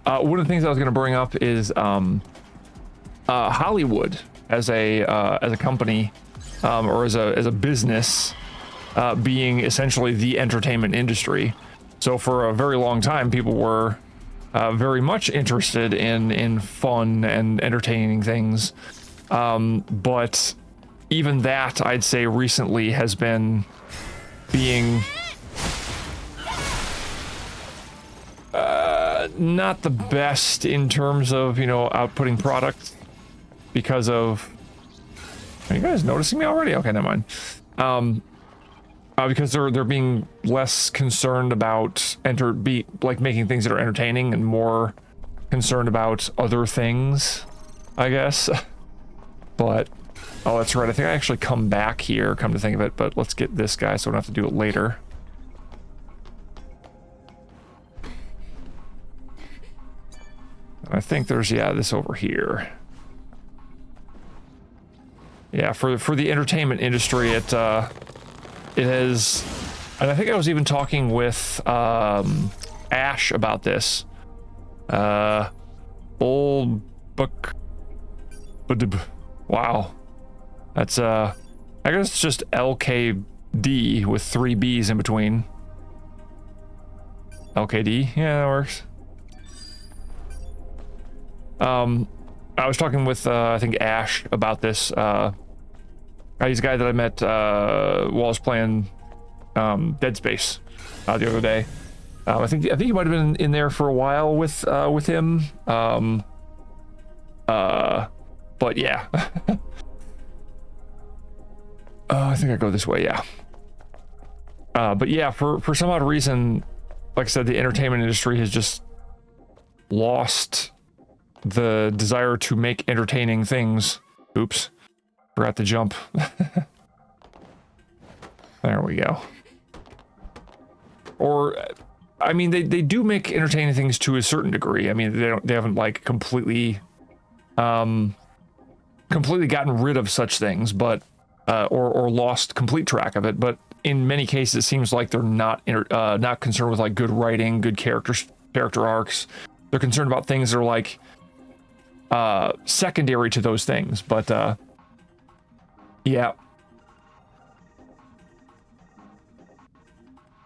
one of the things I was going to bring up is Hollywood as a company, or as a business, being essentially the entertainment industry. So for a very long time, people were very much interested in fun and entertaining things, but even that, I'd say, recently has been being not the best in terms of, you know, outputting products because of... Are you guys noticing me already? Okay, never mind. Because they're being less concerned about making things that are entertaining and more concerned about other things, I guess. But oh, that's right. I think I actually come back here, come to think of it, but let's get this guy so I don't have to do it later. I think there's, yeah, this over here. Yeah, for the entertainment industry, it has, and I think I was even talking with Ash about this. Old book. Wow. That's I guess it's just LKD with 3 B's in between. LKD, yeah, that works. I was talking with I think Ash about this. He's a guy that I met while I was playing Dead Space the other day. I think you might have been in there for a while with him. But yeah. I think I go this way, yeah. But yeah, for some odd reason, like I said, the entertainment industry has just lost the desire to make entertaining things. Oops, forgot to jump. There we go. Or, I mean, they do make entertaining things to a certain degree. I mean, they haven't like completely gotten rid of such things, but or lost complete track of it. But in many cases, it seems like they're not concerned with like good writing, good character arcs. They're concerned about things that are like secondary to those things. But yeah.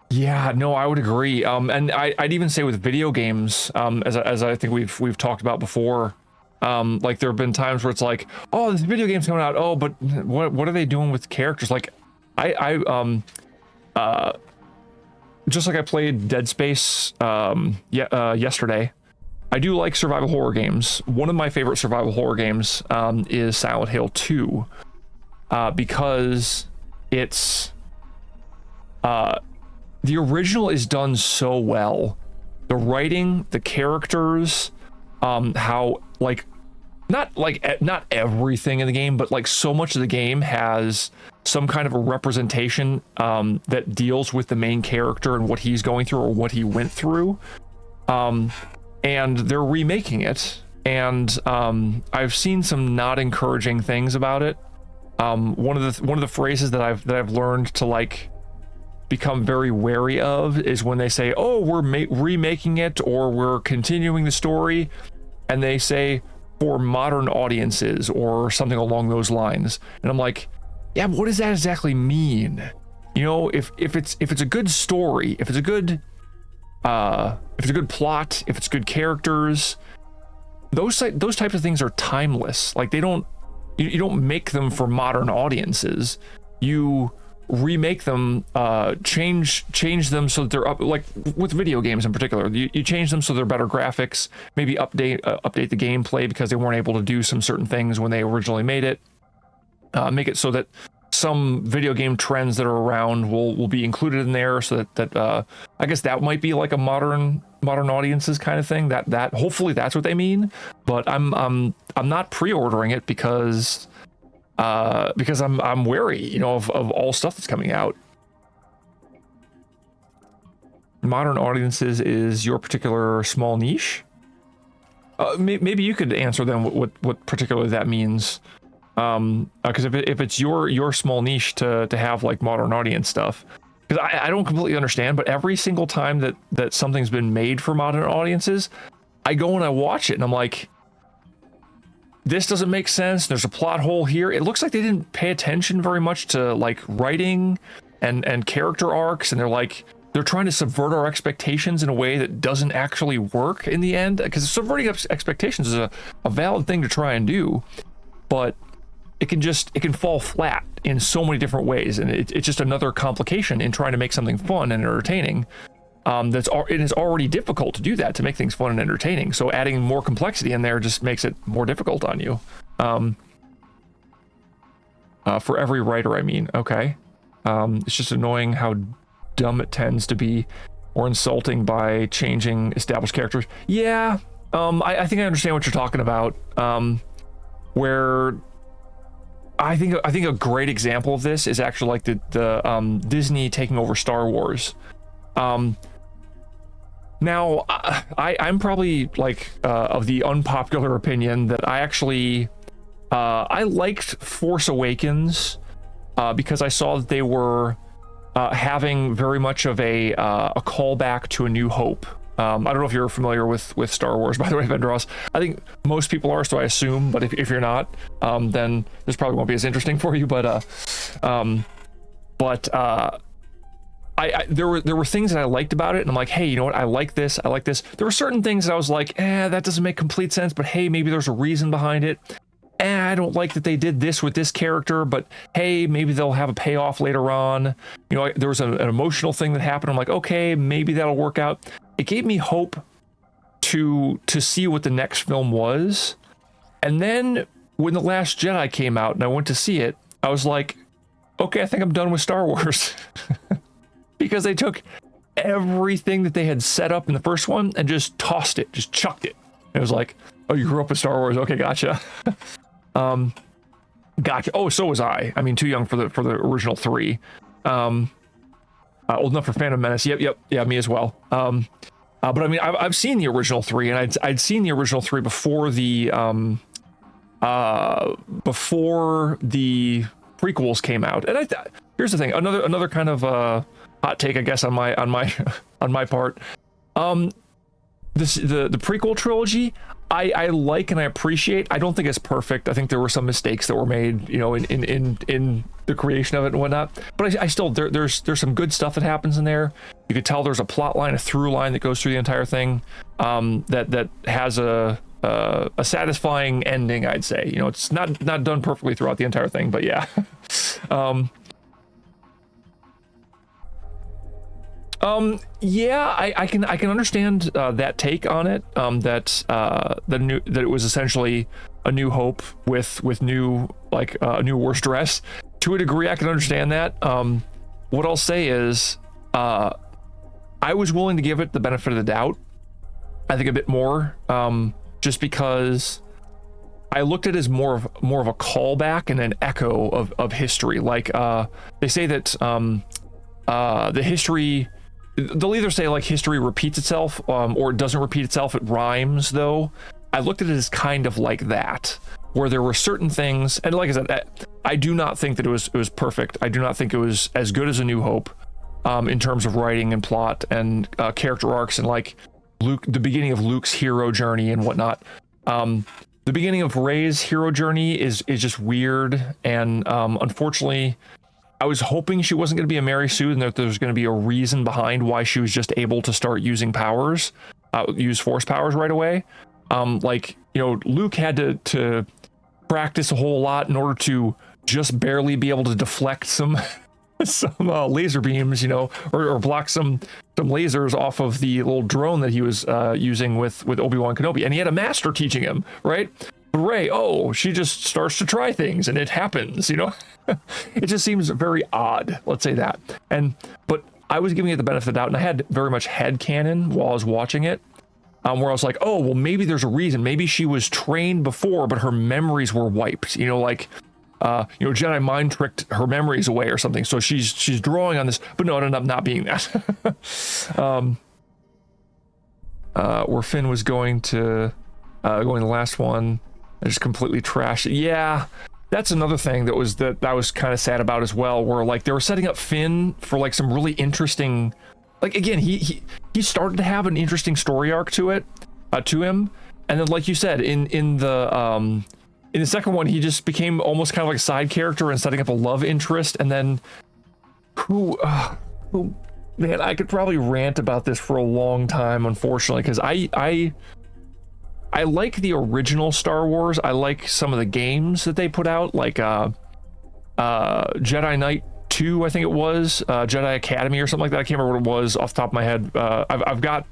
Yeah, no, I would agree. And I'd even say with video games, as I think we've talked about before, like there have been times where it's like, oh, this video game's coming out. Oh, but what are they doing with characters? Like, just like I played Dead Space yesterday. I do like survival horror games. One of my favorite survival horror games is Silent Hill 2, because it's the original is done so well. The writing, the characters, how like not everything in the game, but like so much of the game has some kind of a representation that deals with the main character and what he's going through or what he went through. And they're remaking it, and I've seen some not encouraging things about it. One of the phrases that I've learned to like become very wary of is when they say, "Oh, we're remaking it," or "We're continuing the story," and they say for modern audiences or something along those lines. And I'm like, yeah, but what does that exactly mean? You know, if it's a good story, if it's a good plot, if it's good characters, those types of things are timeless. Like you don't make them for modern audiences. You remake them, change them so that they're up, like with video games in particular. You change them so they're better graphics, maybe update the gameplay because they weren't able to do some certain things when they originally made it. Make it so that some video game trends that are around will be included in there, so that I guess that might be like a modern audiences kind of thing. That hopefully that's what they mean. But I'm not pre-ordering it because I'm wary, you know, of all stuff that's coming out. Modern audiences is your particular small niche. Maybe you could answer then what particularly that means. Because if it's your small niche to have like modern audience stuff, because I don't completely understand, but every single time that something's been made for modern audiences, I go and I watch it and I'm like, this doesn't make sense. There's a plot hole here. It looks like they didn't pay attention very much to like writing and character arcs, and they're trying to subvert our expectations in a way that doesn't actually work in the end, because subverting expectations is a valid thing to try and do, but it can fall flat in so many different ways, and it's just another complication in trying to make something fun and entertaining. It is already difficult to do that, to make things fun and entertaining, so adding more complexity in there just makes it more difficult on you. For every writer, I mean. Okay. It's just annoying how dumb it tends to be, or insulting by changing established characters. Yeah, I think I understand what you're talking about. Where I think a great example of this is actually like the Disney taking over Star Wars. Now, I'm probably like of the unpopular opinion that I actually I liked Force Awakens because I saw that they were having very much of a callback to A New Hope. I don't know if you're familiar with Star Wars, by the way, Vendros. I think most people are, so I assume. But if you're not, then this probably won't be as interesting for you. But there were things that I liked about it, and I'm like, hey, you know what? I like this. I like this. There were certain things that I was like, that doesn't make complete sense, but hey, maybe there's a reason behind it. I don't like that they did this with this character, but hey, maybe they'll have a payoff later on. You know, there was an emotional thing that happened. I'm like, okay, maybe that'll work out. It gave me hope to see what the next film was. And then when The Last Jedi came out and I went to see it, I was like, okay, I think I'm done with Star Wars. Because they took everything that they had set up in the first one and just tossed it, just chucked it. It was like, oh, you grew up with Star Wars. Okay, gotcha. Gotcha. Oh, so was I. I mean, too young for the original 3. Old enough for Phantom Menace. Yep. Yeah, me as well. But I mean, I've seen the original 3, and I'd seen the original 3 before the prequels came out. And here's the thing. Another kind of hot take, I guess, on my on my part. The prequel trilogy, I like and I appreciate. I don't think it's perfect. I think there were some mistakes that were made, you know, in the creation of it and whatnot. But I still there's some good stuff that happens in there. You could tell there's a plot line, a through line that goes through the entire thing. That has a satisfying ending, I'd say. You know, it's not done perfectly throughout the entire thing, but yeah. Yeah, I can understand that take on it. That it was essentially A New Hope with new, like a new worse dress. To a degree, I can understand that. What I'll say is, I was willing to give it the benefit of the doubt. I think a bit more, just because I looked at it as more of a callback and an echo of history. Like they say that the history. They'll either say like history repeats itself, or it doesn't repeat itself, it rhymes though. I looked at it as kind of like that, where there were certain things, and like I said, I do not think that it was perfect. I do not think it was as good as A New Hope, in terms of writing and plot and character arcs and like the beginning of Luke's hero journey and whatnot. The beginning of Rey's hero journey is just weird, and unfortunately, I was hoping she wasn't going to be a Mary Sue and that there's going to be a reason behind why she was just able to start using powers, use force powers right away. Like, you know, Luke had to practice a whole lot in order to just barely be able to deflect some laser beams, you know, or block some lasers off of the little drone that he was using with Obi-Wan Kenobi. And he had a master teaching him, right? Rey, she just starts to try things and it happens, you know. It just seems very odd, let's say that. But I was giving it the benefit of the doubt, and I had very much headcanon while I was watching it, where I was like, oh, well, maybe there's a reason. Maybe she was trained before, but her memories were wiped, you know, like Jedi mind tricked her memories away or something. So she's drawing on this, but no, it ended up not being that. Where Finn was going to the last one. I just completely trashed it. Yeah, that's another thing that I was kind of sad about as well, where like they were setting up Finn for like some really interesting, like again, he started to have an interesting story arc to it. to him. And then, like you said, in the second one, he just became almost kind of like a side character and setting up a love interest. And then who man, I could probably rant about this for a long time, unfortunately, because I like the original Star Wars. I like some of the games that they put out, like Jedi Knight 2, I think it was, Jedi Academy or something like that. I can't remember what it was off the top of my head. I've got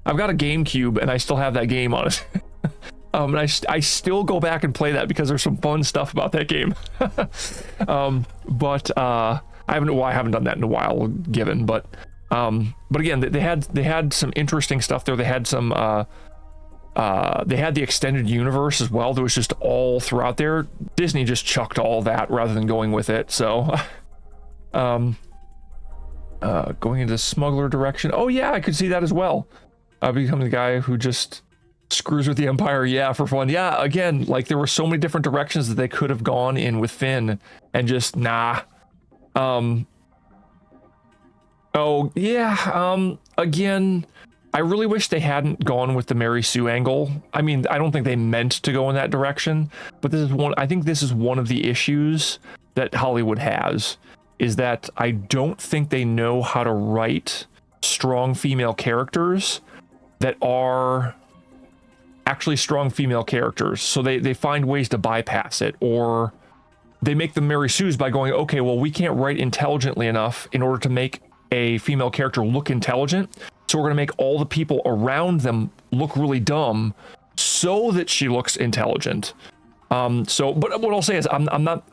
a GameCube and I still have that game on it. And I still go back and play that because there's some fun stuff about that game. But I haven't done that in a while, given. But again, they had some interesting stuff there. They had some they had the extended universe as well. That was just all throughout there. Disney just chucked all that rather than going with it. So, going into the smuggler direction. Oh yeah, I could see that as well. Becoming the guy who just screws with the Empire, yeah, for fun. Yeah, again, like there were so many different directions that they could have gone in with Finn, and just nah. Oh yeah. Again, I really wish they hadn't gone with the Mary Sue angle. I mean, I don't think they meant to go in that direction, but I think this is one of the issues that Hollywood has, is that I don't think they know how to write strong female characters that are actually strong female characters. So they find ways to bypass it, or they make them Mary Sue's by going, okay, well, we can't write intelligently enough in order to make a female character look intelligent. So we're going to make all the people around them look really dumb so that she looks intelligent. But what I'll say is I'm not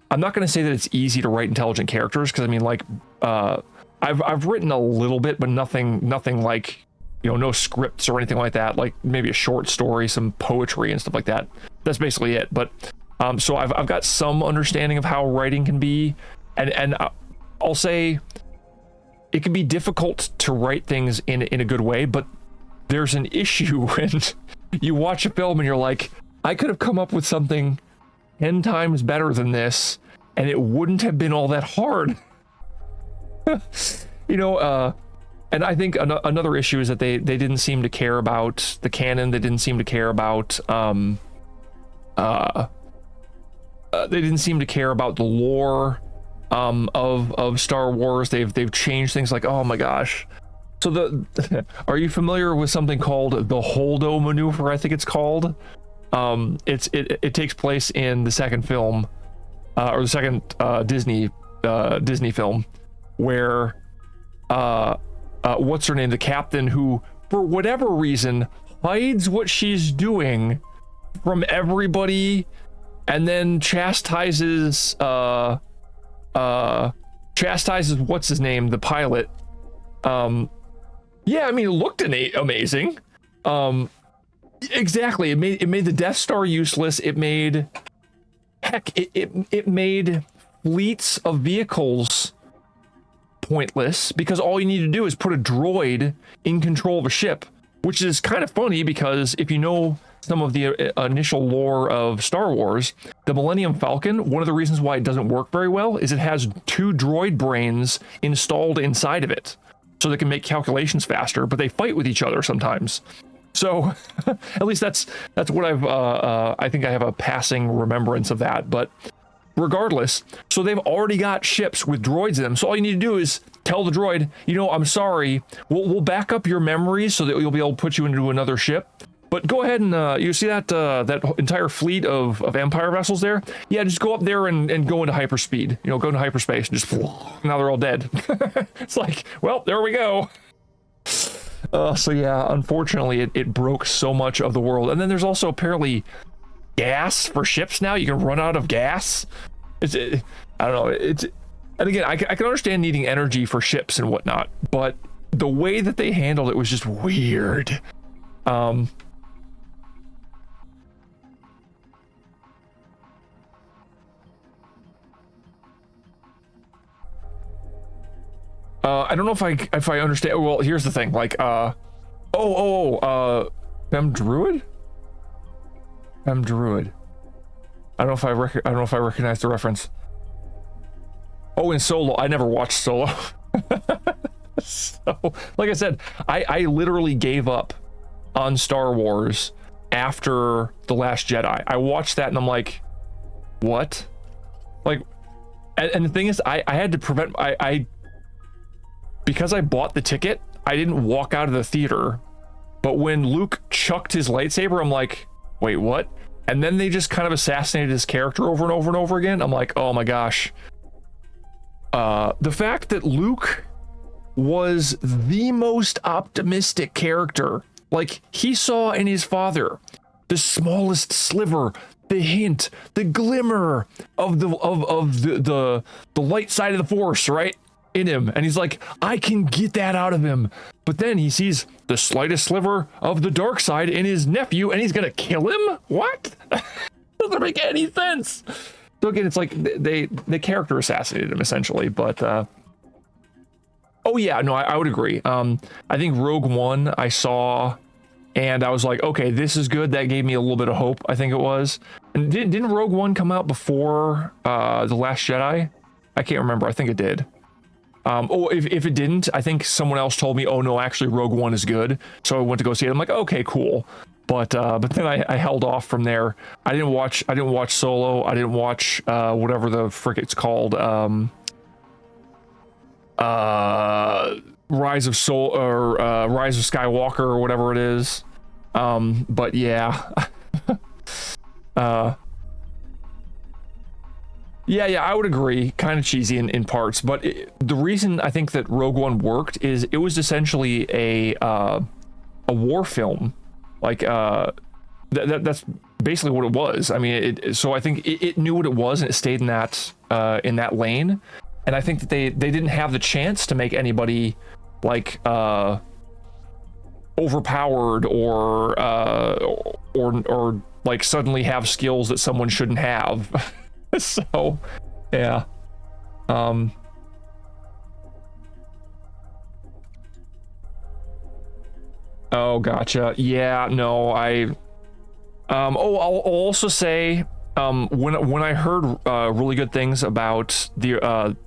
going to say that it's easy to write intelligent characters, because I mean, like, I've written a little bit, but nothing like, you know, no scripts or anything like that, like maybe a short story, some poetry and stuff like that. That's basically it. But so I've got some understanding of how writing can be, and I'll say it can be difficult to write things in a good way, but there's an issue when you watch a film and you're like, I could have come up with something 10 times better than this, and it wouldn't have been all that hard. You know, and I think another issue is that they didn't seem to care about the canon. They didn't seem to care about they didn't seem to care about the lore of Star Wars. They've changed things like, oh my gosh. So are you familiar with something called the Holdo maneuver? I think it's called. It takes place in the second film, or the second Disney film, where what's her name, the captain, who for whatever reason hides what she's doing from everybody, and then chastises what's his name, the pilot. Yeah, I mean, it looked amazing. Exactly. It made the Death Star useless. It made it made fleets of vehicles pointless, because all you need to do is put a droid in control of a ship, which is kind of funny, because if you know some of the initial lore of Star Wars, the Millennium Falcon, one of the reasons why it doesn't work very well is it has 2 droid brains installed inside of it, so they can make calculations faster, but they fight with each other sometimes. So at least that's what I think I have a passing remembrance of that. But regardless, so they've already got ships with droids in them. So all you need to do is tell the droid, you know, I'm sorry, we'll back up your memories so that you'll be able to put you into another ship. But go ahead and you see that that entire fleet of Empire vessels there? Yeah, just go up there and go into hyperspeed. You know, go into hyperspace and just now they're all dead. It's like, well, there we go. So yeah, unfortunately, it broke so much of the world. And then there's also apparently gas for ships now. You can run out of gas. I don't know. And again, I can understand needing energy for ships and whatnot, but the way that they handled it was just weird. I don't know if I understand. Well, here's the thing. Like, Fem Druid. I don't know if I recognize the reference. Oh, in Solo, I never watched Solo. So, like I said, I literally gave up on Star Wars after The Last Jedi. I watched that and I'm like, what? Like, and the thing is, I had to prevent, because I bought the ticket, I didn't walk out of the theater. But when Luke chucked his lightsaber, I'm like, wait, what? And then they just kind of assassinated his character over and over and over again. I'm like, oh my gosh. The fact that Luke was the most optimistic character, like he saw in his father the smallest sliver, the hint, the glimmer of the light side of the Force, right, in him, and he's like, I can get that out of him. But then he sees the slightest sliver of the dark side in his nephew, and he's gonna kill him. What? Doesn't make any sense. So again, it's like they character assassinated him essentially. But oh yeah, no, I would agree. I think Rogue One I saw, and I was like, okay, this is good. That gave me a little bit of hope. I think it was. And didn't Rogue One come out before The Last Jedi? I can't remember. I think it did. Oh, if it didn't, I think someone else told me, oh no, actually Rogue One is good. So I went to go see it. I'm like, okay, cool. But then I held off from there. I didn't watch Solo. I didn't watch whatever the frick it's called. Rise of Skywalker or whatever it is. But yeah. Yeah, I would agree. Kind of cheesy in parts, but the reason I think that Rogue One worked is it was essentially a war film. Like that's basically what it was. I mean, so I think it knew what it was and it stayed in that lane. And I think that they didn't have the chance to make anybody like overpowered or like suddenly have skills that someone shouldn't have. So yeah. Oh, gotcha. Yeah, no, I'll also say when I heard really good things about the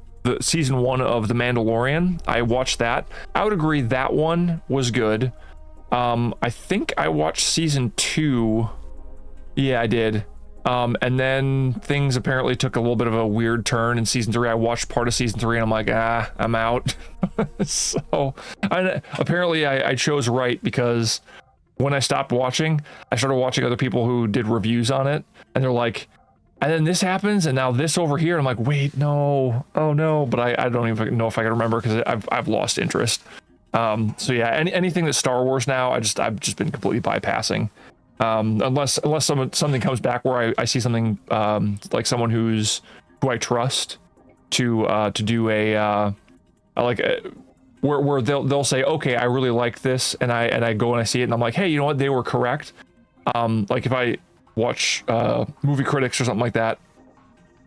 season 1 of The Mandalorian, I watched that. I would agree that one was good. I think I watched season 2. Yeah, I did. And then things apparently took a little bit of a weird turn in season 3. I watched part of season 3 and I'm like, I'm out. So apparently I chose right, because when I stopped watching, I started watching other people who did reviews on it, and they're like, and then this happens and now this over here. I'm like, wait, no, oh no. But I don't even know if I can remember, because I've lost interest. So yeah, anything that's Star Wars now, I've just been completely bypassing. Unless something comes back where I see something like someone who I trust to do where they'll say, okay, I really like this, and I go and I see it and I'm like, hey, you know what, they were correct. Like if I watch movie critics or something like that,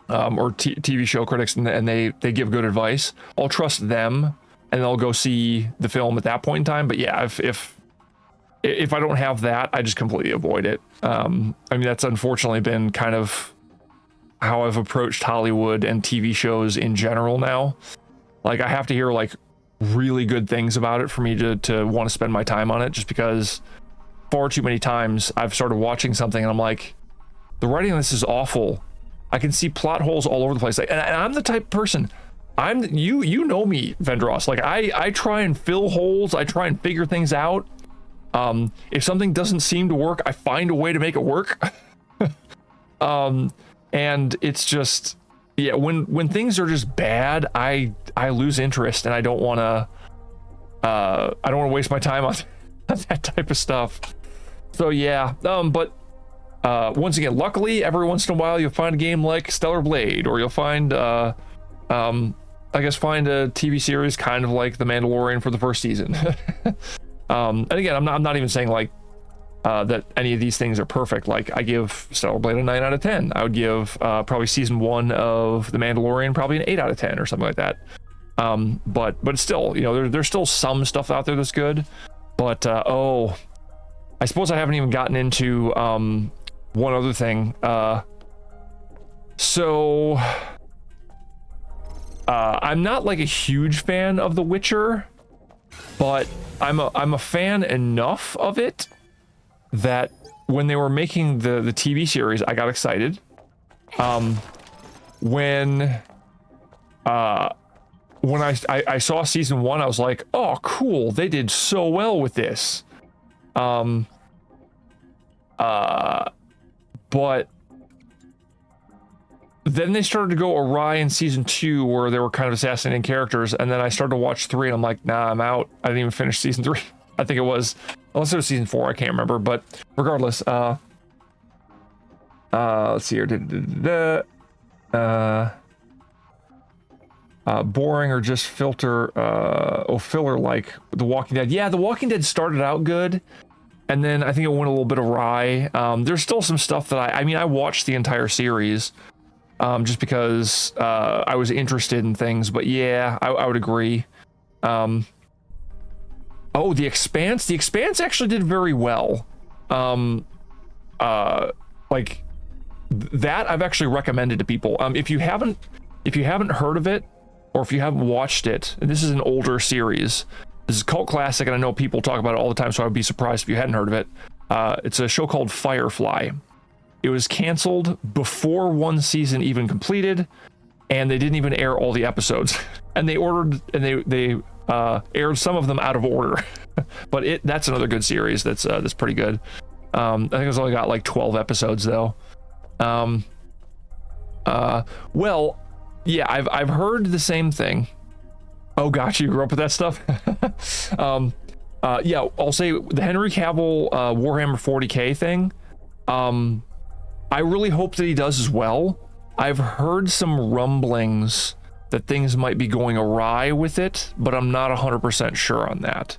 or TV show critics, and they give good advice, I'll trust them and I'll go see the film at that point in time. But yeah, if I don't have that, I just completely avoid it. I mean, that's unfortunately been kind of how I've approached Hollywood and TV shows in general now. Like, I have to hear like really good things about it for me to want to spend my time on it, just because far too many times I've started watching something and I'm like, the writing on this is awful. I can see plot holes all over the place. Like, and I'm the type of person, you know me, Vendros. Like, I try and fill holes. I try and figure things out. If something doesn't seem to work, I find a way to make it work. And it's just, yeah, when things are just bad, I lose interest, and I don't want to waste my time on that type of stuff. So yeah, but once again, luckily every once in a while you'll find a game like Stellar Blade, or you'll find I guess find a TV series kind of like The Mandalorian for the first season. And again, I'm not even saying like that any of these things are perfect. Like, I give Stellar Blade a 9 out of 10. I would give probably season 1 of The Mandalorian probably an 8 out of 10 or something like that. But still, you know, there's still some stuff out there that's good. But I suppose I haven't even gotten into one other thing. So I'm not like a huge fan of The Witcher, but I'm a fan enough of it that when they were making the TV series, I got excited. When I saw season 1, I was like, oh, cool, they did so well with this. But then they started to go awry in season 2, where they were kind of assassinating characters, and then I started to watch 3, and I'm like, nah, I'm out. I didn't even finish season 3. I think it was, unless it was season 4, I can't remember. But regardless, let's see here. Boring or just filler like The Walking Dead. Yeah, The Walking Dead started out good, and then I think it went a little bit awry. There's still some stuff that I mean, I watched the entire series. Just because I was interested in things, but yeah, I would agree. Oh, The Expanse. The Expanse actually did very well. Like that, I've actually recommended to people. If you haven't heard of it, or if you haven't watched it, and this is an older series. This is a cult classic, and I know people talk about it all the time, so I would be surprised if you hadn't heard of it. It's a show called Firefly. It was canceled before one season even completed, and they didn't even air all the episodes. And they aired some of them out of order. But that's another good series. That's pretty good. I think it's only got like 12 episodes though. Well, yeah, I've heard the same thing. Oh gosh, you grew up with that stuff. Yeah, I'll say the Henry Cavill Warhammer 40K thing. I really hope that he does as well. I've heard some rumblings that things might be going awry with it, but I'm not 100% sure on that.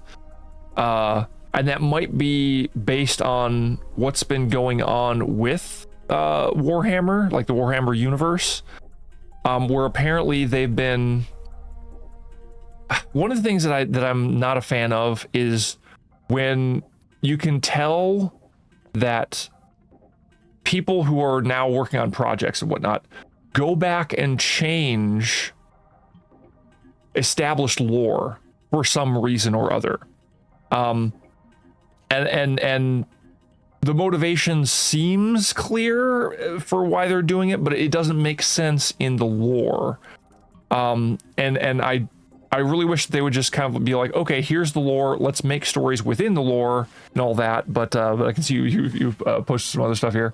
And that might be based on what's been going on with Warhammer, like the Warhammer universe, where apparently they've been... One of the things that I'm not a fan of is when you can tell that people who are now working on projects and whatnot go back and change established lore for some reason or other. And the motivation seems clear for why they're doing it, but it doesn't make sense in the lore. And I really wish they would just kind of be like, okay, here's the lore, let's make stories within the lore and all that. But I can see you've posted some other stuff here.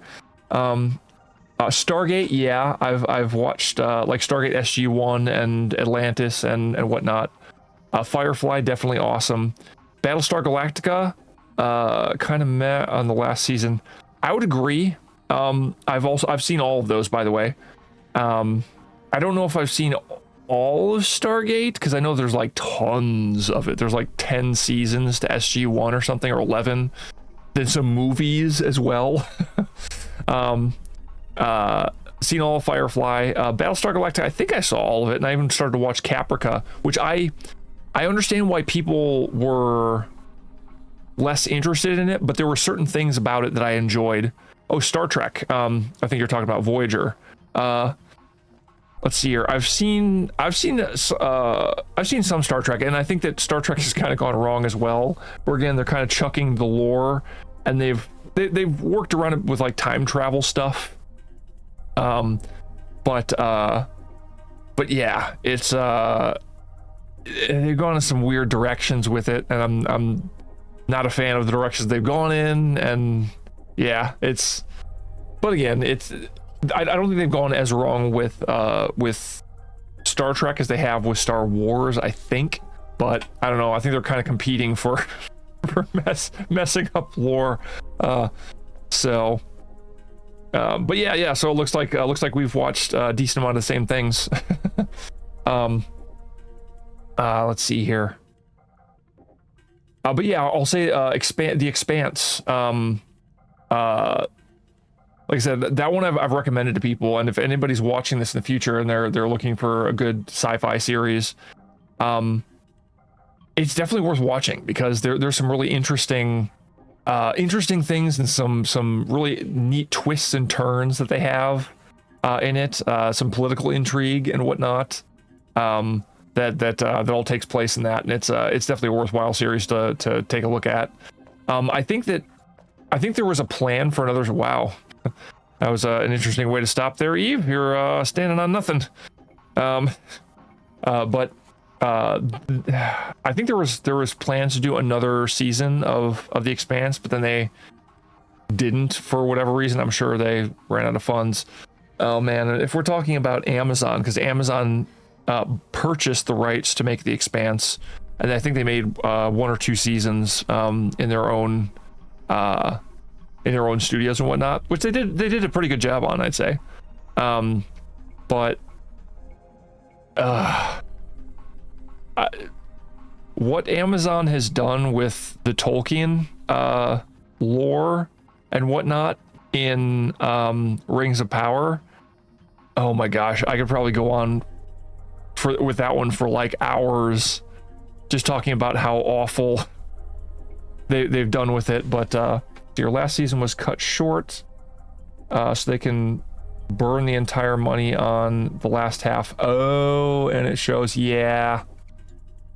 Stargate, yeah, I've watched like Stargate SG-1 and Atlantis and whatnot. Firefly, definitely awesome. Battlestar Galactica, kind of meh on the last season. I would agree. I've seen all of those, by the way. I don't know if I've seen all of Stargate, because I know there's like tons of it. There's like 10 seasons to SG-1 or something, or 11. Then some movies as well. Seen all of Firefly. Battlestar Galactica, I think I saw all of it, and I even started to watch Caprica, which I understand why people were less interested in it, but there were certain things about it that I enjoyed. Oh, Star Trek. I think you're talking about Voyager. Let's see here. I've seen some Star Trek, and I think that Star Trek has kind of gone wrong as well. Where again, they're kind of chucking the lore, and they've worked around it with like time travel stuff. But yeah, it's they've gone in some weird directions with it, and I'm not a fan of the directions they've gone in, and yeah, but again, I don't think they've gone as wrong with Star Trek as they have with Star Wars, I think, but I don't know. I think they're kind of competing for messing up lore. But yeah. So it looks like we've watched a decent amount of the same things. Let's see here. But yeah, I'll say The Expanse. Like I said, that one I've recommended to people, and if anybody's watching this in the future and they're looking for a good sci-fi series, it's definitely worth watching, because there's some really interesting things and some really neat twists and turns that they have in it. Some political intrigue and whatnot that all takes place in that, and it's definitely a worthwhile series to take a look at. I think that I think there was a plan for another. Wow, that was an interesting way to stop there, Eve. You're standing on nothing. But I think there was plans to do another season of The Expanse, but then they didn't for whatever reason. I'm sure they ran out of funds. Oh man, if we're talking about Amazon, because Amazon purchased the rights to make The Expanse, and I think they made 1 or 2 seasons in their own studios and whatnot, which they did a pretty good job on, I'd say. But what Amazon has done with the Tolkien lore and whatnot in Rings of Power, oh my gosh, I could probably go on with that one for like hours, just talking about how awful they've done with it. But your last season was cut short, so they can burn the entire money on the last half. Oh, and it shows, yeah,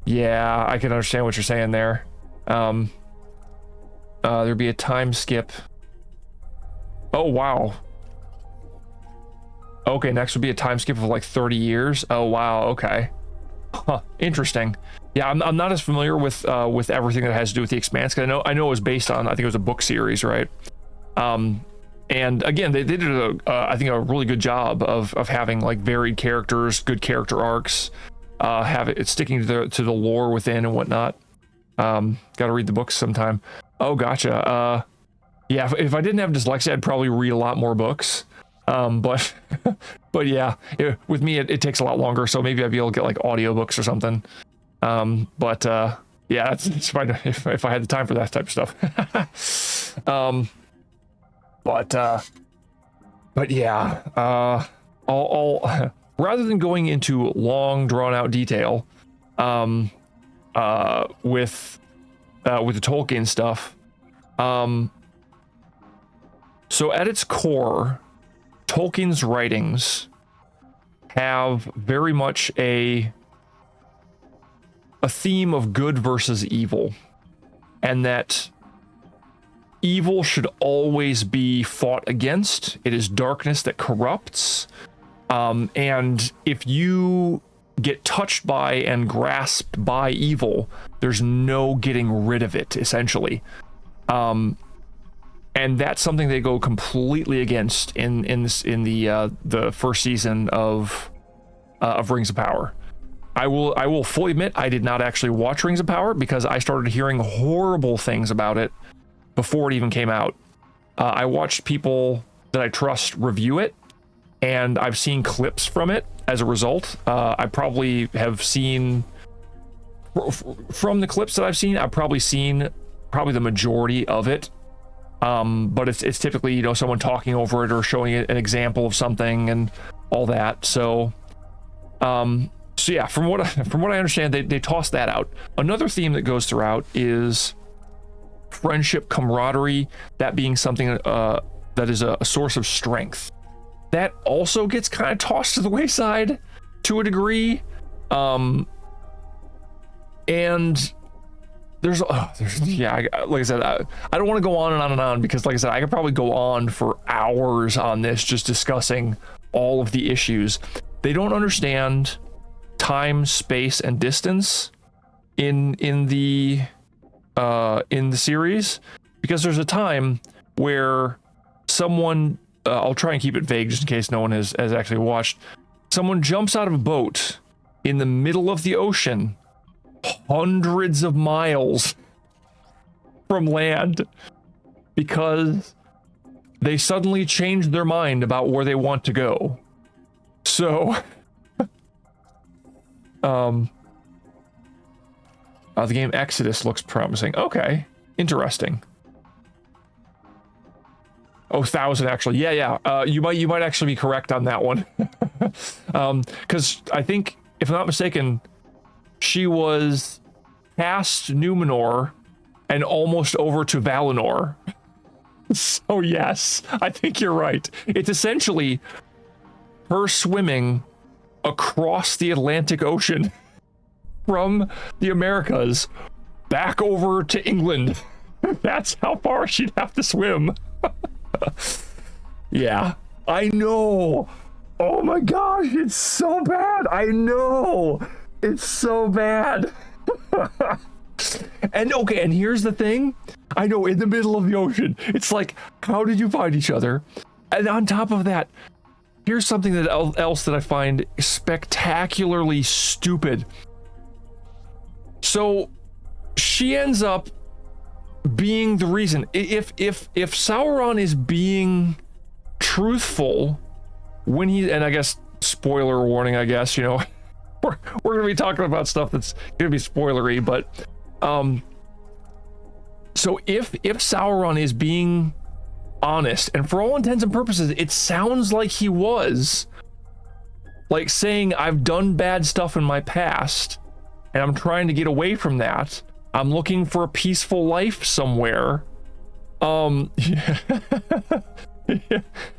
I can understand what you're saying there. There'd be a time skip. Oh wow. Okay, next would be a time skip of like 30 years. Oh wow, okay. Huh, interesting. Yeah, I'm not as familiar with everything that has to do with The Expanse, because I know it was based on, I think it was a book series, right? And again, they did I think a really good job of having like varied characters, good character arcs, sticking to the lore within and whatnot. Got to read the books sometime. Oh, gotcha. Yeah, if I didn't have dyslexia, I'd probably read a lot more books. But yeah, with me, it takes a lot longer, so maybe I'd be able to get like audiobooks or something. Yeah, it's fine if I had the time for that type of stuff. But yeah, I'll rather than going into long drawn out detail, with the Tolkien stuff, so at its core, Tolkien's writings have very much a theme of good versus evil, and that evil should always be fought against. It is darkness that corrupts, and if you get touched by and grasped by evil, there's no getting rid of it, essentially. And that's something they go completely against in the first season of Rings of Power. I will fully admit I did not actually watch Rings of Power because I started hearing horrible things about it before it even came out. I watched people that I trust review it, and I've seen clips from it as a result. I probably have seen, from the clips that I've seen, I've probably seen the majority of it. But it's typically, someone talking over it or showing an example of something and all that. So yeah, from what I understand, they toss that out. Another theme that goes throughout is friendship, camaraderie, that being something that is a source of strength. That also gets kind of tossed to the wayside to a degree. And there's yeah, like I said, I don't want to go on and on and on, because like I said, I could probably go on for hours on this, just discussing all of the issues. They don't understand time, space, and distance in the series, because there's a time where someone, I'll try and keep it vague just in case no one has actually watched, someone jumps out of a boat in the middle of the ocean, hundreds of miles from land, because they suddenly changed their mind about where they want to go. So the game Exodus looks promising. Okay, interesting. Oh, 1,000 actually. Yeah. You might actually be correct on that one. Because I think, if I'm not mistaken, she was past Numenor and almost over to Valinor. So yes, I think you're right. It's essentially her swimming across the Atlantic Ocean from the Americas back over to England. That's how far she'd have to swim. Yeah, I know. Oh my gosh, it's so bad. I know. It's so bad. And okay, and here's the thing. I know, in the middle of the ocean, it's like, how did you find each other? And on top of that, here's something else that I find spectacularly stupid. So she ends up being the reason. If Sauron is being truthful when he, and I guess spoiler warning, I guess, you know, we're gonna be talking about stuff that's gonna be spoilery, but so if Sauron is being honest, and for all intents and purposes it sounds like he was, like saying, I've done bad stuff in my past and I'm trying to get away from that, I'm looking for a peaceful life somewhere.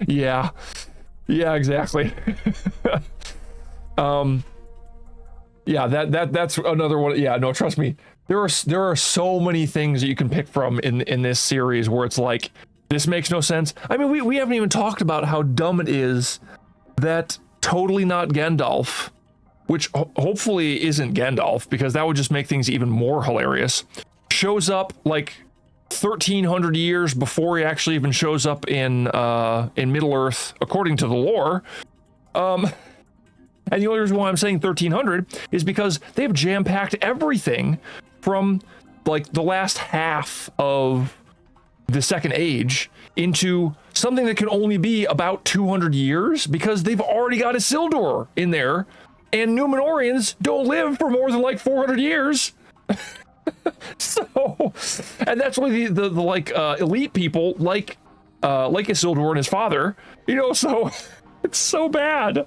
Yeah, exactly. Yeah, that's another one. Yeah, no, trust me, there are so many things that you can pick from in this series where it's like, this makes no sense. I mean, we haven't even talked about how dumb it is that totally not Gandalf, which hopefully isn't Gandalf, because that would just make things even more hilarious, shows up like 1300 years before he actually even shows up in Middle Earth, according to the lore. And the only reason why I'm saying 1300 is because they've jam-packed everything from like the last half of the Second Age into something that can only be about 200 years, because they've already got Isildur in there, and Númenóreans don't live for more than like 400 years. So, and that's why the like elite people like Isildur and his father, you know, so it's so bad.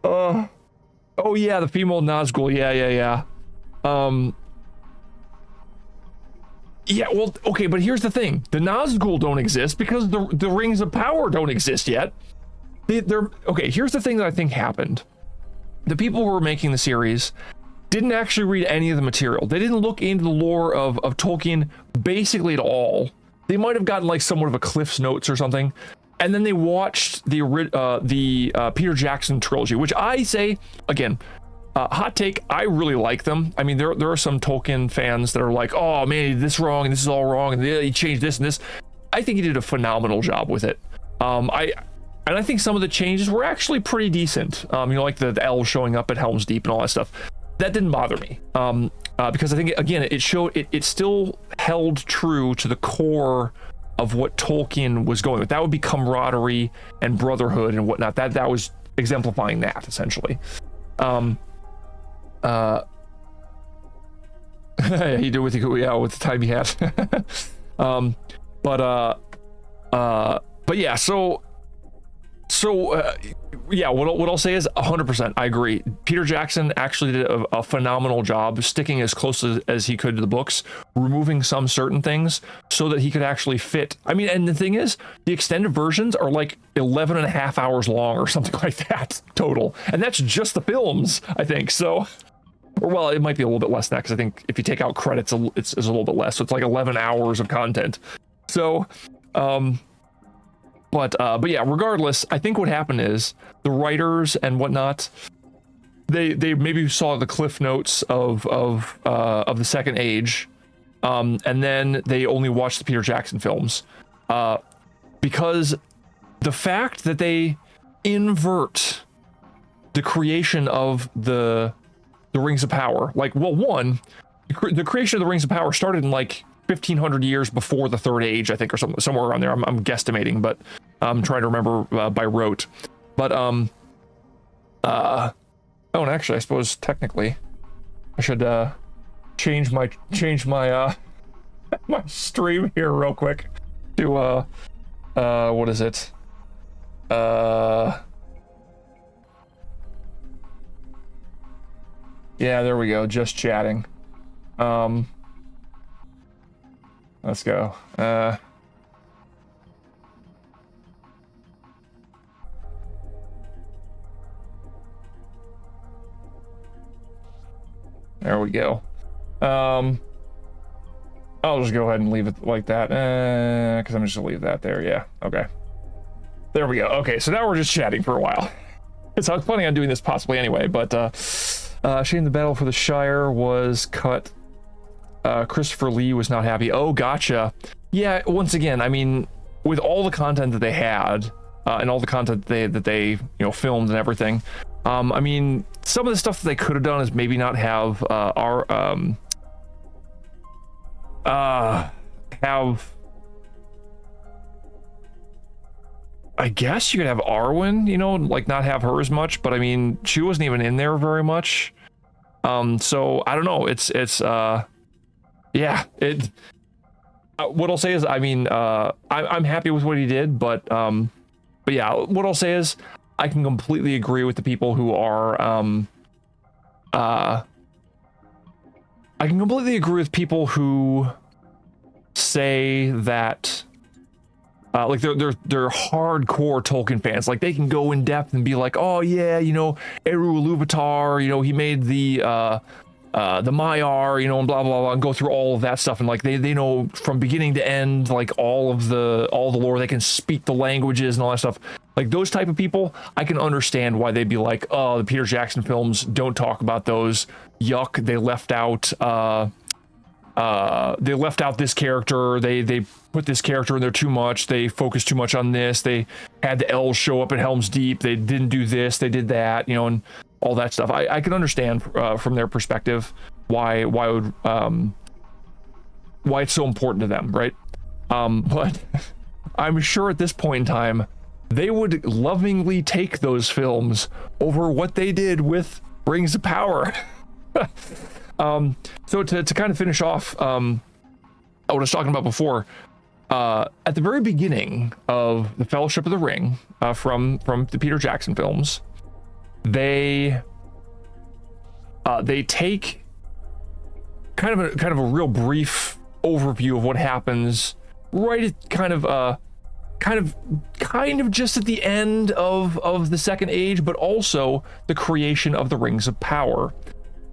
Oh yeah, the female Nazgul. Yeah. Yeah, well, okay, but here's the thing. The Nazgul don't exist because the Rings of Power don't exist yet. They're okay, here's the thing that I think happened. The people who were making the series didn't actually read any of the material. They didn't look into the lore of Tolkien basically at all. They might have gotten like somewhat of a Cliff's Notes or something. And then they watched the Peter Jackson trilogy, which I say, again, hot take, I really like them. I mean, there are some Tolkien fans that are like, oh man, he did this wrong and this is all wrong and he changed this and this. I think he did a phenomenal job with it. I think some of the changes were actually pretty decent. You know, like the elves showing up at Helm's Deep and all that stuff. That didn't bother me, because I think, again, it showed it still held true to the core of what Tolkien was going with. That would be camaraderie and brotherhood and whatnot. That was exemplifying that, essentially. He did with the time he had. But yeah, so yeah, what I'll say is 100% I agree. Peter Jackson actually did a phenomenal job sticking as close as he could to the books, removing some certain things so that he could actually fit. I mean, and the thing is, the extended versions are like 11 and a half hours long or something like that total, and that's just the films, I think. So, or well, it might be a little bit less than that, because I think if you take out credits, it's a little bit less, so it's like 11 hours of content. So but yeah, regardless, I think what happened is the writers and whatnot, they maybe saw the Cliff Notes of the Second Age, and then they only watched the Peter Jackson films, because the fact that they invert the creation of the Rings of Power, like, well, one, the creation of the Rings of Power started in like 1500 years before the Third Age, I think, or somewhere around there. I'm guesstimating, but I'm trying to remember by rote. But oh, and actually, I suppose technically, I should change my my stream here real quick to what is it? Yeah, there we go. Just chatting. Let's go. There we go. I'll just go ahead and leave it like that, because I'm just gonna leave that there. Yeah, okay. There we go. Okay, so now we're just chatting for a while. So I was planning on doing this possibly anyway, but shame the battle for the Shire was cut. Christopher Lee was not happy. Oh, gotcha. Yeah, once again, I mean, with all the content that they had, and all the content that they you know, filmed and everything, I mean, some of the stuff that they could have done is maybe not have I guess you could have Arwen, you know, like not have her as much, but I mean, she wasn't even in there very much. So I don't know. It's yeah, what I'll say is, I mean, I'm happy with what he did, but yeah, what I'll say is I can completely agree with the people who are, I can completely agree with people who say that, like they're hardcore Tolkien fans. Like they can go in depth and be like, oh yeah, you know, Eru Ilúvatar, you know, he made the Maiar, you know, and blah blah blah, and go through all of that stuff, and like they know from beginning to end, like all the lore. They can speak the languages and all that stuff. Like those type of people, I can understand why they'd be like, oh, the Peter Jackson films, don't talk about those. Yuck, they left out this character. They put this character in there too much. They focused too much on this. They had the elves show up at Helm's Deep. They didn't do this. They did that, you know, and all that stuff. I can understand from their perspective why it's so important to them, right? But I'm sure at this point in time, they would lovingly take those films over what they did with Rings of Power. So to kind of finish off what I was talking about before, at the very beginning of the Fellowship of the Ring, from the Peter Jackson films, they take kind of a real brief overview of what happens right at kind of just at the end of the Second Age, but also the creation of the Rings of Power.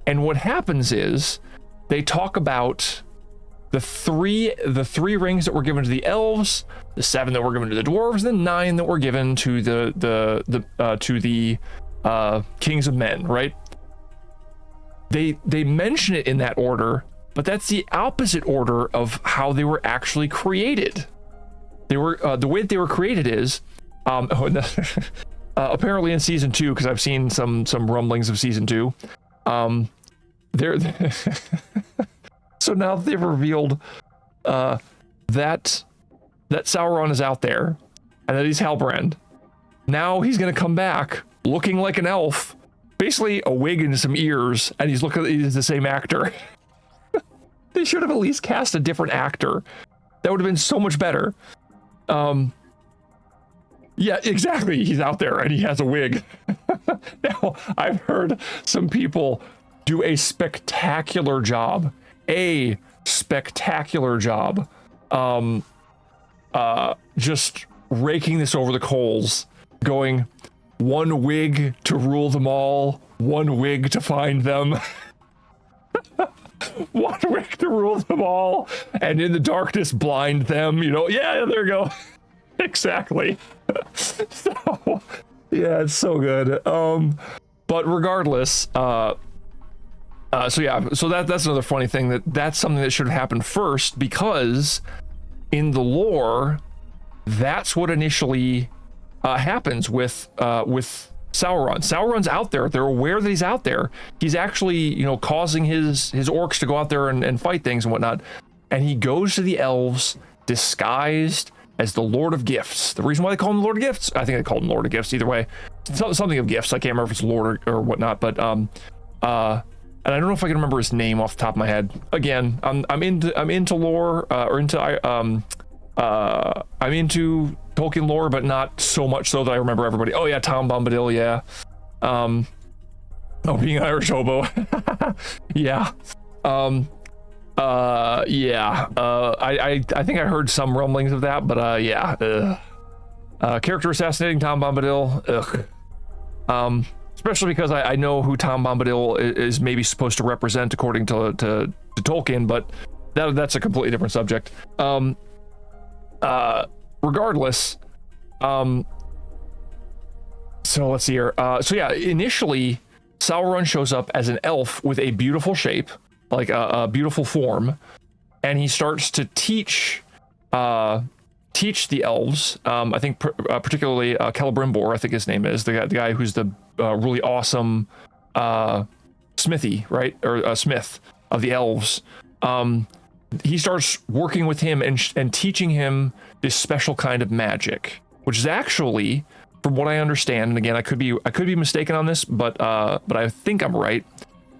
And what happens is they talk about the three rings that were given to the elves, the 7 that were given to the dwarves, and the 9 that were given to the kings of men, right? They mention it in that order, but that's the opposite order of how they were actually created. They were the way that they were created is apparently in season 2, because I've seen some rumblings of season 2. They're so now they've revealed that Sauron is out there and that he's Halbrand. Now he's gonna come back looking like an elf, basically a wig and some ears, and he's the same actor. They should have at least cast a different actor. That would have been so much better. Yeah, exactly. He's out there and he has a wig. Now, I've heard some people do a spectacular job. Just raking this over the coals, going, one wig to rule them all, one wig to find them. One wig to rule them all, and in the darkness blind them, you know. Yeah, there you go. Exactly. So yeah, it's so good. But regardless, so yeah, so that's another funny thing, that's something that should have happened first, because in the lore, that's what initially happens with Sauron. Sauron's out there. They're aware that he's out there. He's actually, you know, causing his orcs to go out there and fight things and whatnot. And he goes to the elves disguised as the Lord of Gifts. The reason why they call him Lord of Gifts, I think they call him Lord of Gifts either way. Something of gifts. I can't remember if it's Lord or whatnot, but and I don't know if I can remember his name off the top of my head. Again, I'm into lore, or into I'm into Tolkien lore, but not so much so that I remember everybody. Oh yeah, Tom Bombadil, yeah. Being an Irish hobo. Yeah. Yeah. I think I heard some rumblings of that, but yeah. Character assassinating Tom Bombadil. Ugh. Especially because I know who Tom Bombadil is maybe supposed to represent according to Tolkien, but that's a completely different subject. Regardless, so let's see here. So yeah, initially Sauron shows up as an elf with a beautiful shape, like a beautiful form, and he starts to teach the elves. I think particularly Celebrimbor, I think his name is the guy who's the really awesome smithy, right, or smith of the elves. He starts working with him and teaching him this special kind of magic, which is actually, from what I understand, and again, I could be mistaken on this, but I think I'm right,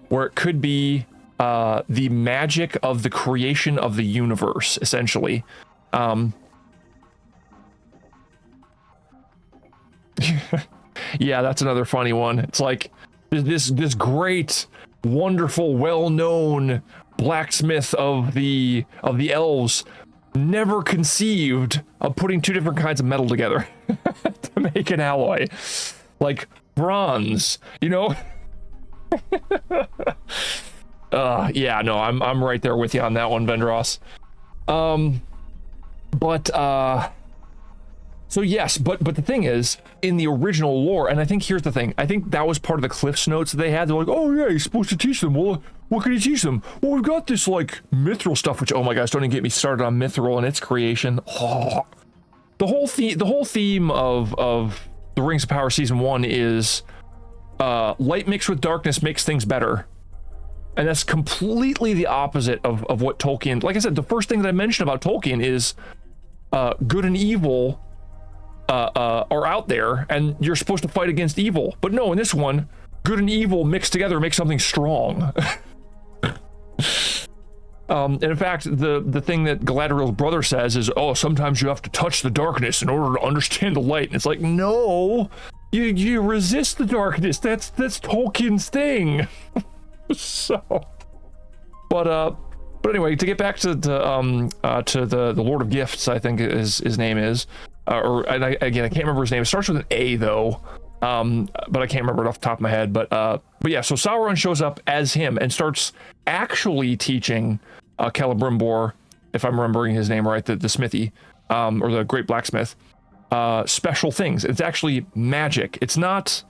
where it could be the magic of the creation of the universe, essentially. Yeah, that's another funny one. It's like this great, wonderful, well-known blacksmith of the elves never conceived of putting two different kinds of metal together to make an alloy, like bronze, you know. Yeah, no, I'm right there with you on that one, Vendros. So yes, but the thing is, in the original lore, and I think here's the thing, I think that was part of the Cliff's Notes that they had. They're like, oh yeah, you're supposed to teach them. Well, what can you teach them? Well, we've got this like mithril stuff, which, oh my gosh, don't even get me started on mithril and its creation. Oh. The whole theme of the Rings of Power Season 1 is light mixed with darkness makes things better. And that's completely the opposite of what Tolkien, like I said, the first thing that I mentioned about Tolkien is good and evil are out there, and you're supposed to fight against evil. But no, in this one, good and evil mixed together make something strong. And in fact, the thing that Galadriel's brother says is, oh, sometimes you have to touch the darkness in order to understand the light. And it's like, no, you resist the darkness. That's Tolkien's thing. So, but anyway, to get back to the Lord of Gifts, I think his name is, and I can't remember his name. It starts with an A though, but I can't remember it off the top of my head. But yeah, so Sauron shows up as him and starts actually teaching Celebrimbor, if I'm remembering his name right, the smithy, or the great blacksmith, special things. It's actually magic. It's not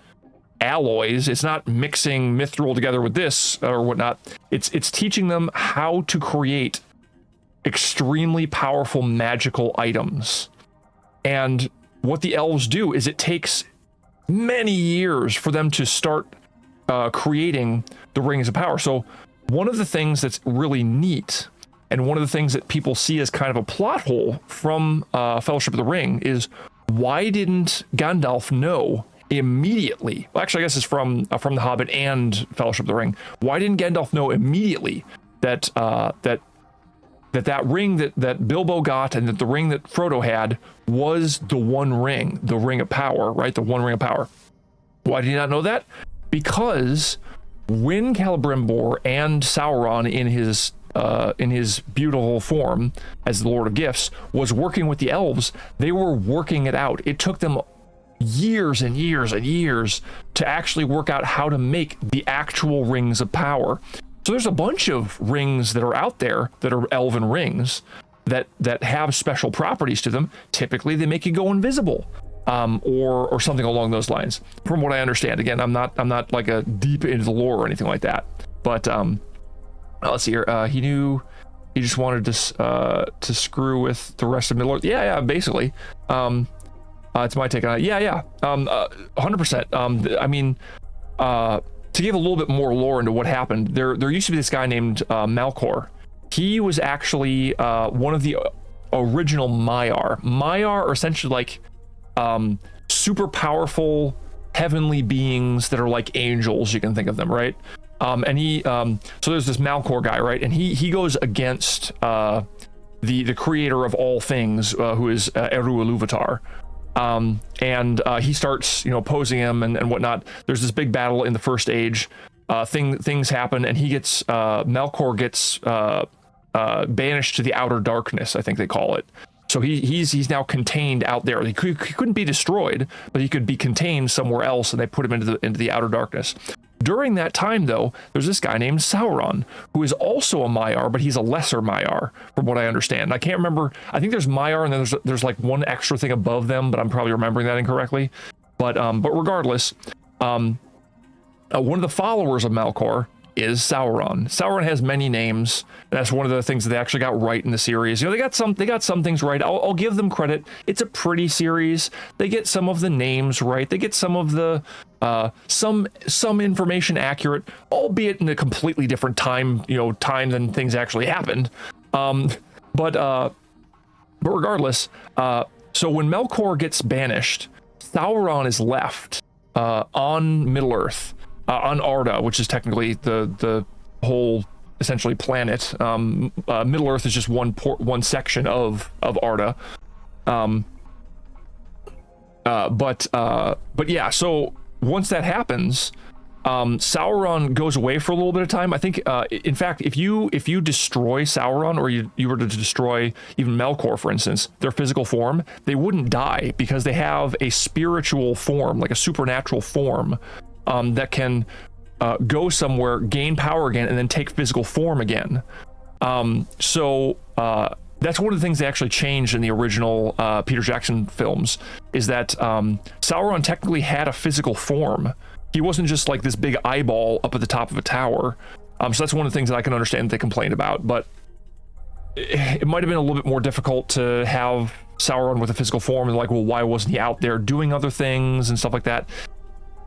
alloys. It's not mixing mithril together with this or whatnot. It's teaching them how to create extremely powerful magical items. And what the elves do is it takes many years for them to start creating the Rings of Power. So one of the things that's really neat, and one of the things that people see as kind of a plot hole from Fellowship of the Ring, is why didn't Gandalf know immediately? Well, actually, I guess it's from The Hobbit and Fellowship of the Ring. Why didn't Gandalf know immediately that that ring that Bilbo got and that the ring that Frodo had was the One Ring, the Ring of Power, right? The One Ring of Power. Why did he not know that? Because when Celebrimbor and Sauron in his beautiful form as the Lord of Gifts was working with the elves, they were working it out. It took them years and years and years to actually work out how to make the actual Rings of Power. So there's a bunch of rings that are out there that are elven rings that have special properties to them. Typically, they make you go invisible, or something along those lines. From what I understand, again, I'm not like a deep into the lore or anything like that. But let's see here. He just wanted to screw with the rest of Middle Earth. Yeah, basically. It's my take on it. Yeah. 100%. I mean, to give a little bit more lore into what happened, there used to be this guy named Malcor. He was actually one of the original Maiar. Maiar are essentially like super powerful heavenly beings that are like angels. You can think of them, right? And he, so there's this Malcor guy, right? And he goes against the creator of all things, who is Eru Ilúvatar. And he starts, opposing him and whatnot. There's this big battle in the First Age. Things happen, and he gets Malcor gets banished to the outer darkness, I think they call it. So he's now contained out there. He couldn't be destroyed, but he could be contained somewhere else, and they put him into the outer darkness. During that time, though, there's this guy named Sauron, who is also a Maiar, but he's a lesser Maiar, from what I understand. I can't remember. I think there's Maiar, and then there's like one extra thing above them, but I'm probably remembering that incorrectly. But regardless, one of the followers of Melkor is Sauron. Sauron has many names. That's one of the things that they actually got right in the series. You know, they got some things right. I'll give them credit. It's a pretty series. They get some of the names right. They get some of the some information accurate, albeit in a completely different time than things actually happened. But regardless, so when Melkor gets banished, Sauron is left on Middle-earth. On Arda, which is technically the whole essentially planet. Middle-earth is just one section of Arda. But yeah, so once that happens, Sauron goes away for a little bit of time. I think, in fact, if you destroy Sauron, or you were to destroy even Melkor, for instance, their physical form, they wouldn't die because they have a spiritual form, like a supernatural form, that can go somewhere, gain power again, and then take physical form again. So that's one of the things they actually changed in the original Peter Jackson films, is that Sauron technically had a physical form. He wasn't just like this big eyeball up at the top of a tower. So that's one of the things that I can understand they complained about, but it might have been a little bit more difficult to have Sauron with a physical form, and like, well, why wasn't he out there doing other things and stuff like that?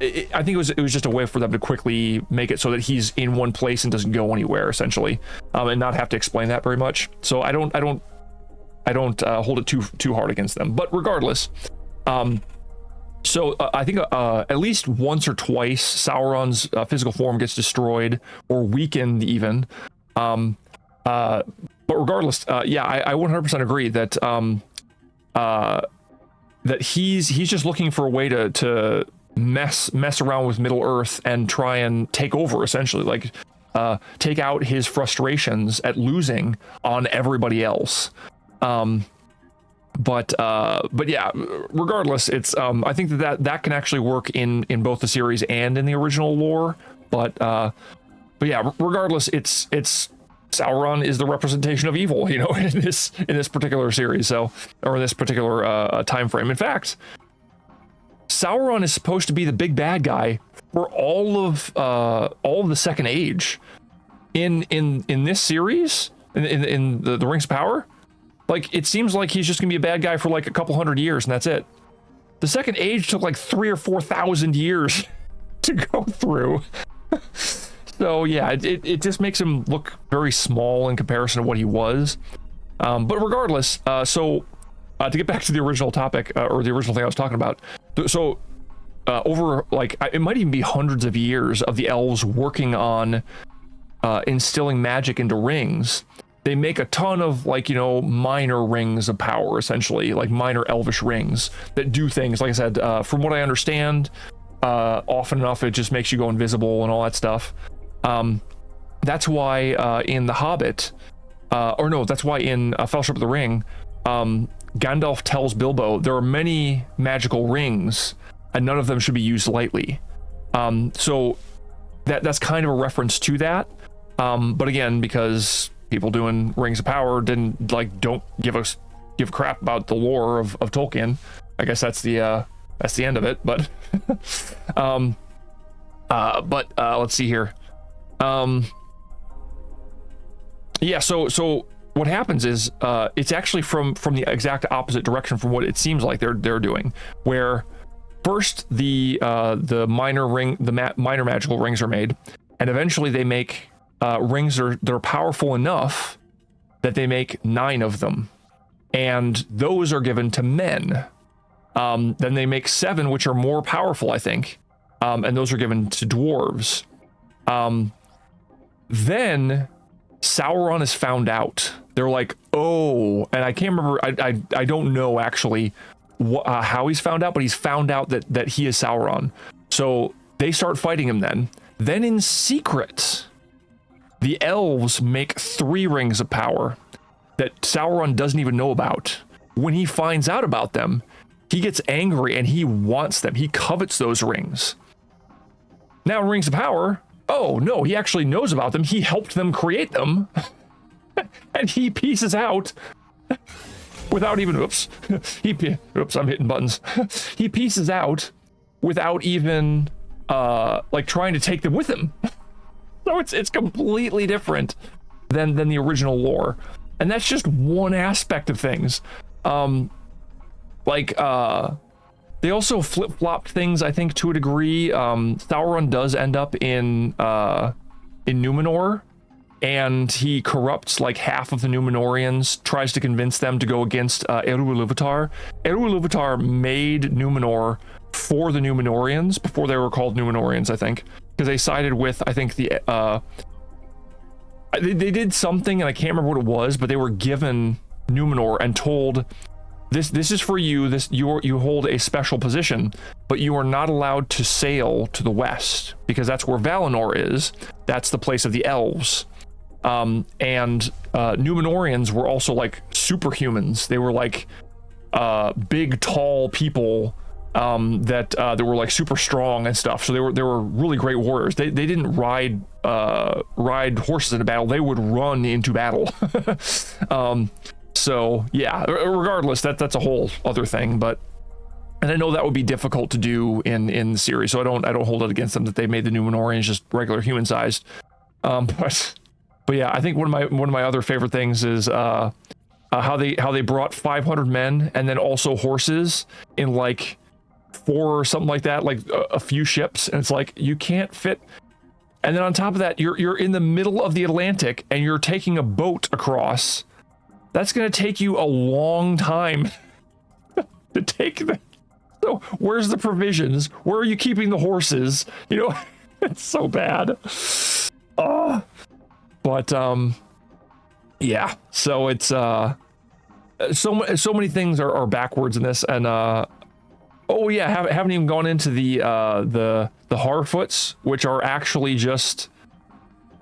I think it was just a way for them to quickly make it so that he's in one place and doesn't go anywhere, essentially, and not have to explain that very much. So I don't hold it too hard against them. But regardless, so I think at least once or twice Sauron's physical form gets destroyed or weakened even. But regardless, yeah, I 100% agree that that he's just looking for a way to mess around with Middle-earth and try and take over, essentially, like take out his frustrations at losing on everybody else. But yeah, regardless, it's I think that can actually work in both the series and in the original lore. But yeah, regardless, it's Sauron is the representation of evil, in this particular series, so, or in this particular time frame. In fact, Sauron is supposed to be the big bad guy for all of the Second Age in this series, in the Rings of Power. Like, it seems like he's just gonna be a bad guy for like a couple hundred years, and that's it. The Second Age took like 3,000 or 4,000 years to go through. So yeah, it just makes him look very small in comparison to what he was. But regardless, so to get back to the original topic, or the original thing I was talking about, so over like, it might even be hundreds of years of the elves working on instilling magic into rings. They make a ton of like, minor rings of power, essentially, like minor elvish rings that do things. Like I said, from what I understand, often enough it just makes you go invisible and all that stuff. That's why in The Hobbit, or no, that's why in Fellowship of the Ring, Gandalf tells Bilbo there are many magical rings and none of them should be used lightly. So that's kind of a reference to that. But again, because people doing Rings of Power don't give a crap about the lore of Tolkien, I guess that's the end of it. But let's see here. Yeah, so what happens is it's actually from the exact opposite direction from what it seems like they're doing, where first the minor magical rings are made, and eventually they make rings that are powerful enough that they make 9 of them, and those are given to men. Then they make 7 which are more powerful, I think, and those are given to dwarves. Then Sauron is found out. They're like, oh, and I can't remember, I don't know actually how he's found out, but he's found out that he is Sauron. So they start fighting him then. Then in secret, the elves make 3 rings of power that Sauron doesn't even know about. When he finds out about them, he gets angry and he wants them. He covets those rings. Now in Rings of Power, oh no, he actually knows about them. He helped them create them. And he pieces out without even, oops, I'm hitting buttons. He pieces out without even, like trying to take them with him. So it's completely different than the original lore. And that's just one aspect of things. They also flip-flopped things, I think, to a degree. Sauron does end up in Numenor, and he corrupts like half of the Numenorians, tries to convince them to go against Eru Ilúvatar. Eru Ilúvatar made Numenor for the Numenorians before they were called Numenorians, I think, because they sided with, I think, they did something, and I can't remember what it was, but they were given Numenor and told, this is for you, you hold a special position, but you are not allowed to sail to the west, because that's where Valinor is. That's the place of the elves. And Numenorians were also like superhumans. They were like big, tall people that were like super strong and stuff. So they were really great warriors. They didn't ride horses in a battle. They would run into battle. So yeah, regardless, that's a whole other thing. But and I know that would be difficult to do in the series, so I don't hold it against them that they made the Numenorians just regular human sized. But yeah, I think one of my other favorite things is how they brought 500 men and then also horses in like 4 or something like that, like a few ships, and it's like you can't fit. And then on top of that, you're in the middle of the Atlantic and you're taking a boat across. That's gonna take you a long time to take that. So where's the provisions? Where are you keeping the horses? You know, it's so bad. But yeah. So it's so many things are backwards in this, and oh yeah, haven't even gone into the Harfoots, which are actually just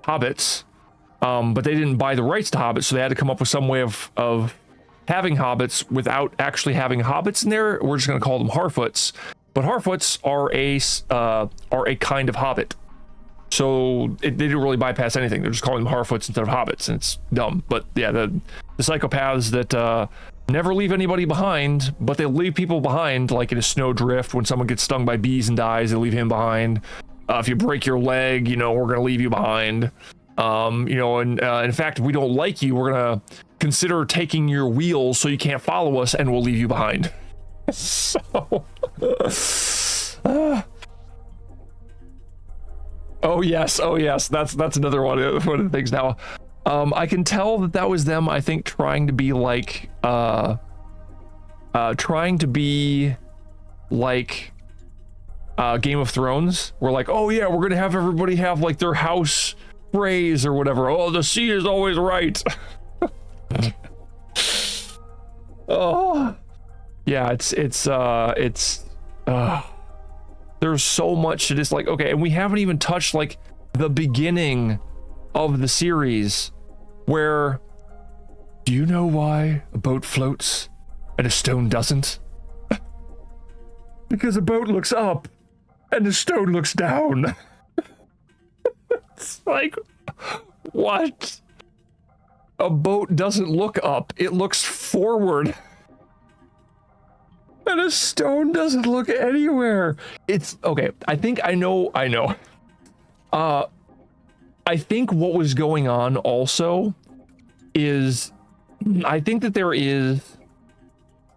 hobbits. But they didn't buy the rights to hobbits, so they had to come up with some way of having hobbits without actually having hobbits in there. We're just going to call them Harfoots. But Harfoots are a kind of hobbit. So they didn't really bypass anything. They're just calling them Harfoots instead of hobbits, and it's dumb. But yeah, the psychopaths that never leave anybody behind, but they leave people behind, like in a snowdrift. When someone gets stung by bees and dies, they leave him behind. If you break your leg, we're going to leave you behind. And in fact, if we don't like you, we're going to consider taking your wheels so you can't follow us, and we'll leave you behind. So... Oh yes, that's another one of the things now. I can tell that was them, I think, trying to be like Game of Thrones. We're like, oh yeah, we're gonna have everybody have like their house phrase or whatever. Oh, the sea is always right. Oh yeah, it's there's so much to this, like, okay, and we haven't even touched like the beginning of the series, where, do you know why a boat floats and a stone doesn't? Because a boat looks up and a stone looks down. It's like, what? A boat doesn't look up, it looks forward. And a stone doesn't look anywhere. It's okay. I think I know. I think what was going on also is, I think that there is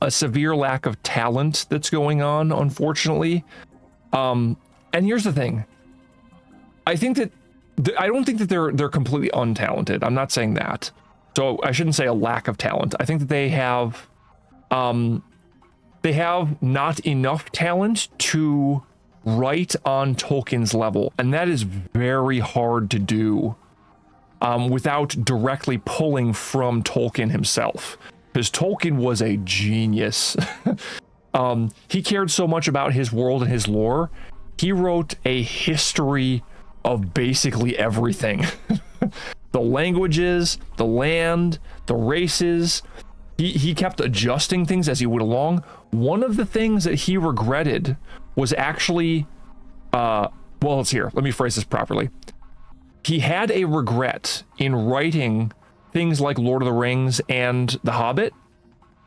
a severe lack of talent that's going on, unfortunately. And here's the thing. I think that I don't think that they're completely untalented. I'm not saying that. So I shouldn't say a lack of talent. I think that they have not enough talent to write on Tolkien's level, and that is very hard to do without directly pulling from Tolkien himself, because Tolkien was a genius. He cared so much about his world and his lore. He wrote a history of basically everything. The languages, the land, the races. He kept adjusting things as he went along. One of the things that he regretted was actually well, it's here. Let me phrase this properly. He had a regret in writing things like Lord of the Rings and The Hobbit,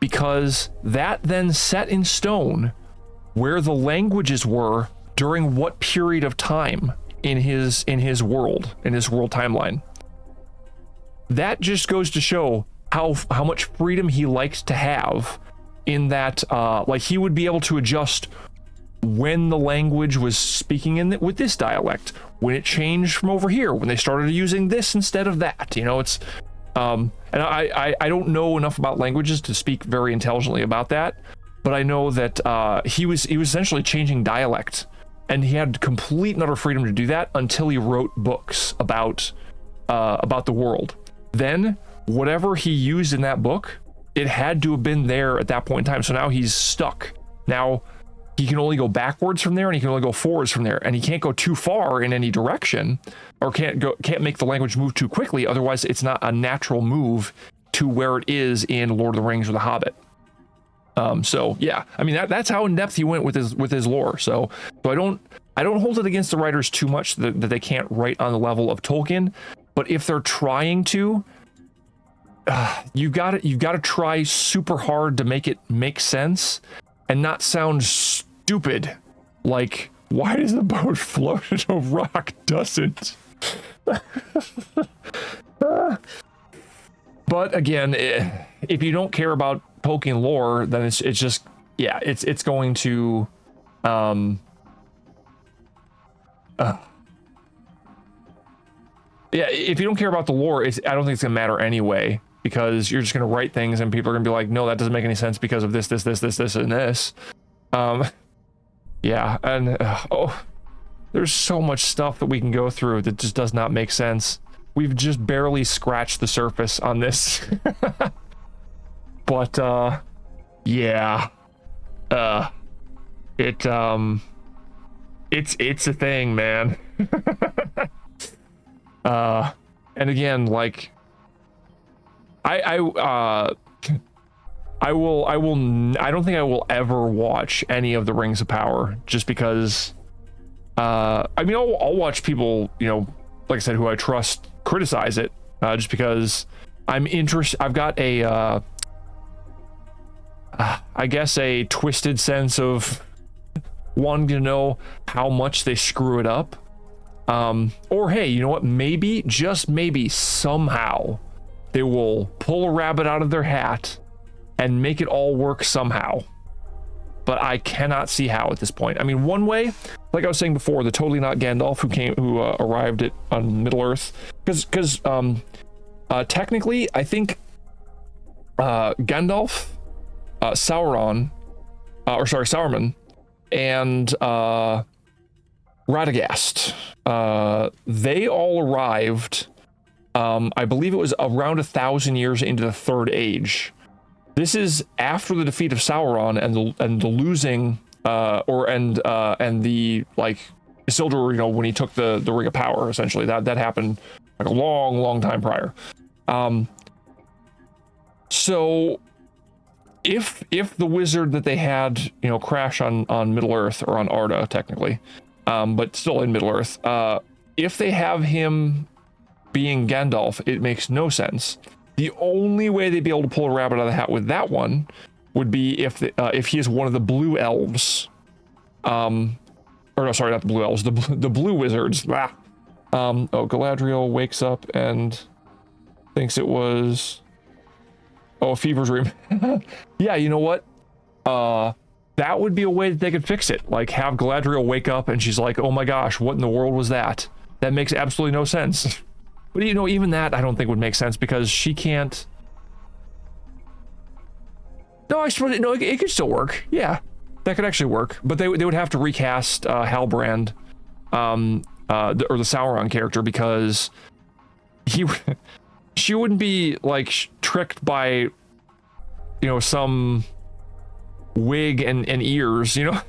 because that then set in stone where the languages were during what period of time in his world timeline. That just goes to show how much freedom he likes to have, in that like he would be able to adjust when the language was speaking with this dialect, when it changed from over here, when they started using this instead of that. You know, it's and I don't know enough about languages to speak very intelligently about that, but I know that he was essentially changing dialect, and he had complete and utter freedom to do that until he wrote books about the world. Then whatever he used in that book, it had to have been there at that point in time. So now he's stuck. Now he can only go backwards from there, and he can only go forwards from there, and he can't go too far in any direction, or can't make the language move too quickly. Otherwise, it's not a natural move to where it is in Lord of the Rings or The Hobbit. So yeah, I mean that's how in depth he went with his lore. So I don't hold it against the writers too much that they can't write on the level of Tolkien. But if they're trying to, you've got to try super hard to make it make sense and not sound stupid. Like, why does the boat float and a rock doesn't? But again, if you don't care about Tolkien lore, then it's just, yeah, it's going to yeah, if you don't care about the lore, I don't think it's gonna matter anyway, because you're just gonna write things and people are gonna be like, no, that doesn't make any sense because of this, and this. Yeah, and there's so much stuff that we can go through that just does not make sense. We've just barely scratched the surface on this. But yeah, it's a thing, man. And again, like I don't think I will ever watch any of the Rings of Power, just because I mean, I'll watch people, you know, like I said, who I trust criticize it, just because I'm interested. I've got a I guess a twisted sense of wanting to know how much they screw it up. Or hey, you know what, maybe, just maybe, somehow they will pull a rabbit out of their hat and make it all work somehow. But I cannot see how at this point. I mean, one way, like I was saying before, the totally not Gandalf who arrived on Middle Earth, because technically I think Gandalf, Sauron, and Radagast, they all arrived, I believe it was around 1,000 years into the Third Age. This is after the defeat of Sauron and the losing, and the, like, Isildur, you know, when he took the Ring of Power, essentially. That happened like a long time prior. So if the wizard that they had, you know, crash on Middle Earth, or on Arda technically, but still in Middle Earth, if they have him being Gandalf, it makes no sense. The only way they'd be able to pull a rabbit out of the hat with that one would be if he is one of the blue elves, or no, sorry, not the blue elves, the blue wizards. Galadriel wakes up and thinks it was a fever dream. Yeah, you know what? That would be a way that they could fix it. Like, have Galadriel wake up and she's like, oh my gosh, what in the world was that? That makes absolutely no sense. But, you know, even that I don't think would make sense, because she can't. No, I suppose it could still work. Yeah, that could actually work. But they would have to recast Halbrand, or the Sauron character, because she wouldn't be like tricked by, you know, some wig and ears, you know.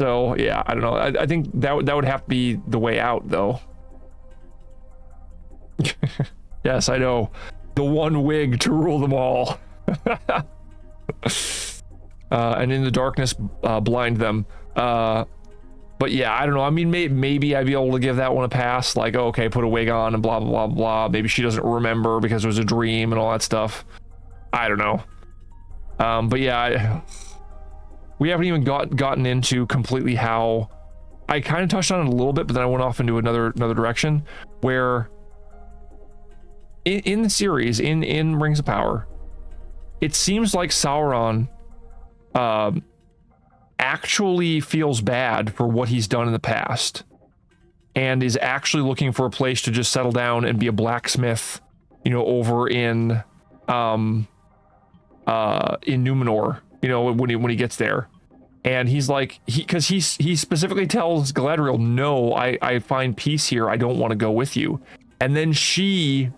So yeah, I don't know. I think that would have to be the way out, though. Yes, I know. The one wig to rule them all. And in the darkness blind them. But yeah, I don't know. I mean, maybe I'd be able to give that one a pass. Like, oh, okay, put a wig on and blah, blah, blah, blah. Maybe she doesn't remember because it was a dream and all that stuff. I don't know. But yeah, we haven't even gotten into completely how... I kind of touched on it a little bit, but then I went off into another direction where in the series, in Rings of Power, it seems like Sauron actually feels bad for what he's done in the past and is actually looking for a place to just settle down and be a blacksmith, you know, over in Numenor, you know, when he gets there. And he's like, because he specifically tells Galadriel, no, I find peace here, I don't want to go with you. And then she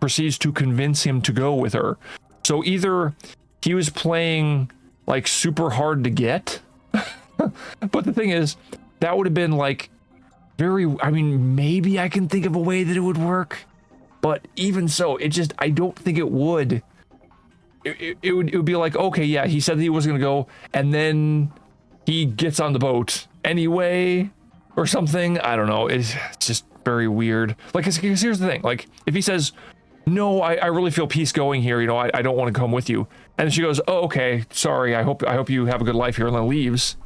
proceeds to convince him to go with her. So either he was playing like super hard to get, but the thing is, that would have been like I mean, maybe I can think of a way that it would work, but even so, I don't think it would. It would be like, okay, yeah, he said that he was going to go, and then he gets on the boat anyway, or something. I don't know. It's just very weird. Like, 'cause here's the thing. Like, if he says, no, I really feel peace going here, you know, I don't want to come with you. And then she goes, oh, okay, sorry, I hope you have a good life here, and then leaves.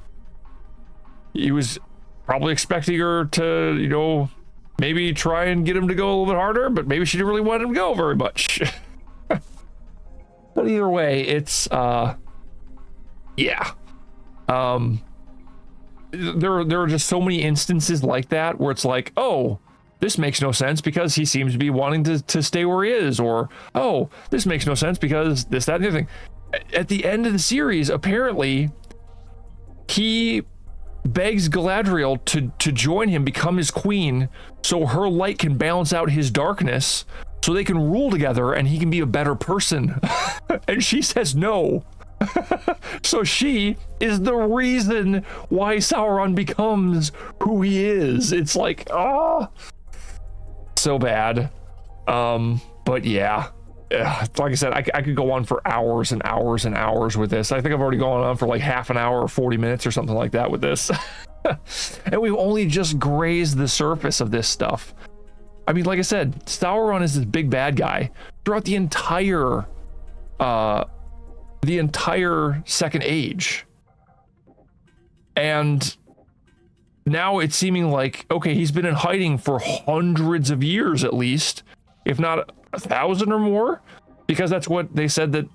He was probably expecting her to, you know, maybe try and get him to go a little bit harder, but maybe she didn't really want him to go very much. But either way, it's, yeah. There are just so many instances like that where it's like, oh, this makes no sense because he seems to be wanting to stay where he is, or, oh, this makes no sense because this, that, and the other thing. At the end of the series, apparently, he begs Galadriel to join him, become his queen, so her light can balance out his darkness, so they can rule together and he can be a better person. And she says no. So she is the reason why Sauron becomes who he is. It's like, oh, so bad. But yeah, like I said, I could go on for hours and hours and hours with this. I think I've already gone on for like half an hour or 40 minutes or something like that with this. And we've only just grazed the surface of this stuff. I mean, like I said, Sauron is this big bad guy throughout the entire Second Age. And now it's seeming like, okay, he's been in hiding for hundreds of years at least, if not 1,000 or more, because that's what they said that,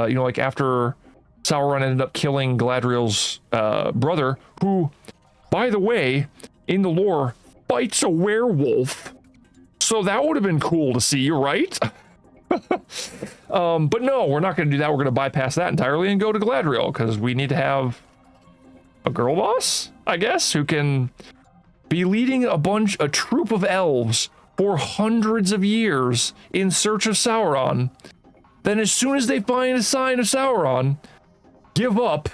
you know, like after Sauron ended up killing Galadriel's brother, who, by the way, in the lore, fights a werewolf. So that would have been cool to see, right? But no, we're not going to do that. We're going to bypass that entirely and go to Galadriel, because we need to have a girl boss, I guess, who can be leading a troop of elves for hundreds of years in search of Sauron. Then as soon as they find a sign of Sauron, give up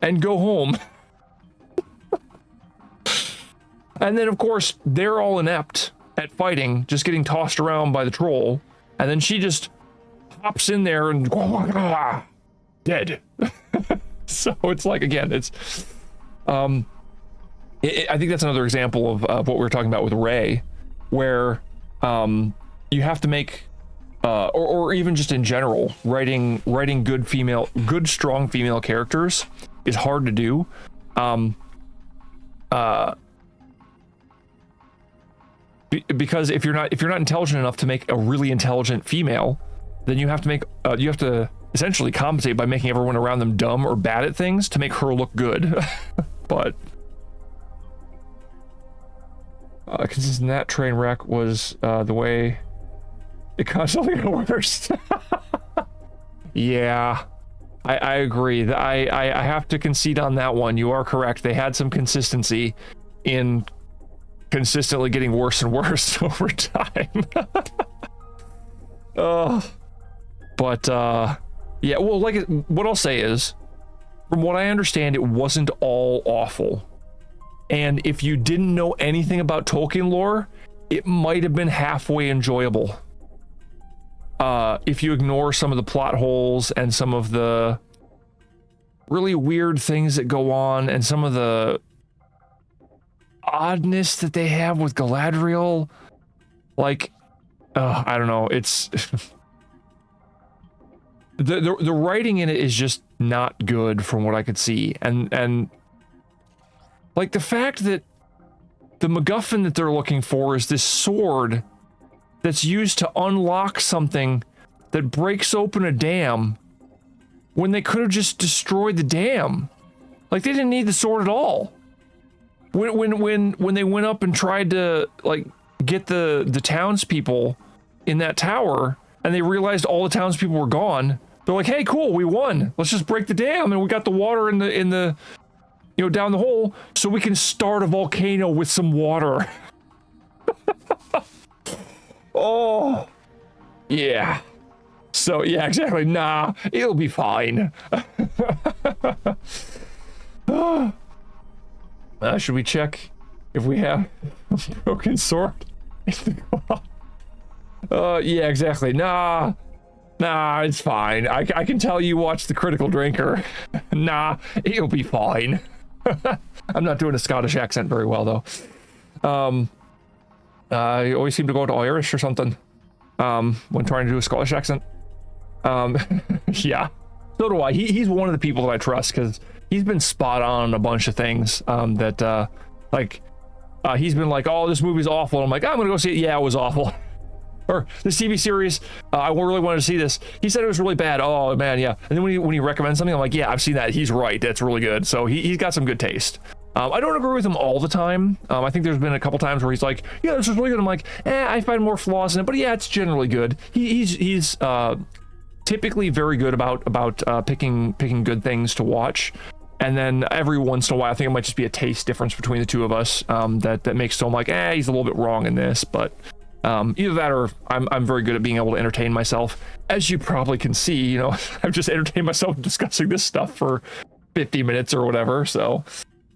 and go home. And then, of course, they're all inept at fighting, just getting tossed around by the troll. And then she just hops in there and dead. So it's like, again, it's I think that's another example of what we were talking about with Rey, where you have to make or even just in general, writing good strong female characters is hard to do. Because if you're not intelligent enough to make a really intelligent female, then you have to essentially compensate by making everyone around them dumb or bad at things to make her look good. But because that train wreck was the way it constantly got worse. Yeah, I agree. I have to concede on that one. You are correct. They had some consistency in consistently getting worse and worse over time. But yeah, well, like, what I'll say is, from what I understand, it wasn't all awful. And if you didn't know anything about Tolkien lore, it might have been halfway enjoyable. If you ignore some of the plot holes and some of the really weird things that go on and some of the oddness that they have with Galadriel, like, I don't know. It's the writing in it is just not good from what I could see, and like the fact that the MacGuffin that they're looking for is this sword that's used to unlock something that breaks open a dam when they could have just destroyed the dam. Like, they didn't need the sword at all. When they went up and tried to, like, get the townspeople in that tower, and they realized all the townspeople were gone, they're like, hey, cool, we won. Let's just break the dam, and we got the water in the you know, down the hole, so we can start a volcano with some water. Oh, yeah. So, yeah, exactly. Nah, it'll be fine. Should we check if we have a broken sword? Yeah, exactly. Nah, it's fine. I can tell you watch The Critical Drinker. Nah, it'll be fine. I'm not doing a Scottish accent very well, though. I always seem to go to Irish or something when trying to do a Scottish accent. Yeah, so do I. He's one of the people that I trust because he's been spot on a bunch of things that he's been like, oh, this movie's awful. I'm like, I'm gonna go see it. Yeah, it was awful. Or this TV series, I really wanted to see this. He said it was really bad. Oh man, yeah. And then when he recommends something, I'm like, yeah, I've seen that. He's right. That's really good. So he's got some good taste. I don't agree with him all the time. I think there's been a couple times where he's like, yeah, this is really good. I'm like, I find more flaws in it, but yeah, it's generally good. He's typically very good about picking good things to watch. And then every once in a while, I think it might just be a taste difference between the two of us that makes him like, he's a little bit wrong in this, but either that or I'm very good at being able to entertain myself. As you probably can see, you know, I've just entertained myself discussing this stuff for 50 minutes or whatever. So,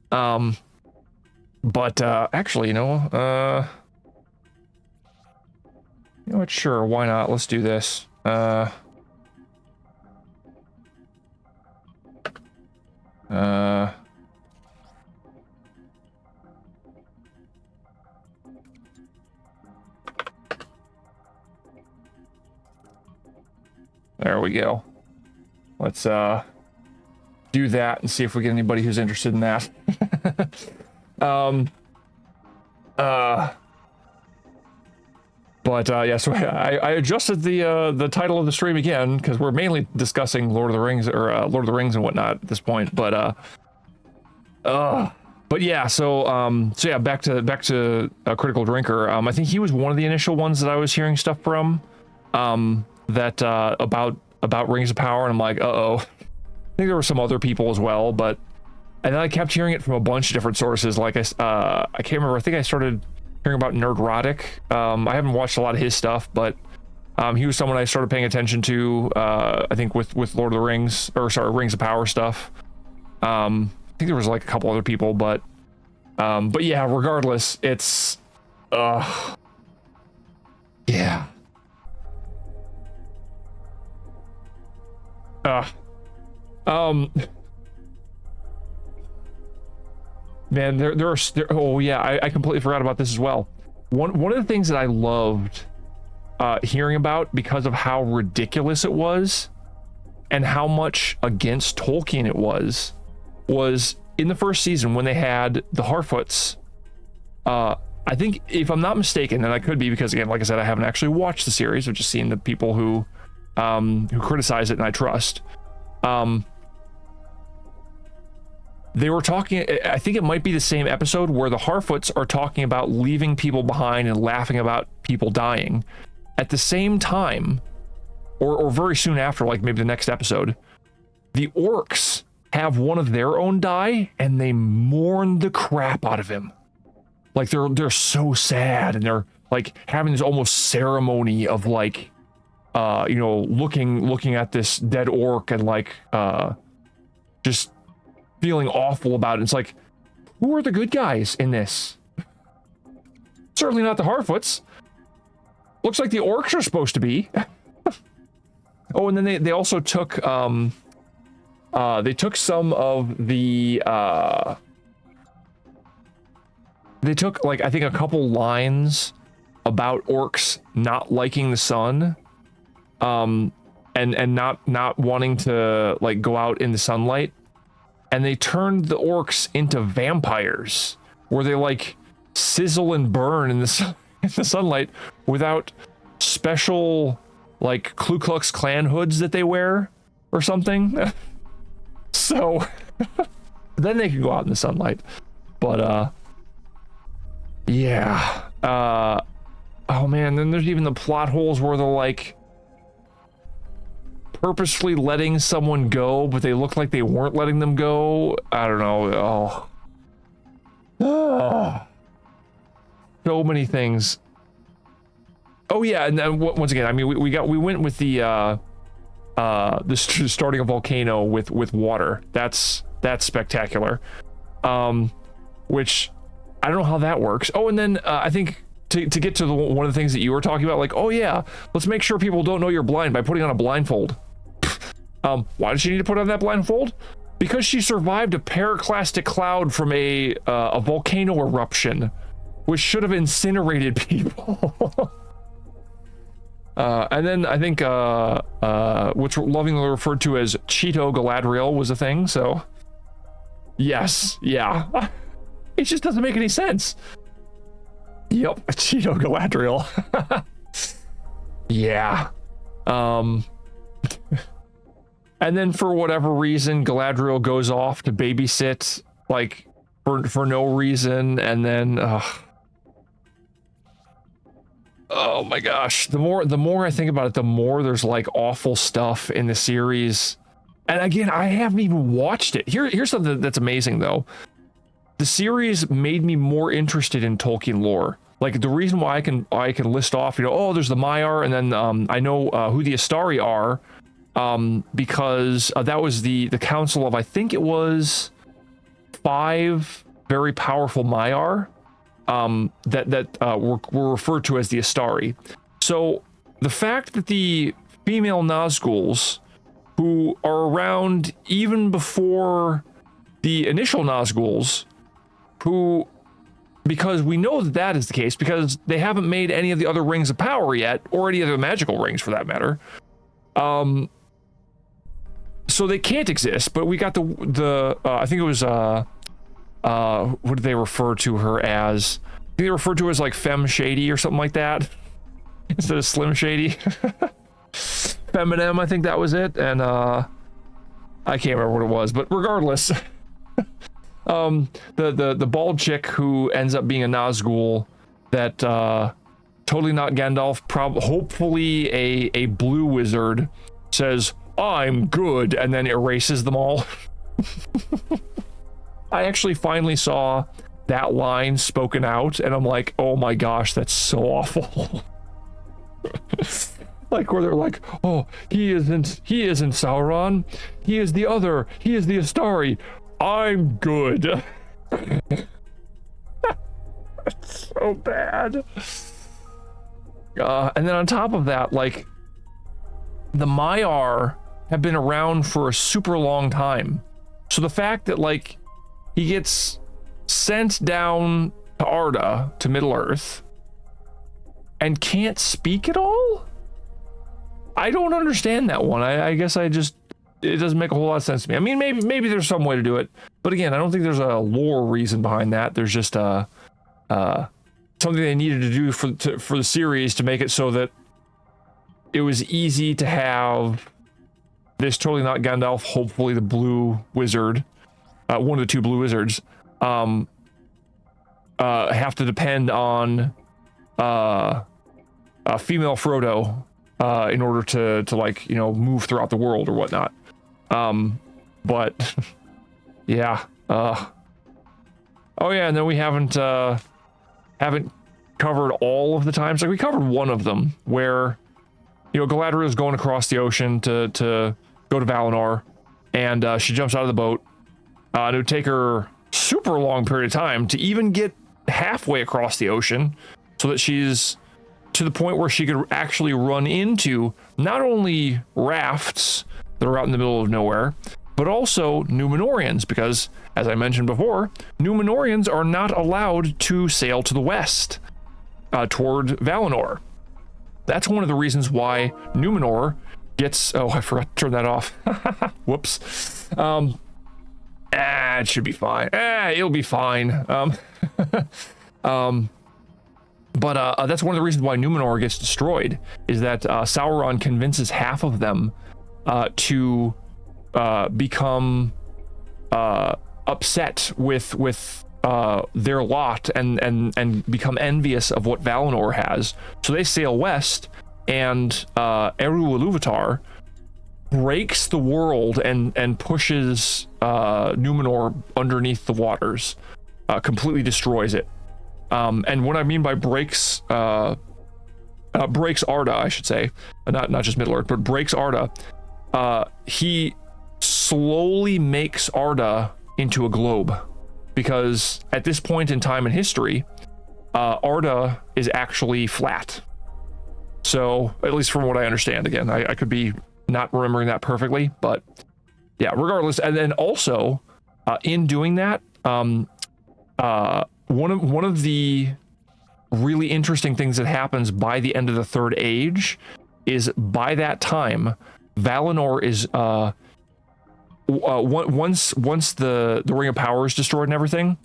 but actually, you know what? Sure, why not? Let's do this. There we go. Let's do that and see if we get anybody who's interested in that. Yeah, so I adjusted the title of the stream again because we're mainly discussing Lord of the Rings or Lord of the Rings and whatnot at this point. But yeah, so yeah, back to Critical Drinker. I think he was one of the initial ones that I was hearing stuff from. That about Rings of Power, and I'm like, I think there were some other people as well, but and then I kept hearing it from a bunch of different sources. Like I can't remember. I think I started hearing about Nerdrotic. I haven't watched a lot of his stuff, but he was someone I started paying attention to. I think with Lord of the Rings, or sorry, Rings of Power stuff. I think there was like a couple other people, but yeah, regardless, it's yeah. Man, there are oh yeah, I completely forgot about this as well. One of the things that I loved hearing about because of how ridiculous it was and how much against Tolkien it was in the first season when they had the Harfoots. I think, if I'm not mistaken, and I could be because, again, like I said, I haven't actually watched the series. I've just seen the people who criticize it and I trust. They were talking, I think it might be the same episode where the Harfoots are talking about leaving people behind and laughing about people dying. At the same time, or very soon after, like maybe the next episode, the orcs have one of their own die and they mourn the crap out of him. Like they're so sad, and they're like having this almost ceremony of like, you know, looking at this dead orc and like, just feeling awful about it. It's like, who are the good guys in this? Certainly not the Harfoots. Looks like the orcs are supposed to be. Oh, and then they also took some of the they took like I think a couple lines about orcs not liking the sun, and not wanting to like go out in the sunlight, and they turned the orcs into vampires, where they like sizzle and burn in the in the sunlight without special like Ku Klux Klan hoods that they wear or something. So then they can go out in the sunlight. But yeah. Oh man, then there's even the plot holes where they're like purposefully letting someone go, but they look like they weren't letting them go. I don't know. Oh. So many things. Oh yeah, and then once again, I mean, we went with the starting a volcano with water. That's spectacular. Which I don't know how that works. Oh, and then I think to get to one of the things that you were talking about, like, oh yeah, let's make sure people don't know you're blind by putting on a blindfold. Why did she need to put on that blindfold? Because she survived a pyroclastic cloud from a volcano eruption, which should have incinerated people. And then I think what's lovingly referred to as Cheeto Galadriel was a thing. So yes, yeah, it just doesn't make any sense. Yep, Cheeto Galadriel. Yeah. And then for whatever reason, Galadriel goes off to babysit, like for no reason, and then oh my gosh, the more I think about it, the more there's like awful stuff in the series. And again, I haven't even watched it. Here's something that's amazing though. The series made me more interested in Tolkien lore. Like the reason why I can list off, oh, there's the Maiar, and then I know who the Astari are, because that was the council of, I think it was 5 very powerful Maiar, that were referred to as the Astari. So the fact that the female Nazguls, who are around even before the initial Nazguls, who, because we know that is the case because they haven't made any of the other rings of power yet, or any other magical rings for that matter. So they can't exist, but we got the I think it was what did they refer to her as? I think they referred to her as like Femme Shady or something like that instead of Slim Shady. Feminem, I think that was it, and I can't remember what it was, but regardless. The bald chick who ends up being a Nazgul, that totally not Gandalf, hopefully a blue wizard, says, "I'm good," and then erases them all. I actually finally saw that line spoken out, and I'm like, oh my gosh, that's so awful. Like where they're like, oh, he isn't Sauron, he is the other, he is the Astari, I'm good. It's so bad. And then on top of that, like, the Maiar have been around for a super long time. So the fact that, like, he gets sent down to Arda, to Middle-earth, and can't speak at all? I don't understand that one. I guess it doesn't make a whole lot of sense to me. I mean, maybe there's some way to do it, but again, I don't think there's a lore reason behind that. There's just something they needed to do for the series to make it so that it was easy to have this totally not Gandalf, hopefully the blue wizard, one of the 2 blue wizards, have to depend on a female Frodo in order to like, move throughout the world or whatnot. But yeah. Oh yeah, and then we haven't covered all of the times. Like, we covered one of them where, Galadriel is going across the ocean to go to Valinor, and she jumps out of the boat. It would take her super long period of time to even get halfway across the ocean, so that she's to the point where she could actually run into not only rafts that are out in the middle of nowhere, but also Numenorians, because, as I mentioned before, Numenorians are not allowed to sail to the west toward Valinor. That's one of the reasons why Numenor gets... Oh, I forgot to turn that off. Whoops. It should be fine. It'll be fine. But that's one of the reasons why Numenor gets destroyed, is that Sauron convinces half of them to become upset with their lot and become envious of what Valinor has. So they sail west, and Eru Ilúvatar breaks the world and pushes Numenor underneath the waters, completely destroys it. And what I mean by breaks Arda, I should say, not just Middle Earth, but breaks Arda. He slowly makes Arda into a globe, because at this point in time in history, Arda is actually flat. So, at least from what I understand, again, I could be not remembering that perfectly, but yeah, regardless. And then also, in doing that, one of the really interesting things that happens by the end of the Third Age is, by that time, Valinor is once the Ring of Power is destroyed and everything.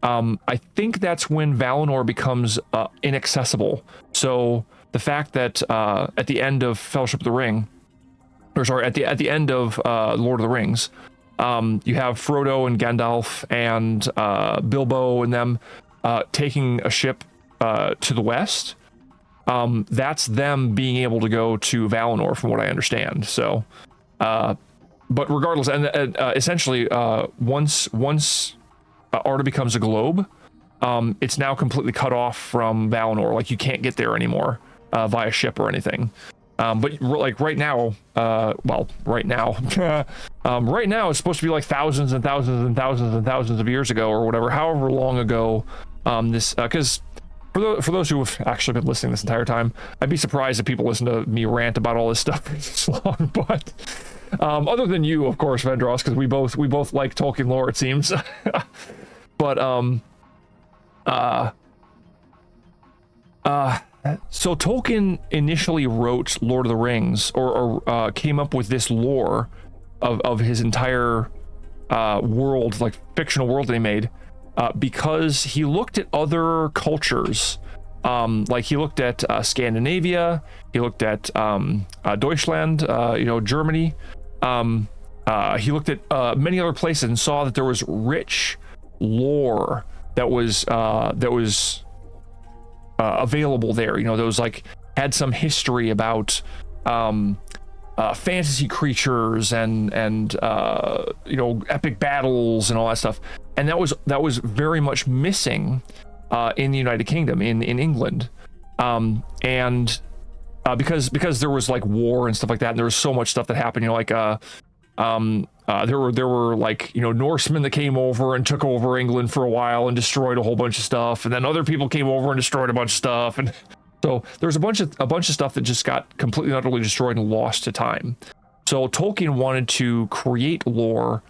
I think that's when Valinor becomes inaccessible. So the fact that at the end of Fellowship of the Ring, or sorry, at the end of Lord of the Rings, you have Frodo and Gandalf and Bilbo and them taking a ship to the west. That's them being able to go to Valinor, from what I understand. So, but regardless, and essentially, once Arda becomes a globe, it's now completely cut off from Valinor. Like, you can't get there anymore via ship or anything. But like right now, right now it's supposed to be like thousands and thousands and thousands and thousands of years ago, or whatever, however long ago this, because for those who have actually been listening this entire time, I'd be surprised if people listen to me rant about all this stuff for this long. But other than you, of course, Vendros, because we both like Tolkien lore, it seems. But so Tolkien initially wrote Lord of the Rings, or came up with this lore of his entire world, like fictional world that he made, because he looked at other cultures. Like he looked at Scandinavia, he looked at Deutschland, Germany. He looked at many other places and saw that there was rich lore that was available there. Those like had some history about fantasy creatures and epic battles and all that stuff. And that was very much missing in the United Kingdom, in England, and because there was like war and stuff like that, and there was so much stuff that happened. There were like Norsemen that came over and took over England for a while and destroyed a whole bunch of stuff, and then other people came over and destroyed a bunch of stuff, and so there's a bunch of stuff that just got completely and utterly destroyed and lost to time. So Tolkien wanted to create lore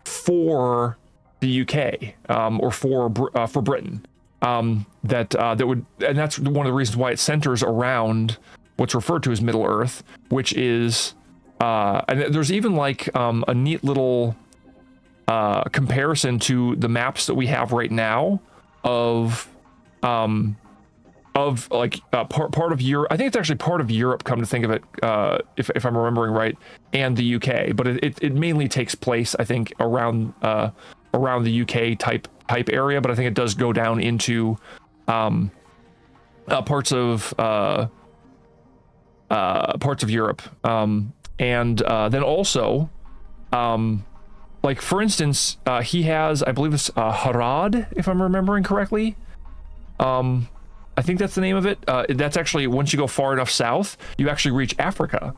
for the UK, or for Britain, that would, and that's one of the reasons why it centers around what's referred to as Middle Earth, which is and there's even like a neat little comparison to the maps that we have right now of like part of Europe. I think it's actually part of Europe, come to think of it, if I'm remembering right, and the UK. But it mainly takes place, I think, around the UK type area. But I think it does go down into parts of Europe. And then also, like for instance, he has, I believe it's Harad, if I'm remembering correctly. I think that's the name of it. That's actually, once you go far enough south, you actually reach Africa.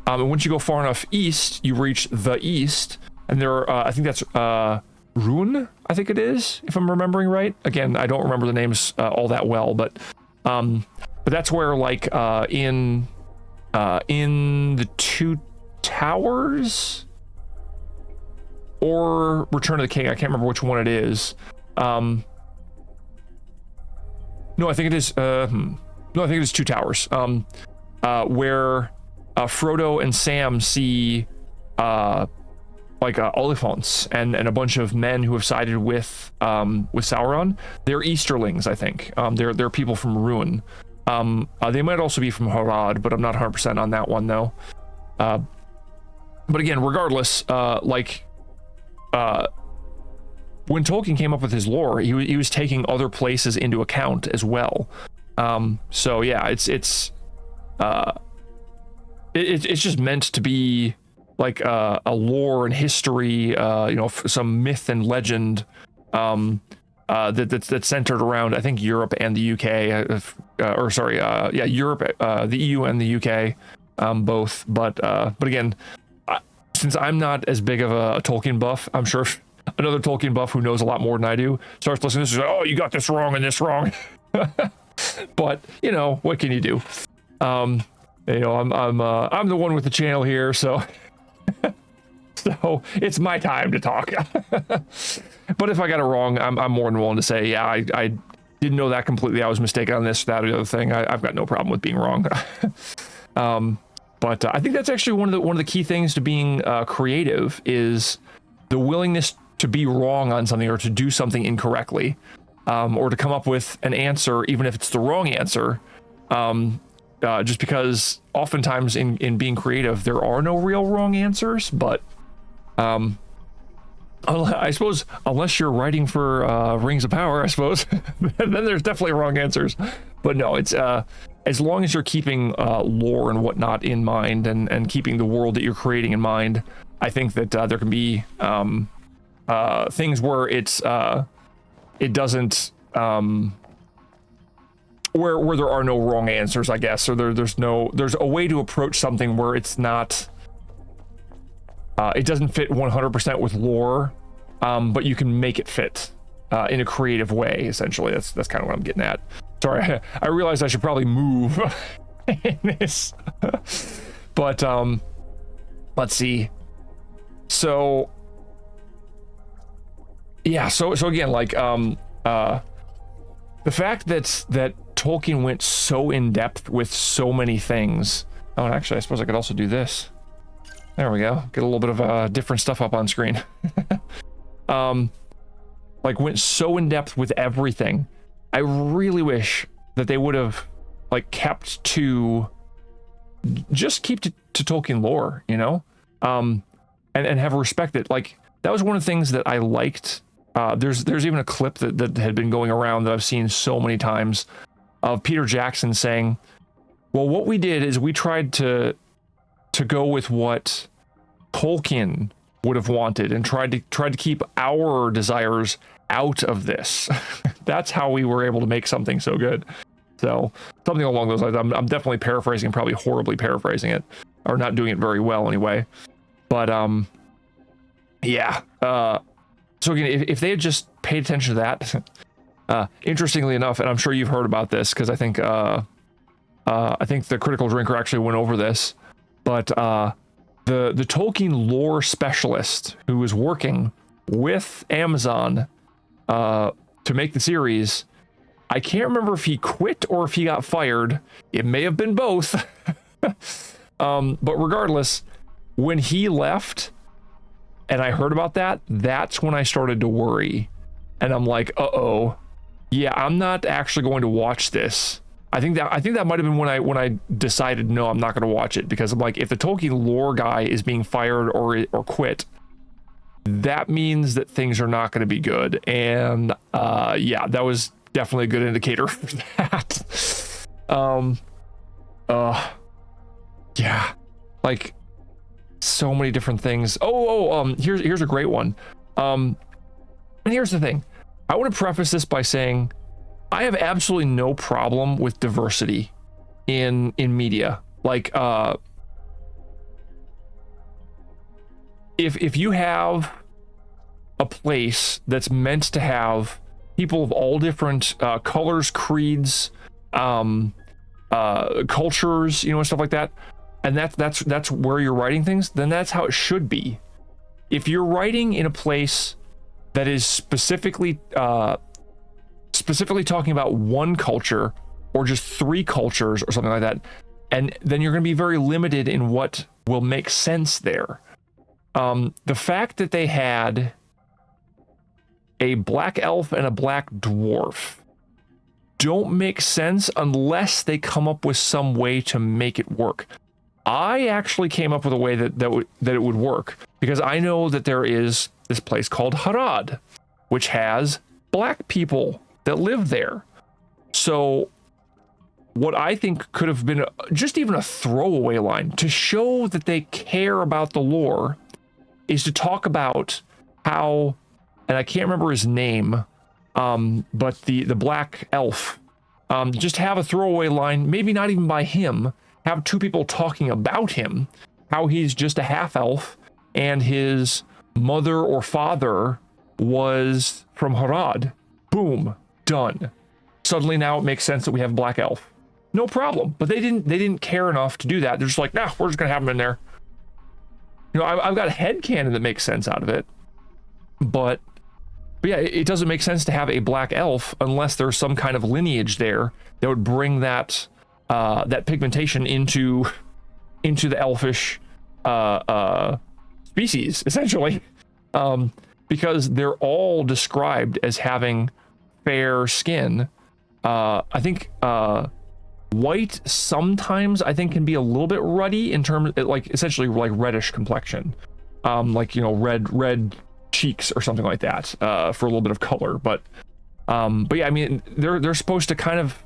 And once you go far enough east, you reach the east. And there are, I think that's Rune, I think it is, if I'm remembering right. Again, I don't remember the names all that well, but that's where, like, in the Two Towers, or Return of the King. I can't remember which one it is. No, I think it is. No, I think it is Two Towers. Where Frodo and Sam see Oliphaunts and a bunch of men who have sided with Sauron. They're Easterlings, I think. They're people from Ruin. They might also be from Harad, but I'm not 100% on that one though. But again, regardless, when Tolkien came up with his lore, he was taking other places into account as well. So yeah, it's just meant to be like a lore and history, some myth and legend that's centered around, I think, Europe and the UK, Europe, the EU and the UK, both. But again, since I'm not as big of a Tolkien buff, I'm sure another Tolkien buff who knows a lot more than I do starts listening to this and says, oh, you got this wrong and this wrong. But what can you do? I'm the one with the channel here, so so it's my time to talk. But if I got it wrong, I'm more than willing to say, yeah, I didn't know that completely. I was mistaken on this, that, or the other thing. I've got no problem with being wrong. But I think that's actually one of the key things to being creative is the willingness to be wrong on something or to do something incorrectly, or to come up with an answer even if it's the wrong answer. Just because oftentimes in being creative there are no real wrong answers, but I suppose unless you're writing for Rings of Power, I suppose, then there's definitely wrong answers. But no, it's as long as you're keeping lore and whatnot in mind and keeping the world that you're creating in mind, I think that there can be things where it doesn't where there are no wrong answers, I guess, or there's a way to approach something where it's not it doesn't fit 100% with lore, but you can make it fit in a creative way. Essentially, that's kind of what I'm getting at. Sorry, I realized I should probably move in this, but let's see. So yeah, so again, like the fact that Tolkien went so in depth with so many things. Oh, and actually, I suppose I could also do this. There we go. Get a little bit of different stuff up on screen. Like went so in depth with everything. I really wish that they would have kept to Tolkien lore, and have respected. Like that was one of the things that I liked. There's even a clip that had been going around that I've seen so many times of Peter Jackson saying, well, what we did is we tried to go with what Tolkien would have wanted and tried to keep our desires out of this. That's how we were able to make something so good. So something along those lines. I'm definitely paraphrasing, probably horribly paraphrasing it, or not doing it very well anyway. But yeah. So again, if they had just paid attention to that, interestingly enough, and I'm sure you've heard about this because I think the Critical Drinker actually went over this, but the Tolkien lore specialist who was working with Amazon to make the series, I can't remember if he quit or if he got fired. It may have been both. But regardless, when he left and I heard about that, that's when I started to worry. And I'm like, uh-oh, yeah, I'm not actually going to watch this. I think that might have been when I decided, no, I'm not going to watch it, because I'm like, if the Tolkien lore guy is being fired or quit, that means that things are not going to be good. And yeah, that was definitely a good indicator for that. Yeah, like so many different things. Here's a great one. And here's the thing. I want to preface this by saying I have absolutely no problem with diversity in media. Like if you have a place that's meant to have people of all different colors, creeds, cultures, stuff like that, and that's where you're writing things, then that's how it should be. if you're writing in a place that is specifically talking about one culture or just three cultures or something like that, and then you're going to be very limited in what will make sense there. The fact that they had a black elf and a black dwarf don't make sense unless they come up with some way to make it work. I actually came up with a way that it would work, because I know that there is this place called Harad, which has black people that live there. So what I think could have been just even a throwaway line to show that they care about the lore is to talk about how, and I can't remember his name, but the black elf, just have a throwaway line, maybe not even by him, have two people talking about him, how he's just a half elf and his mother or father was from Harad. Boom, done. Suddenly now it makes sense that we have a black elf. No problem. But they didn't care enough to do that. They're just like, nah, we're just gonna have him in there. You know, I've got a headcanon that makes sense out of it. But yeah, it doesn't make sense to have a black elf unless there's some kind of lineage there that would bring that that pigmentation into the elfish species, essentially, because they're all described as having fair skin. I think white sometimes I think can be a little bit ruddy in terms, like essentially like reddish complexion, like, you know, red cheeks or something like that, for a little bit of color. But yeah, I mean, they're supposed to kind of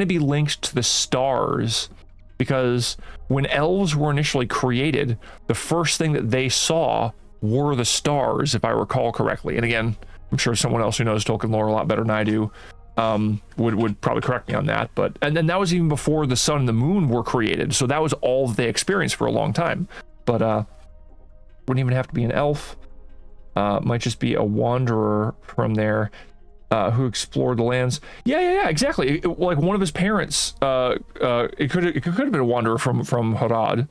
be linked to the stars, because when elves were initially created, the first thing that they saw were the stars, if I recall correctly. And again, I'm sure someone else who knows Tolkien lore a lot better than I do would probably correct me on that. But and then that was even before the sun and the moon were created, so that was all they experienced for a long time. But wouldn't even have to be an elf. Might just be a wanderer from there. Who explored the lands. Yeah, exactly. Like one of his parents, it could have been a wanderer from Harad.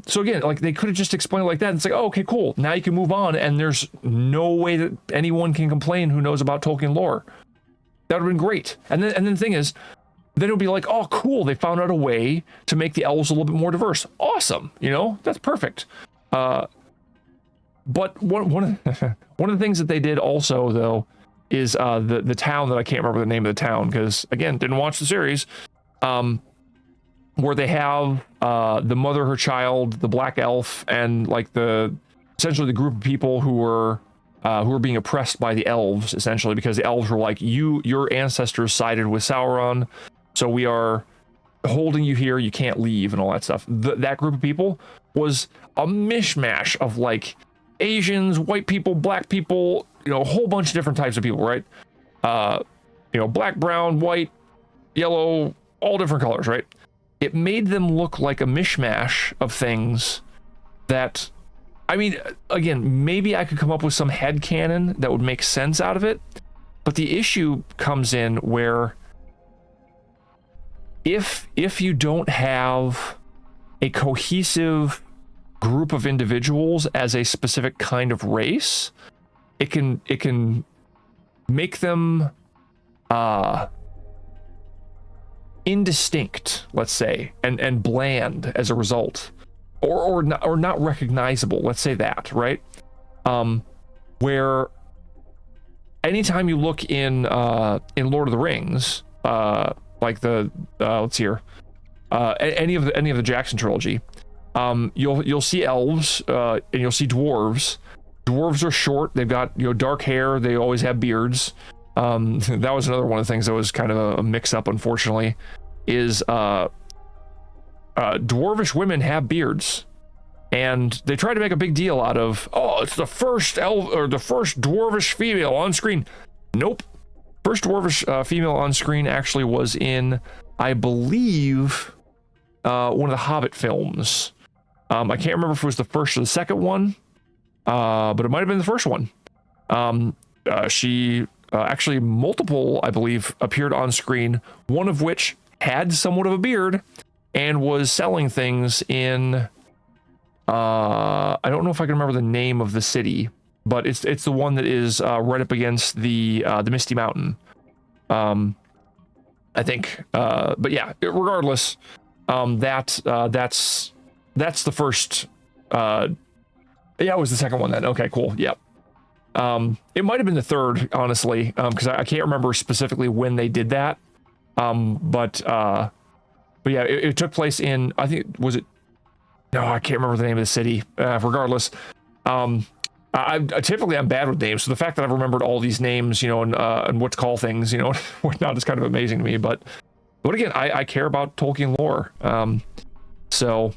So again, like they could have just explained it like that. And it's like, oh, okay, cool. Now you can move on, and there's no way that anyone can complain who knows about Tolkien lore. That would have been great. And then the thing is, then it would be like, oh, cool. They found out a way to make the elves a little bit more diverse. Awesome. You know, that's perfect. But one of the things that they did also, though, is the town that I can't remember the name of the town, because again, didn't watch the series, where they have the mother, her child, the black elf, and like essentially the group of people who were being oppressed by the elves, essentially, because the elves were like, your ancestors sided with Sauron, so we are holding you here, you can't leave, and all that stuff. That group of people was a mishmash of like Asians, white people, black people, you know, a whole bunch of different types of people, right? You know, black, brown, white, yellow, all different colors, right? It made them look like a mishmash of things that, I mean, again, maybe I could come up with some headcanon that would make sense out of it, but the issue comes in where if you don't have a cohesive group of individuals as a specific kind of race, it can make them indistinct, let's say, and bland as a result, or not recognizable, let's say that, right? Where anytime you look in Lord of the Rings, like let's see here, any of the Jackson trilogy, you'll see elves, and you'll see dwarves. Dwarves are short. They've got, you know, dark hair. They always have beards. That was another one of the things that was kind of a mix-up, unfortunately, is dwarvish women have beards, and they try to make a big deal out of, oh, it's the first elf or the first dwarvish female on screen. Nope. First dwarvish female on screen actually was in, I believe, one of the Hobbit films. I can't remember if it was the first or the second one, but it might have been the first one. She actually multiple, I believe, appeared on screen, one of which had somewhat of a beard and was selling things in I don't know if I can remember the name of the city, but it's the one that is right up against the Misty Mountain. I think. But yeah, regardless, that's the first. Yeah, it was the second one then. Okay, cool. Yep. It might have been the third, honestly, because I can't remember specifically when they did that. But yeah, it took place in, I think, was it? No, I can't remember the name of the city. Regardless, I typically I'm bad with names, so the fact that I've remembered all these names, and what to call things, whatnot, is kind of amazing to me. But again, I care about Tolkien lore. So,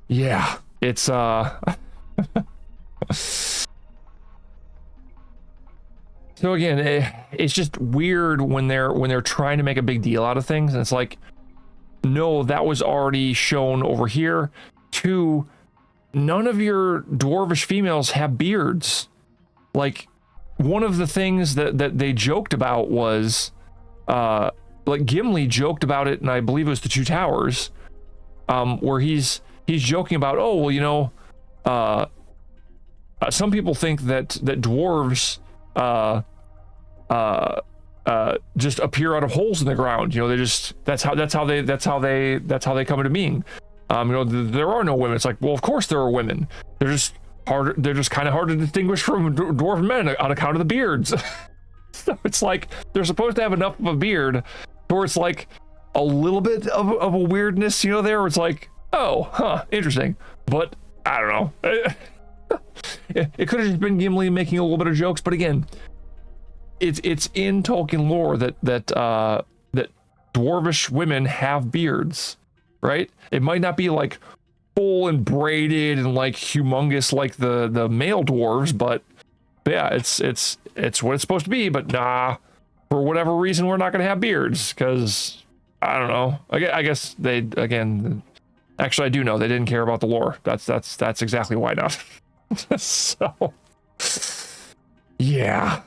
yeah, it's So again, it's just weird when they're trying to make a big deal out of things, and it's like, no, that was already shown over here. Two, none of your dwarvish females have beards. Like, one of the things that they joked about was, like Gimli joked about it, and I believe it was the Two Towers, where he's joking about, oh, well, some people think that dwarves just appear out of holes in the ground. They just that's how they come into being. There are no women. It's like, well, of course there are women. They're just kind of hard to distinguish from dwarf men on account of the beards. So it's like they're supposed to have enough of a beard where it's like a little bit of a weirdness, there, where it's like, oh, huh, interesting. But I don't know. It could have just been Gimli making a little bit of jokes, but again, it's in Tolkien lore that dwarvish women have beards, right? It might not be like full and braided and like humongous like the male dwarves, but yeah, it's what it's supposed to be. But nah, for whatever reason, we're not gonna have beards, because I don't know. I guess they, again, actually I do know they didn't care about the lore. That's exactly why not. So yeah.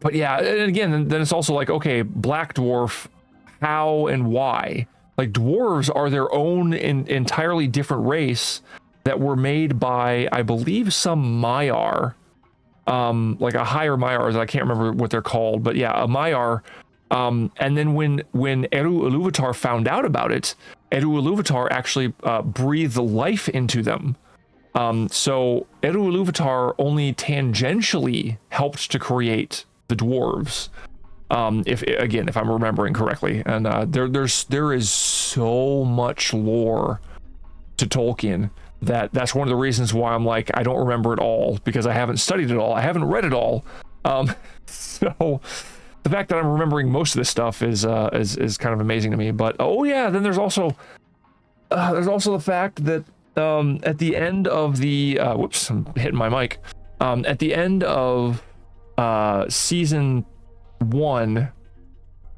But yeah, and again, then it's also like, okay, black dwarf, how and why? Like, dwarves are their own entirely different race that were made by, I believe, some Maiar, like a higher Maiar. I can't remember what they're called, but yeah, a Maiar. And then when Eru Ilúvatar found out about it, Eru Ilúvatar actually breathed life into them. So Eru Ilúvatar only tangentially helped to create the dwarves, if I'm remembering correctly. And there is so much lore to Tolkien that's one of the reasons why I'm like, I don't remember it all, because I haven't studied it all, I haven't read it all. So the fact that I'm remembering most of this stuff is kind of amazing to me. But oh yeah, then there's also the fact that at the end of the whoops, I'm hitting my mic. At the end of season 1,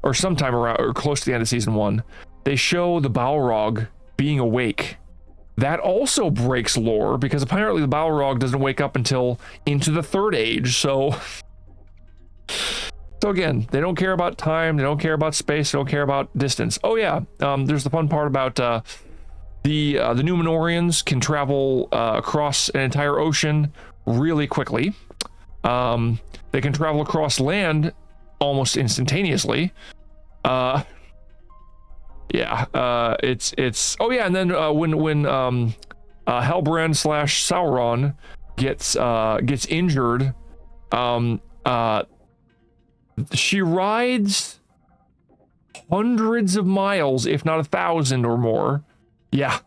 or sometime around or close to the end of season 1, they show the Balrog being awake. That also breaks lore, because apparently the Balrog doesn't wake up until into the Third Age. So again, they don't care about time, they don't care about space, they don't care about distance. Oh yeah, there's the fun part about the Númenóreans can travel across an entire ocean really quickly. They can travel across land almost instantaneously. Yeah, it's oh yeah, and then when Halbrand / Sauron gets injured, she rides hundreds of miles, if not 1,000 or more. Yeah.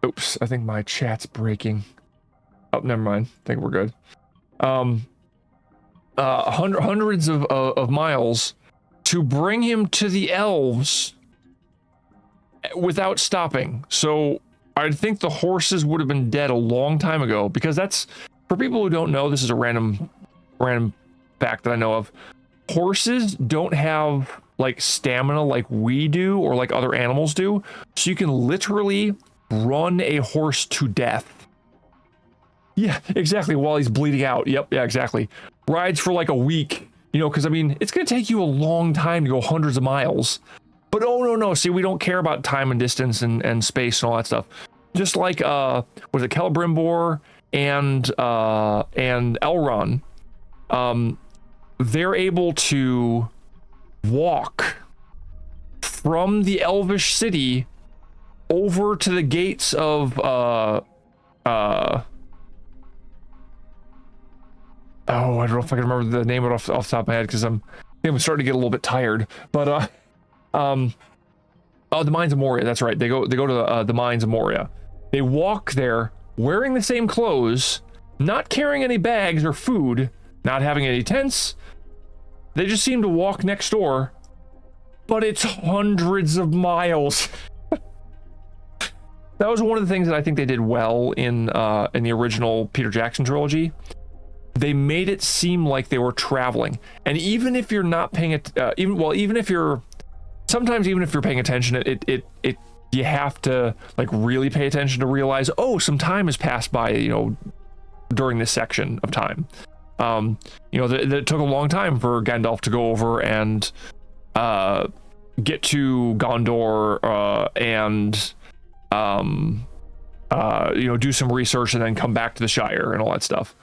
Oops, I think my chat's breaking. Oh, never mind. I think we're good. Hundreds of miles to bring him to the elves without stopping. So I think the horses would have been dead a long time ago, because that's, for people who don't know, this is a random fact that I know of. Horses don't have like stamina like we do, or like other animals do. So you can literally run a horse to death. Yeah, exactly. While he's bleeding out. Yep. Yeah, exactly. Rides for like a week You know, because I mean, it's going to take you a long time to go hundreds of miles. But oh, no. See, we don't care about time and distance and space and all that stuff. Just like, was it Celebrimbor and Elrond, they're able to walk from the Elvish city over to the gates of oh, I don't know if I can remember the name of it off the top of my head, because I'm starting to get a little bit tired. But oh, the Mines of Moria. That's right. They go to the Mines of Moria. They walk there wearing the same clothes, not carrying any bags or food, not having any tents. They just seem to walk next door, but it's hundreds of miles. That was one of the things that I think they did well in the original Peter Jackson trilogy. They made it seem like they were traveling, and even if you're not paying it, even if you're paying attention, it you have to like really pay attention to realize, oh, some time has passed by, you know, during this section of time. You know, that it took a long time for Gandalf to go over and get to Gondor and you know, do some research and then come back to the Shire and all that stuff.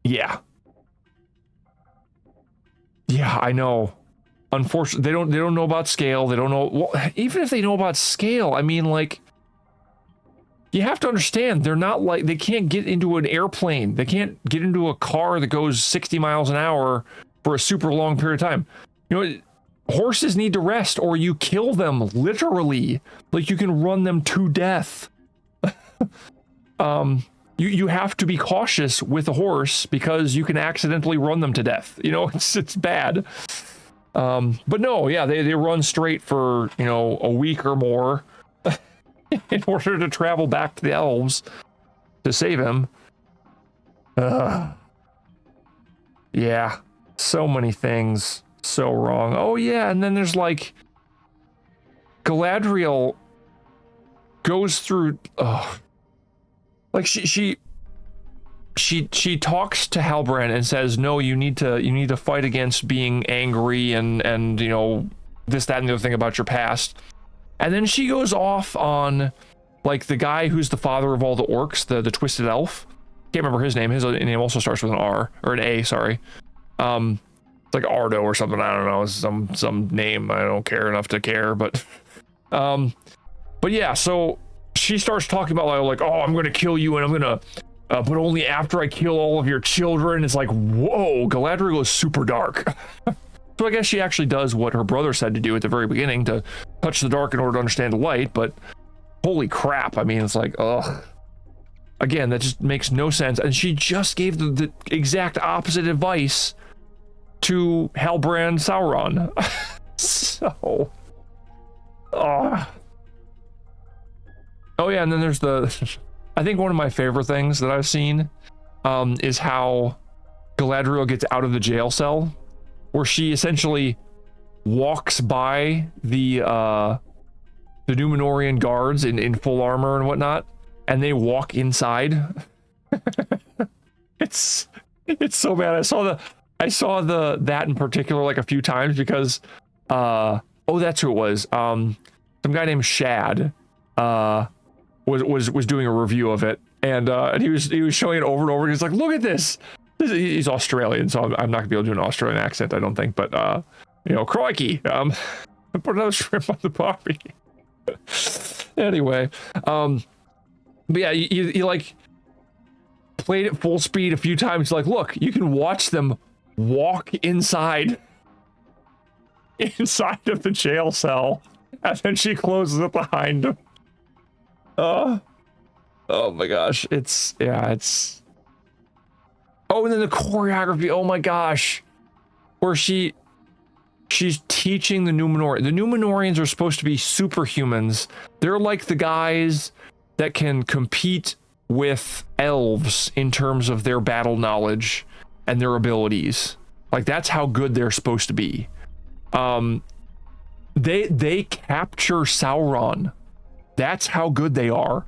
Yeah, I know. Unfortunately, they don't know about scale. They don't know. Well, even if they know about scale, I mean, like, you have to understand, they're not like, they can't get into an airplane. They can't get into a car that goes 60 miles an hour for a super long period of time. You know, horses need to rest, or you kill them, literally. Like, you can run them to death. You have to be cautious with a horse, because you can accidentally run them to death. You know, it's bad. But no, yeah, they run straight for, you know, a week or more in order to travel back to the elves to save him. Yeah, so many things so wrong. Oh yeah, and then there's like Galadriel goes through like she talks to Halbrand and says, no, you need to fight against being angry and you know, this, that, and the other thing about your past. And then she goes off on like the guy who's the father of all the orcs, the twisted elf. Can't remember his name. His name also starts with an R, or an A, sorry. It's like Ardo or something. I don't know. It's some name. I don't care enough to care, but yeah, so she starts talking about like, oh, I'm gonna kill you, and I'm gonna but only after I kill all of your children. It's like, whoa, Galadriel is super dark. So I guess she actually does what her brother said to do at the very beginning, to touch the dark in order to understand the light, but holy crap. I mean, it's like, ugh. Again, that just makes no sense. And she just gave the exact opposite advice to Halbrand Sauron. So, oh yeah, and then there's I think one of my favorite things that I've seen is how Galadriel gets out of the jail cell, where she essentially walks by the Númenórean guards in full armor and whatnot, and they walk inside. It's so bad. I saw that in particular like a few times, because oh, that's who it was. Some guy named Shad was doing a review of it, and he was showing it over and over, and he's like, look at this. He's Australian, so I'm not gonna be able to do an Australian accent, I don't think, but you know, crikey, put another shrimp on the barbie. Anyway, but yeah, you like played at full speed a few times. Like, look, you can watch them walk inside of the jail cell, and then she closes it behind him. Oh my gosh, it's oh, and then the choreography, oh my gosh, where she's teaching the Númenor. The Númenóreans are supposed to be superhumans. They're like the guys that can compete with elves in terms of their battle knowledge and their abilities. Like, that's how good they're supposed to be. They capture Sauron. That's how good they are.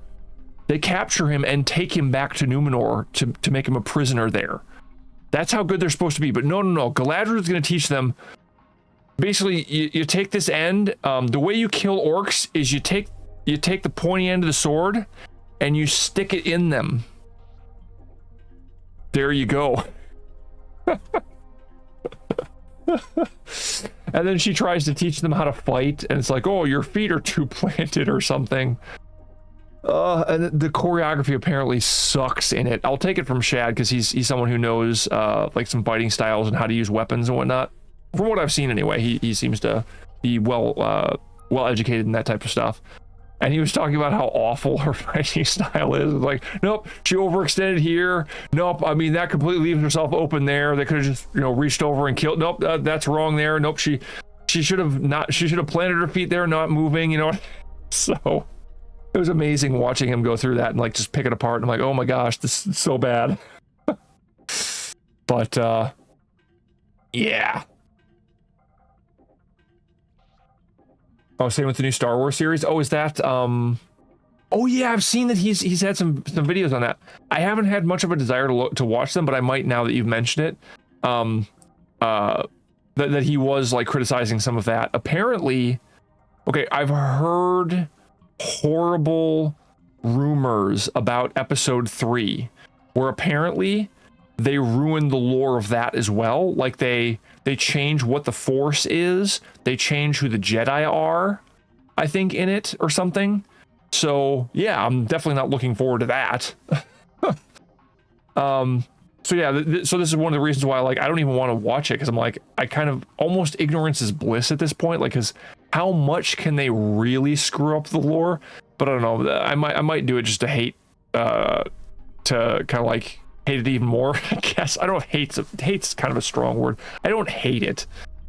They capture him and take him back to Númenor to make him a prisoner there. That's how good they're supposed to be. But no. Galadriel is going to teach them. Basically, you take this end. The way you kill orcs is you take the pointy end of the sword and you stick it in them. There you go. And then she tries to teach them how to fight, and it's like, oh, your feet are too planted or something. And the choreography apparently sucks in it. I'll take it from Shad because he's someone who knows like some fighting styles and how to use weapons and whatnot. From what I've seen anyway, he seems to be well educated in that type of stuff. And he was talking about how awful her fighting style is. Like, nope, she overextended here. Nope, I mean, that completely leaves herself open there. They could have just, reached over and killed. Nope, that's wrong there. Nope, she should have planted her feet there, not moving, So it was amazing watching him go through that and like just pick it apart. And I'm like, oh my gosh, this is so bad. But yeah. Oh, same with the new Star Wars series. Oh, is that oh yeah, I've seen that he's had some videos on that. I haven't had much of a desire to watch them, but I might now that you've mentioned it. That he was like criticizing some of that. Apparently, okay, I've heard horrible rumors about episode 3, where apparently they ruined the lore of that as well. Like they change what the Force is. They change who the Jedi are, I think, in it or something. So yeah, I'm definitely not looking forward to that. So yeah, so this is one of the reasons why like I don't even want to watch it, because I'm like, I kind of almost ignorance is bliss at this point. Like, because how much can they really screw up the lore? But I don't know. I might do it just to hate, to kind of like hate it even more. I guess I don't know if hate's kind of a strong word. I don't hate it,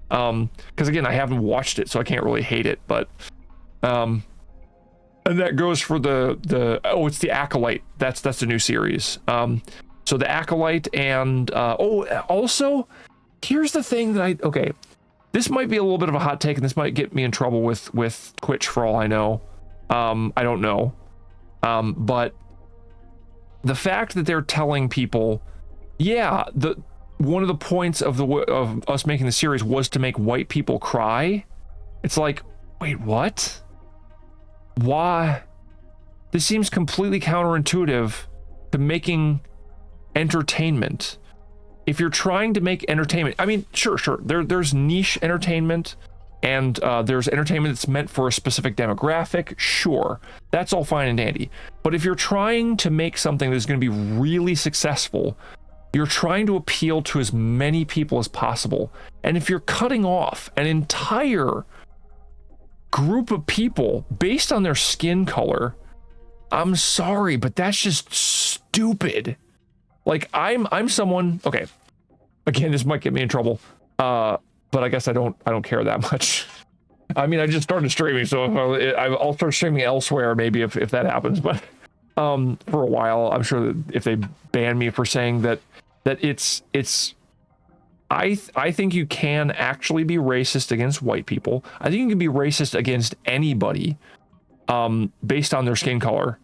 because again, I haven't watched it, so I can't really hate it. But and that goes for the it's the Acolyte. That's the new series. So the Acolyte and also here's the thing that okay, this might be a little bit of a hot take, and this might get me in trouble with Twitch for all I know. I don't know, but the fact that they're telling people, yeah, one of the points of us making the series was to make white people cry. It's like, wait, what? Why? This seems completely counterintuitive to making entertainment. If you're trying to make entertainment, I mean, sure, there's niche entertainment, and there's entertainment that's meant for a specific demographic. Sure, that's all fine and dandy. But if you're trying to make something that's going to be really successful, you're trying to appeal to as many people as possible. And if you're cutting off an entire group of people based on their skin color, I'm sorry, but that's just stupid. Like, I'm someone, okay, again, this might get me in trouble, but I guess I don't care that much. I mean, I just started streaming, so I'll start streaming elsewhere maybe if that happens. But for a while, I'm sure that if they ban me for saying that it's I think you can actually be racist against white people. I think you can be racist against anybody based on their skin color.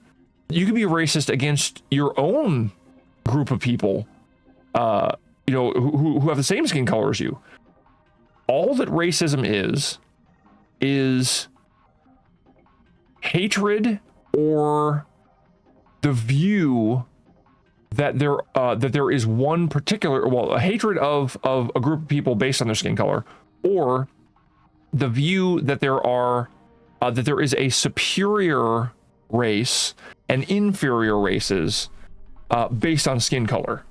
You can be racist against your own group of people, who have the same skin color as you. All that racism is hatred, or the view that there is one particular, a hatred of a group of people based on their skin color, or the view that there is a superior race and inferior races based on skin color.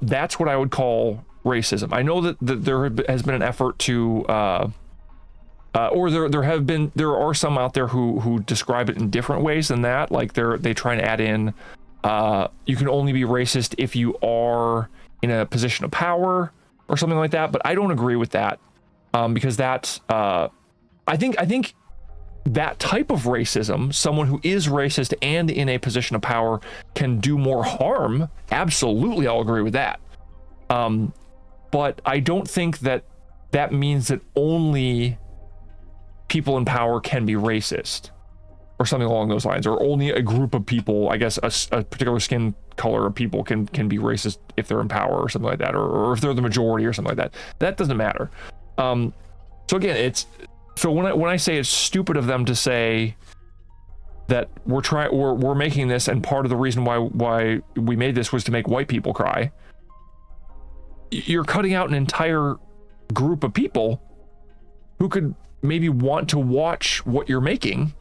That's what I would call racism. I know that there has been an effort to, or there are some out there who describe it in different ways than that. Like they try and add in, you can only be racist if you are in a position of power or something like that. But I don't agree with that, because that's, I think that type of racism, someone who is racist and in a position of power, can do more harm. Absolutely, I'll agree with that. But I don't think that means that only people in power can be racist. or something along those lines, or only a group of people, I guess a particular skin color of people can be racist if they're in power or something like that, or if they're the majority or something like that. That doesn't matter. So again, when I say it's stupid of them to say that we're making this, and part of the reason why we made this was to make white people cry, you're cutting out an entire group of people who could maybe want to watch what you're making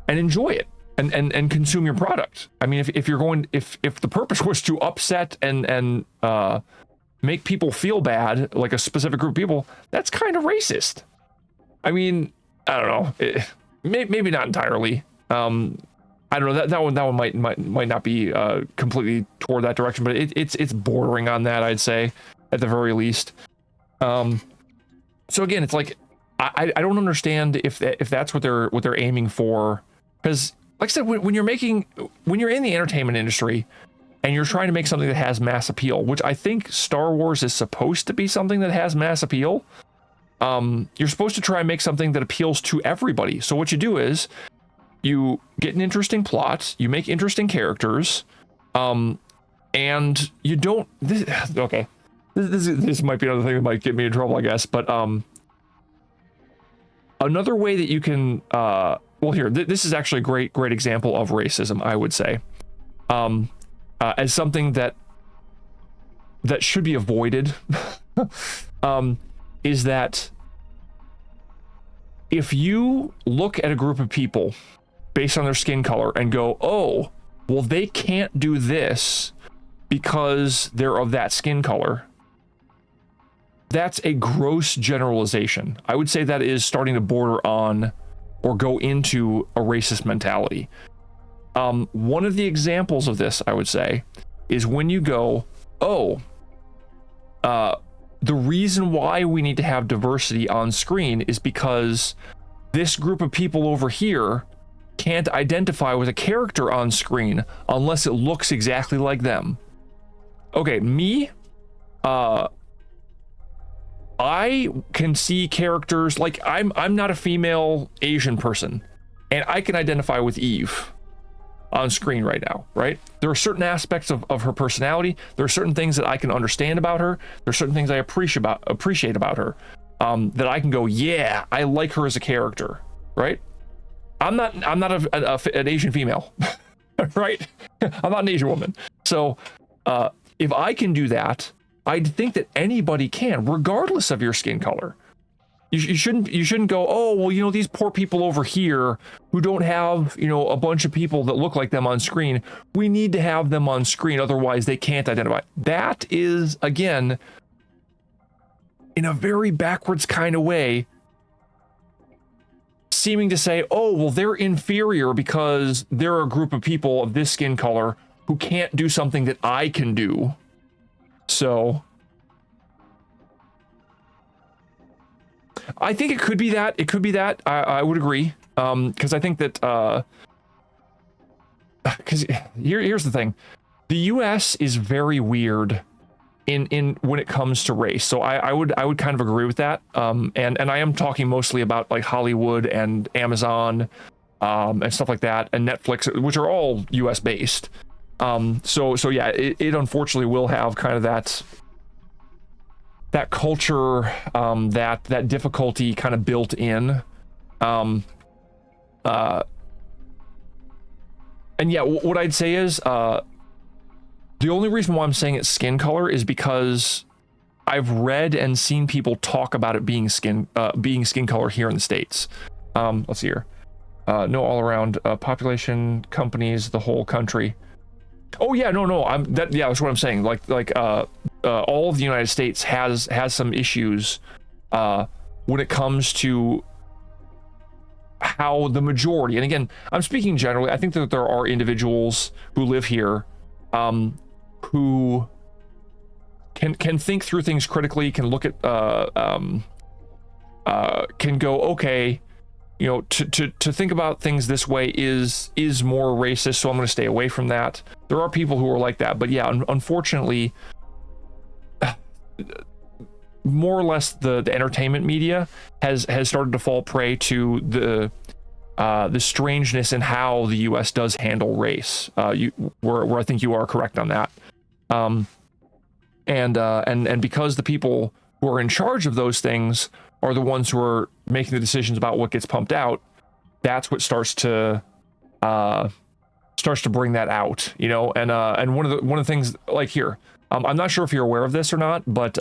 and enjoy it and consume your product. I mean, if the purpose was to upset and make people feel bad, like a specific group of people, that's kind of racist. I mean, I don't know, maybe not entirely. I don't know, that one might not be completely toward that direction, but it's bordering on that, I'd say, at the very least. So again, it's like I don't understand if that's what they're aiming for, because like I said, when you're in the entertainment industry and you're trying to make something that has mass appeal, which I think Star Wars is supposed to be something that has mass appeal, you're supposed to try and make something that appeals to everybody. So what you do is you get an interesting plot, you make interesting characters, and you don't. This might be another thing that might get me in trouble, I guess. But another way that you can, this is actually a great example of racism, I would say, as something that should be avoided, is that if you look at a group of people based on their skin color and go, oh, well, they can't do this because they're of that skin color, that's a gross generalization. I would say that is starting to border on or go into a racist mentality. One of the examples of this, I would say, is when you go, the reason why we need to have diversity on screen is because this group of people over here can't identify with a character on screen unless it looks exactly like them. Okay, me, I can see characters, like I'm not a female Asian person, and I can identify with Eve on screen right now, right? There are certain aspects of her personality. There are certain things that I can understand about her. There are certain things I appreciate about her, that I can go, yeah, I like her as a character, right? I'm not an Asian female, right? I'm not an Asian woman. So if I can do that, I'd think that anybody can, regardless of your skin color. You shouldn't go, oh, well, these poor people over here who don't have, a bunch of people that look like them on screen. We need to have them on screen, otherwise they can't identify. That is, again, in a very backwards kind of way, seeming to say, oh, well, they're inferior because they're a group of people of this skin color who can't do something that I can do. So I think it could be that. It could be that. I would agree. Because I think that, because here's the thing. The US is very weird in when it comes to race. So I would kind of agree with that. And I am talking mostly about like Hollywood and Amazon, and stuff like that, and Netflix, which are all US based. So yeah, it unfortunately will have kind of that culture, that difficulty kind of built in. And yeah, what I'd say is, the only reason why I'm saying it's skin color is because I've read and seen people talk about it being skin color here in the States. Let's see here. No, all around population, companies, the whole country. Oh yeah, no, that's what I'm saying. Like all of the United States has some issues when it comes to how the majority, and again, I'm speaking generally, I think that there are individuals who live here who can think through things critically, can look at can go, okay, to think about things this way is more racist, so I'm going to stay away from that. There are people who are like that, but yeah, unfortunately, more or less the entertainment media has started to fall prey to the the strangeness in how the U.S. does handle race. Where I think you are correct on that. And because the people who are in charge of those things are the ones who are making the decisions about what gets pumped out, that's what starts to bring that out, you know. And one of the things, like here, I'm not sure if you're aware of this or not, but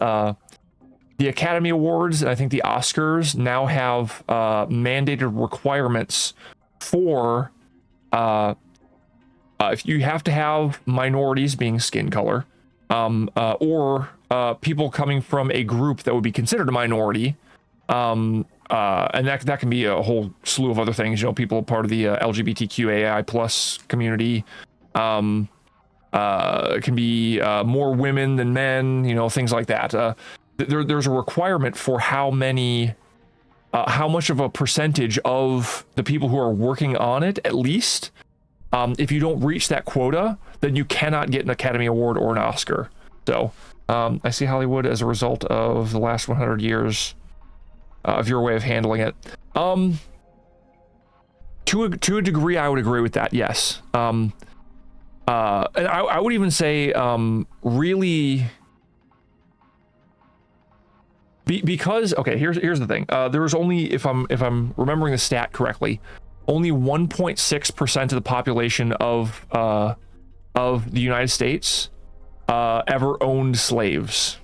the Academy Awards and I think the Oscars now have mandated requirements for if you have to have minorities, being skin color, or people coming from a group that would be considered a minority, and that can be a whole slew of other things. You know, people part of the LGBTQAI plus community. It can be more women than men. You know, things like that. There's a requirement for how much of a percentage of the people who are working on it, at least. If you don't reach that quota, then you cannot get an Academy Award or an Oscar. So I see Hollywood as a result of the last 100 years of your way of handling it. To a degree, I would agree with that. Yes. And I would even say really. Because okay, here's the thing. There was only, if I'm remembering the stat correctly, only 1.6% of the population of the United States ever owned slaves,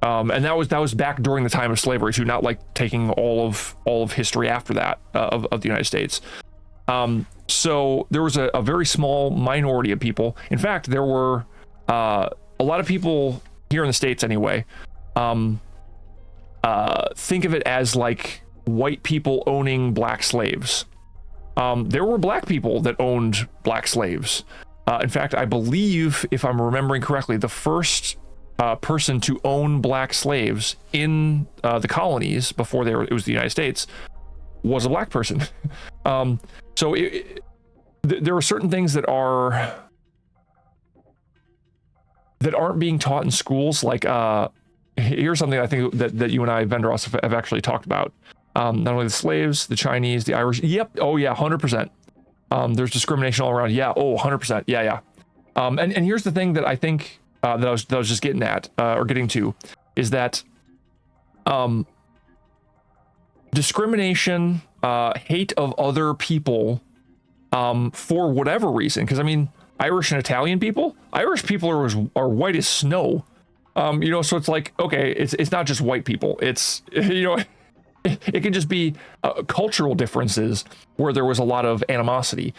and that was back during the time of slavery too, not like taking all of history after that of the United States. So there was a very small minority of people. In fact, there were a lot of people here in the States anyway. Think of it as like white people owning black slaves. There were black people that owned black slaves. In fact, I believe, if I'm remembering correctly, the first person to own black slaves in the colonies before it was the United States was a black person. So there are certain things that aren't being taught in schools, like here's something I think that you and I, Vendros, have actually talked about. Not only the slaves, the Chinese, the Irish. Yep. Oh yeah, 100%. There's discrimination all around. Yeah. Oh, 100%. Yeah. And here's the thing that I think that I was just getting at or getting to is that discrimination, hate of other people for whatever reason. Because I mean, Irish and Italian people are white as snow. You know, so it's like, okay, it's not just white people. It's, you know, it can just be cultural differences where there was a lot of animosity.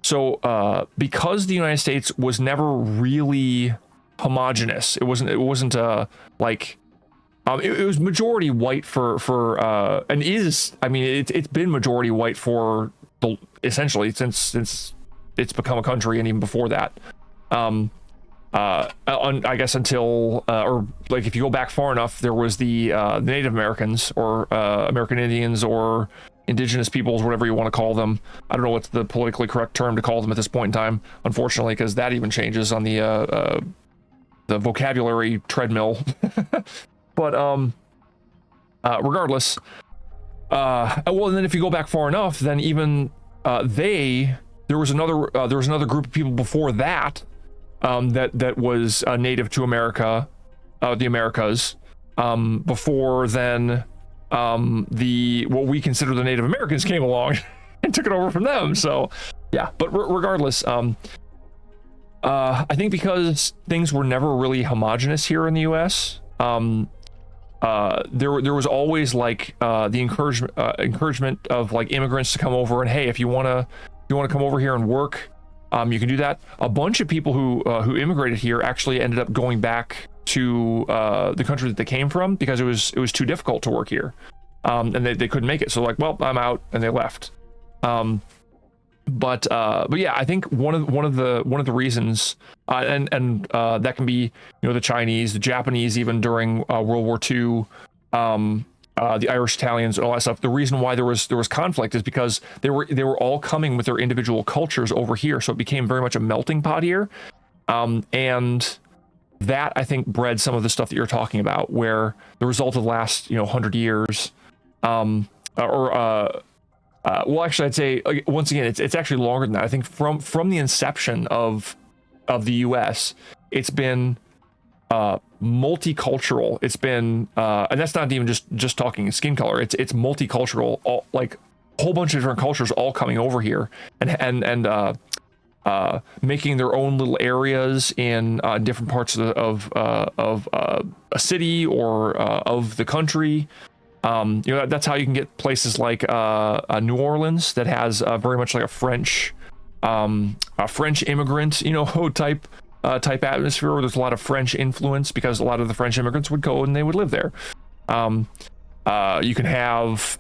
So because the United States was never really homogenous, it wasn't like it was majority white for and is, I mean, it's been majority white for essentially since it's become a country, and even before that. I guess until or like if you go back far enough, there was the Native Americans or American Indians or indigenous peoples, whatever you want to call them. I don't know what's the politically correct term to call them at this point in time, unfortunately, because that even changes on the vocabulary treadmill. But regardless, well, and then if you go back far enough, then even there was another group of people before that. That was native to America, the Americas, before then what we consider the Native Americans came along and took it over from them. So yeah, but regardless, I think because things were never really homogenous here in the US, there was always like the encouragement of like immigrants to come over, and hey, if you want to come over here and work, you can do that. A bunch of people who immigrated here actually ended up going back to the country that they came from because it was too difficult to work here, and they couldn't make it. So like, well, I'm out, and they left. But yeah, I think one of the reasons, and that can be, you know, the Chinese, the Japanese, even during World War II. The Irish, Italians, and all that stuff. The reason why there was conflict is because they were all coming with their individual cultures over here, so it became very much a melting pot here, and that I think bred some of the stuff that you're talking about, where the result of the last 100 years, well, actually, I'd say once again, it's actually longer than that. I think from the inception of the U.S., it's been multicultural. It's been, and that's not even just talking skin color. It's multicultural. All, like a whole bunch of different cultures all coming over here and making their own little areas in different parts of a city or of the country. You know, that's how you can get places like New Orleans that has very much like a French immigrant, you know, type atmosphere where there's a lot of French influence because a lot of the French immigrants would go and they would live there. You can have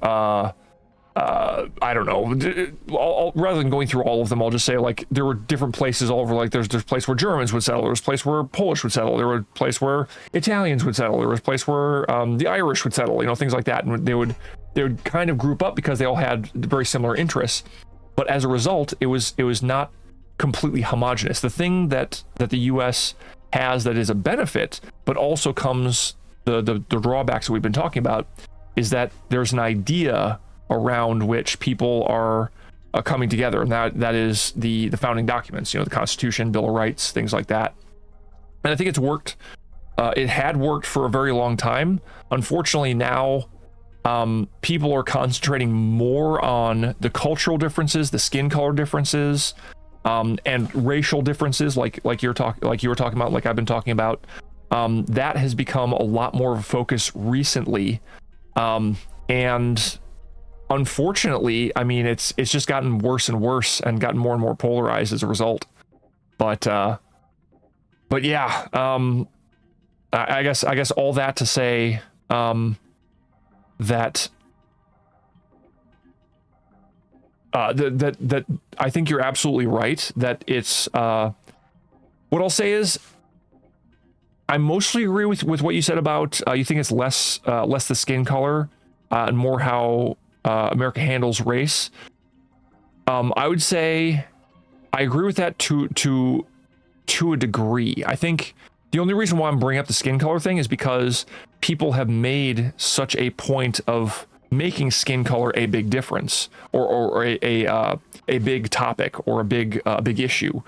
I don't know, rather than going through all of them, I'll just say like there were different places all over. Like there's a place where Germans would settle, there was a place where Polish would settle, there was a place where Italians would settle, there was a place where the Irish would settle, you know, things like that. And they would kind of group up because they all had very similar interests. But as a result, it was not completely homogenous. The thing that the US has that is a benefit, but also comes the drawbacks that we've been talking about, is that there's an idea around which people are coming together, and that is the founding documents, you know, the Constitution, Bill of Rights, things like that. And I think it's worked. It had worked for a very long time. Unfortunately, now people are concentrating more on the cultural differences, the skin color differences, and racial differences, like you were talking about, like I've been talking about. That has become a lot more of a focus recently, and unfortunately, I mean, it's just gotten worse and worse and gotten more and more polarized as a result. But yeah, I guess all that to say that that I think you're absolutely right that it's what I'll say is I mostly agree with what you said about you think it's less the skin color and more how America handles race. I would say I agree with that to a degree. I think the only reason why I'm bringing up the skin color thing is because people have made such a point of making skin color a big difference or a big topic or a big issue.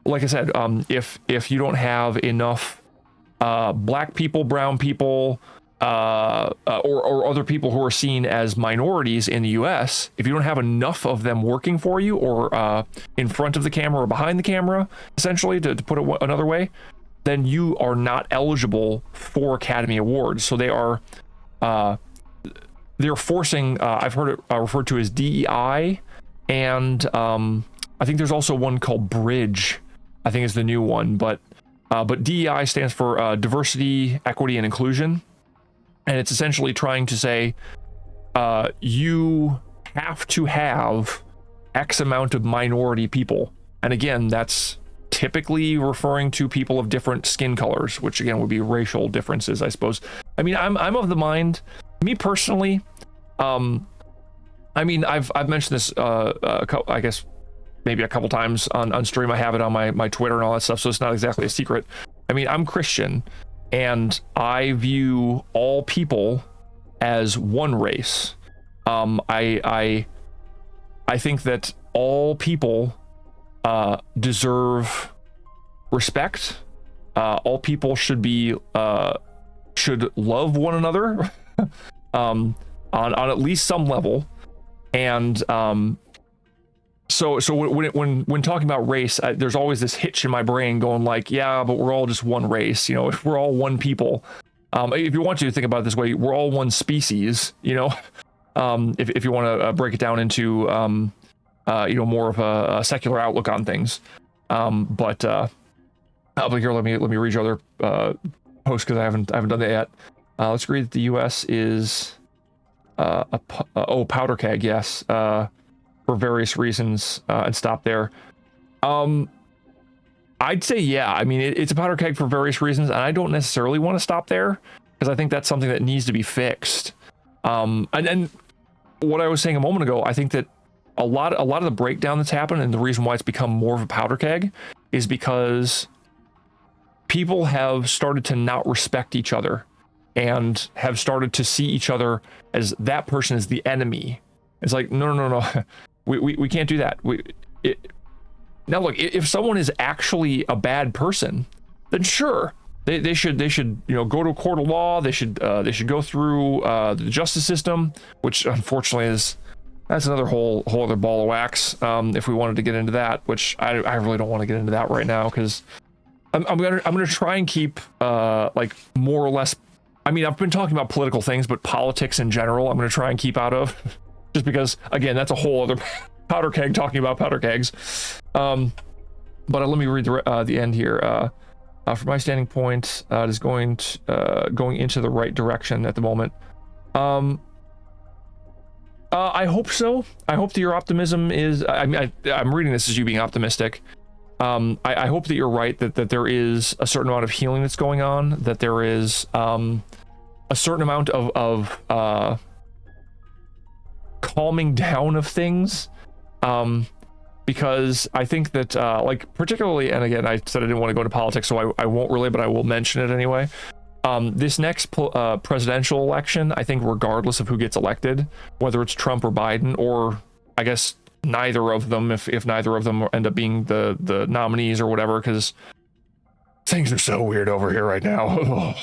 Like I said, if you don't have enough black people, brown people, or other people who are seen as minorities in the US, if you don't have enough of them working for you or in front of the camera or behind the camera, essentially, to put it another way, then you are not eligible for Academy Awards. So they're forcing, I've heard it referred to as DEI, and I think there's also one called Bridge, I think is the new one, but DEI stands for Diversity, Equity, and Inclusion. And it's essentially trying to say you have to have X amount of minority people. And again, that's typically referring to people of different skin colors, which again would be racial differences, I suppose. I mean, I'm of the mind, me personally, I mean, I've mentioned this, I guess maybe a couple times on stream. I have it on my Twitter and all that stuff, so it's not exactly a secret. I mean, I'm Christian, and I view all people as one race. I think that all people deserve respect. All people should love one another on at least some level. And so when talking about race, there's always this hitch in my brain going like, yeah, but we're all just one race, you know, if we're all one people. If you want to think about it this way, we're all one species, you know. If you want to break it down into you know, more of a secular outlook on things. But here, let me read your other post, because I haven't done that yet. Let's agree that the U.S. is powder keg, yes, for various reasons, and stop there. I'd say, yeah, I mean, it's a powder keg for various reasons, and I don't necessarily want to stop there, because I think that's something that needs to be fixed. And what I was saying a moment ago, I think that a lot of the breakdown that's happened, and the reason why it's become more of a powder keg, is because people have started to not respect each other and have started to see each other as that person is the enemy. It's like, no. We can't do that. Now look, if someone is actually a bad person, then sure, they should go to a court of law. They should go through the justice system, which unfortunately that's another whole other ball of wax. If we wanted to get into that, which I really don't want to get into that right now, because I'm gonna try and keep like more or less. I mean, I've been talking about political things, but politics in general, I'm gonna try and keep out of, just because again, that's a whole other powder keg talking about powder kegs. But let me read the end here. From my standing point, it is going into the right direction at the moment. I hope so. I hope that your optimism is. I'm reading this as you being optimistic. I hope that you're right, that there is a certain amount of healing that's going on, that there is a certain amount of calming down of things. Because I think that like particularly, and again, I said I didn't want to go into politics, so I won't really, but I will mention it anyway. This next presidential election, I think regardless of who gets elected, whether it's Trump or Biden, or I guess neither of them, if neither of them end up being the nominees or whatever, because things are so weird over here right now.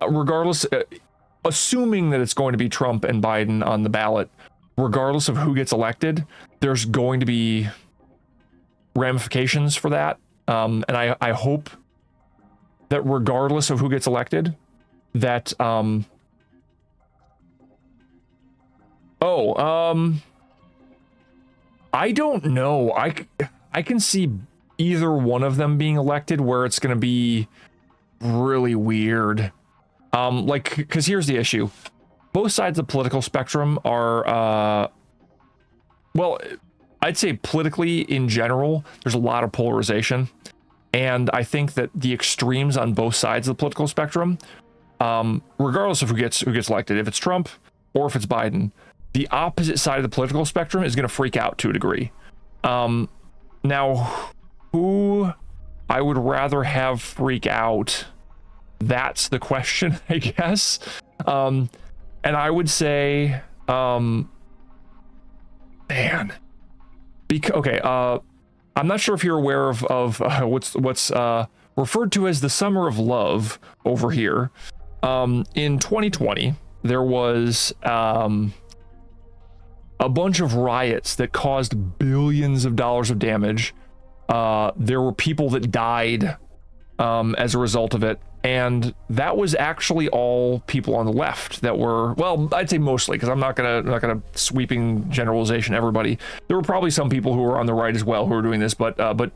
Regardless, assuming that it's going to be Trump and Biden on the ballot, regardless of who gets elected, there's going to be ramifications for that. And I hope that regardless of who gets elected, that I don't know. I can see either one of them being elected where it's going to be really weird. Like, because here's the issue. Both sides of the political spectrum are, well, I'd say politically in general, there's a lot of polarization. And I think that the extremes on both sides of the political spectrum, regardless of who gets elected, if it's Trump or if it's Biden, the opposite side of the political spectrum is going to freak out to a degree. Now, who I would rather have freak out, that's the question, I guess. And I would say, man, okay. I'm not sure if you're aware of what's referred to as the Summer of Love over here. In 2020, there was a bunch of riots that caused billions of dollars of damage. There were people that died as a result of it. And that was actually all people on the left that were, well, I'd say mostly, because I'm not gonna sweeping generalization everybody. There were probably some people who were on the right as well who were doing this, but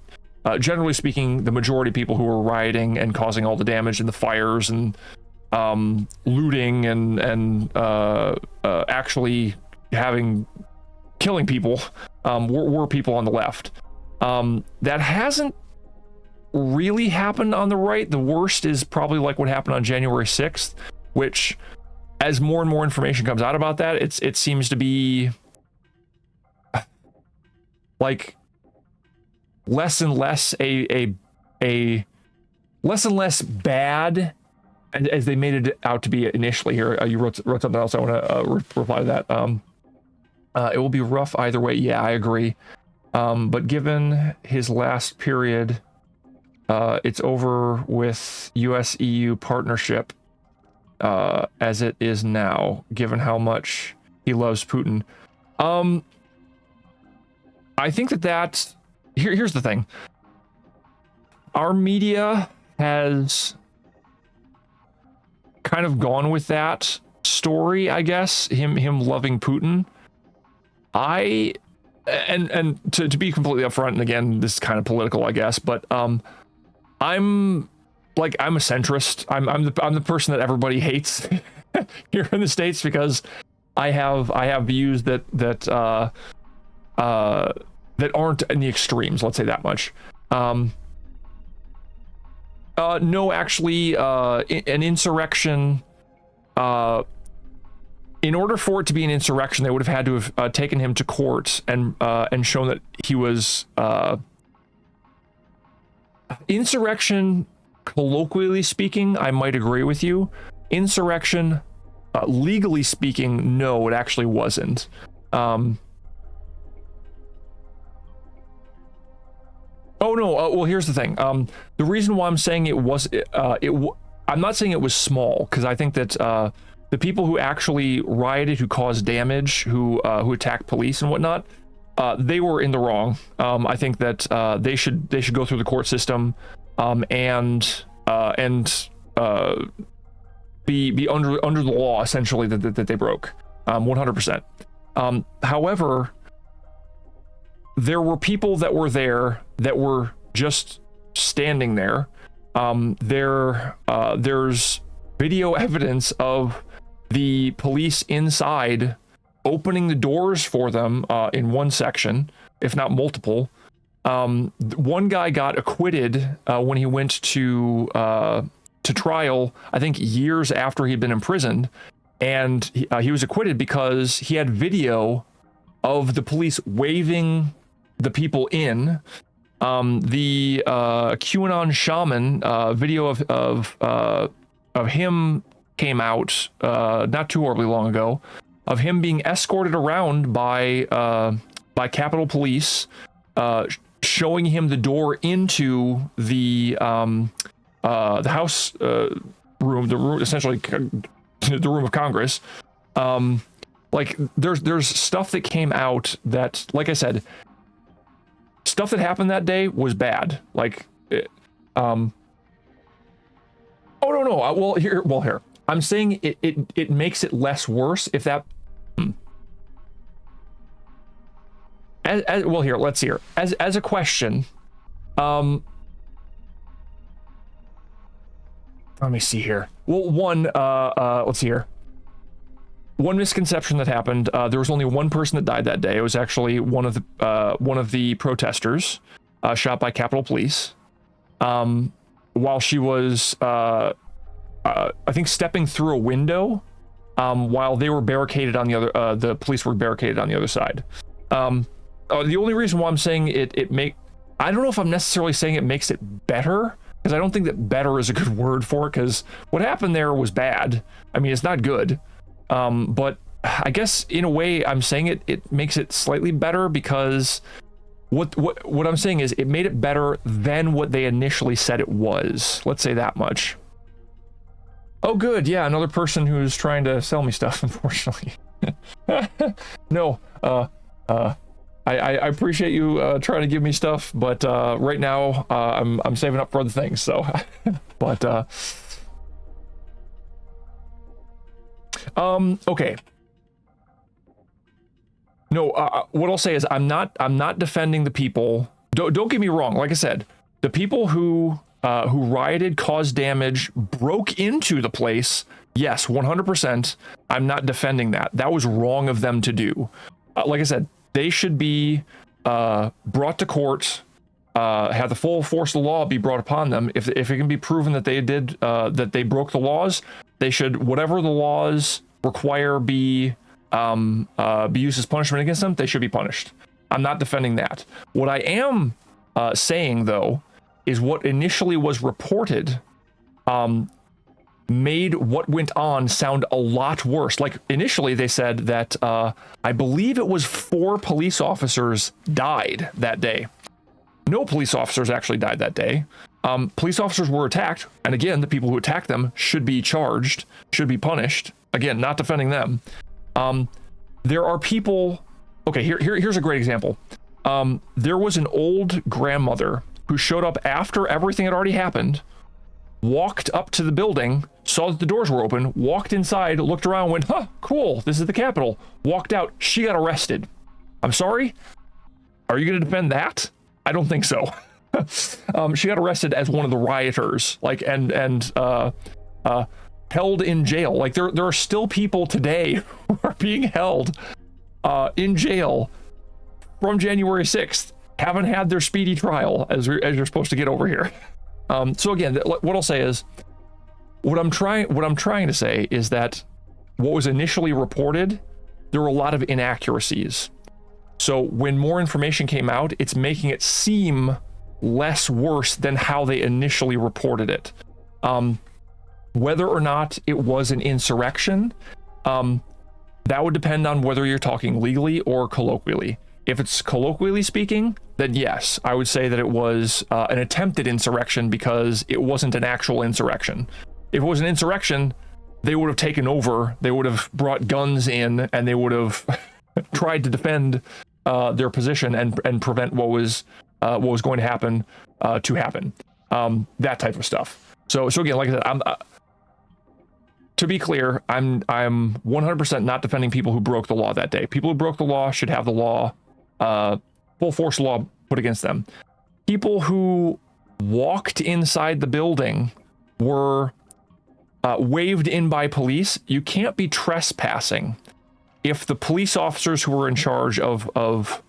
generally speaking, the majority of people who were rioting and causing all the damage and the fires and looting and actually killing people were people on the left. That hasn't really happened on the right. The worst is probably like what happened on January 6th, which, as more and more information comes out about that, it seems to be like less and less a less and less bad as they made it out to be initially. Here, you wrote something else. I want to reply to that. It will be rough either way. Yeah, I agree. But given his last period, it's over with US-EU partnership as it is now, given how much he loves Putin. I think that here's the thing. Our media has kind of gone with that story, I guess, him loving Putin. And to be completely upfront, and again, this is kind of political, I guess, but I'm a centrist. I'm the person that everybody hates here in the States, because I have views that aren't in the extremes. Let's say that much. No, actually, an insurrection. In order for it to be an insurrection, they would have had to have taken him to court and shown that he was insurrection. Colloquially speaking, I might agree with you. Insurrection, legally speaking, no, it actually wasn't. Oh no, well, here's the thing. The reason why I'm saying it was, I'm not saying it was small, because I think that the people who actually rioted, who caused damage, who attacked police and whatnot, they were in the wrong. I think that they should go through the court system, and be under the law, essentially, that they broke, 100%. However, there were people that were there that were just standing there. There's video evidence of the police inside opening the doors for them in one section, if not multiple. One guy got acquitted when he went to trial, I think years after he'd been imprisoned, and he was acquitted because he had video of the police waving the people in. The QAnon shaman video of him came out not too horribly long ago, of him being escorted around by Capitol Police, showing him the door into the House room, essentially the room of Congress. Like there's stuff that came out that, like I said, stuff that happened that day was bad. Like, oh no. Well, here. I'm saying it makes it less worse if that. Well, here, let's hear. As a question, let me see here. Well, let's see here. One misconception that happened, there was only one person that died that day. It was actually one of the protesters, shot by Capitol Police, while she was, I think, stepping through a window, while they were barricaded on the other, the police were barricaded on the other side. The only reason why I'm saying I don't know if I'm necessarily saying it makes it better, because I don't think that better is a good word for it, because what happened there was bad. I mean, it's not good. But I guess in a way I'm saying it makes it slightly better, because what I'm saying is it made it better than what they initially said it was. Let's say that much. Oh, good. Yeah, another person who's trying to sell me stuff, unfortunately. No, I appreciate you trying to give me stuff, but right now I'm saving up for other things. So, but okay. No, what I'll say is I'm not defending the people. Don't get me wrong. Like I said, the people who rioted, caused damage, broke into the place. Yes, 100%. I'm not defending that. That was wrong of them to do. Like I said, they should be brought to court, have the full force of the law be brought upon them. If it can be proven that they did, that they broke the laws, they should, whatever the laws require be used as punishment against them, they should be punished. I'm not defending that. What I am saying, though, is what initially was reported made what went on sound a lot worse. Like, initially they said that I believe it was 4 police officers died that day. No police officers actually died that day. Police officers were attacked, and again, the people who attacked them should be charged, should be punished. Again, not defending them. There are people. Okay, here's a great example. There was an old grandmother who showed up after everything had already happened, walked up to the building, saw that the doors were open, walked inside, looked around, went, huh, cool, this is the Capitol, walked out. She got arrested. I'm sorry? Are you going to defend that? I don't think so. She got arrested as one of the rioters, like, and held in jail. Like, there are still people today who are being held in jail from January 6th, haven't had their speedy trial as you're supposed to get over here. So again, what I'll say is, what I'm trying to say is that what was initially reported, there were a lot of inaccuracies. So when more information came out, it's making it seem less worse than how they initially reported it. Whether or not it was an insurrection, That would depend on whether you're talking legally or colloquially. If it's colloquially speaking, then yes, I would say that it was an attempted insurrection because it wasn't an actual insurrection. If it was an insurrection, they would have taken over, they would have brought guns in, and they would have tried to defend their position and prevent what was going to happen to happen. That type of stuff. So again, like I said, to be clear, I'm 100% not defending people who broke the law that day. People who broke the law should have the law, full force law put against them. People who walked inside the building were waved in by police. You can't be trespassing if the police officers who were in charge of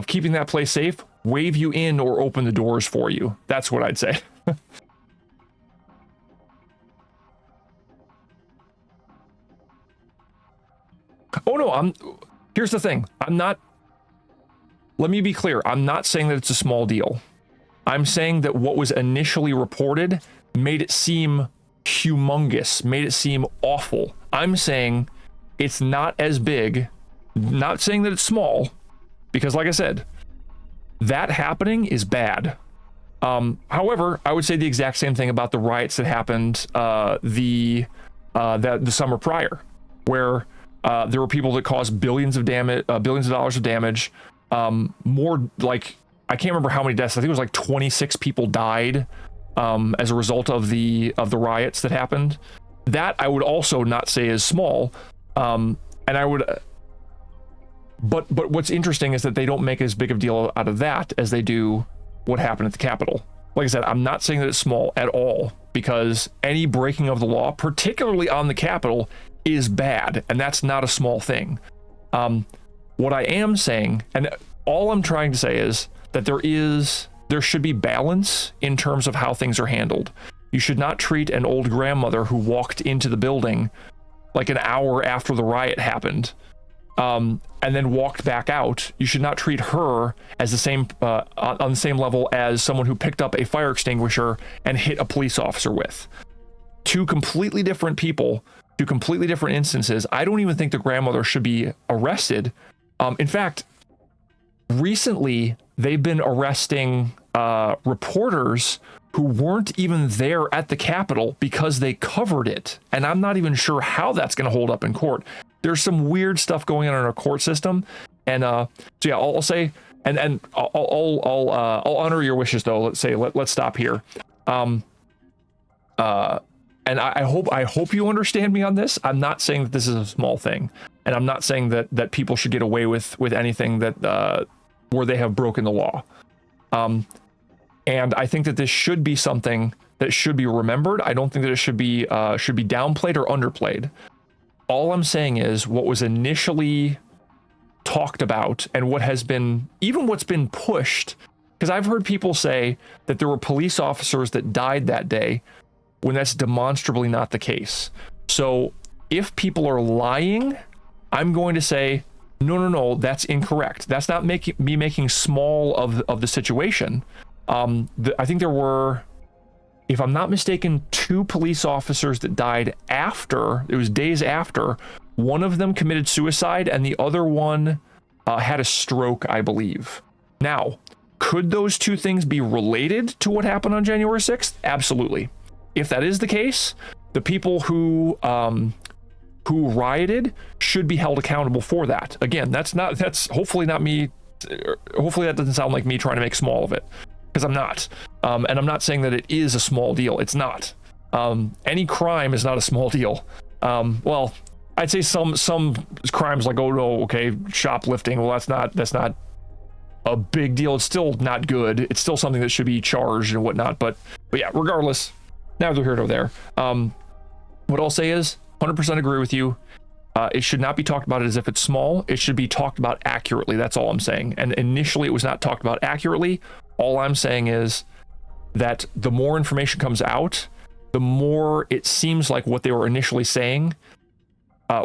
keeping that place safe wave you in or open the doors for you. That's what I'd say. Oh no, here's the thing. Let me be clear. I'm not saying that it's a small deal. I'm saying that what was initially reported made it seem humongous, made it seem awful. I'm saying it's not as big, not saying that it's small, because like I said, that happening is bad. However, I would say the exact same thing about the riots that happened the summer prior, where there were people that caused billions of dollars of damage. More like, I can't remember how many deaths. I think it was like 26 people died as a result of the riots that happened. That I would also not say is small. And I would, but what's interesting is that they don't make as big of a deal out of that as they do what happened at the Capitol. Like I said, I'm not saying that it's small at all, because any breaking of the law, particularly on the Capitol, is bad, and that's not a small thing. What I am saying, and all I'm trying to say, is that there should be balance in terms of how things are handled. You should not treat an old grandmother who walked into the building like an hour after the riot happened, and then walked back out. You should not treat her as the same on the same level as someone who picked up a fire extinguisher and hit a police officer with. Two completely different people, two completely different instances. I don't even think the grandmother should be arrested. In fact, recently they've been arresting reporters who weren't even there at the Capitol because they covered it. And I'm not even sure how that's going to hold up in court. There's some weird stuff going on in our court system. And so yeah, I'll say, and I'll honor your wishes though. Let's stop here. And I hope you understand me on this. I'm not saying that this is a small thing, and I'm not saying that people should get away with anything that where they have broken the law. And I think that this should be something that should be remembered. I don't think that it should be downplayed or underplayed. All I'm saying is what was initially talked about and what's been pushed, because I've heard people say that there were police officers that died that day, when that's demonstrably not the case. So if people are lying, I'm going to say, no, that's incorrect. That's not making small of the situation. I think there were, if I'm not mistaken, 2 police officers that died after, it was days after. One of them committed suicide and the other one had a stroke, I believe. Now, could those 2 things be related to what happened on January 6th? Absolutely. If that is the case, the people who rioted should be held accountable for that. Again, that's hopefully not me. Hopefully that doesn't sound like me trying to make small of it, because I'm not. And I'm not saying that it is a small deal. It's not. Any crime is not a small deal. Well, I'd say some crimes, like, oh no, okay, shoplifting. Well, that's not a big deal. It's still not good. It's still something that should be charged and whatnot. But yeah, regardless, neither here nor there. What I'll say is 100% agree with you. It should not be talked about as if it's small. It should be talked about accurately. That's all I'm saying. And initially it was not talked about accurately. All I'm saying is that the more information comes out, the more it seems like what they were initially saying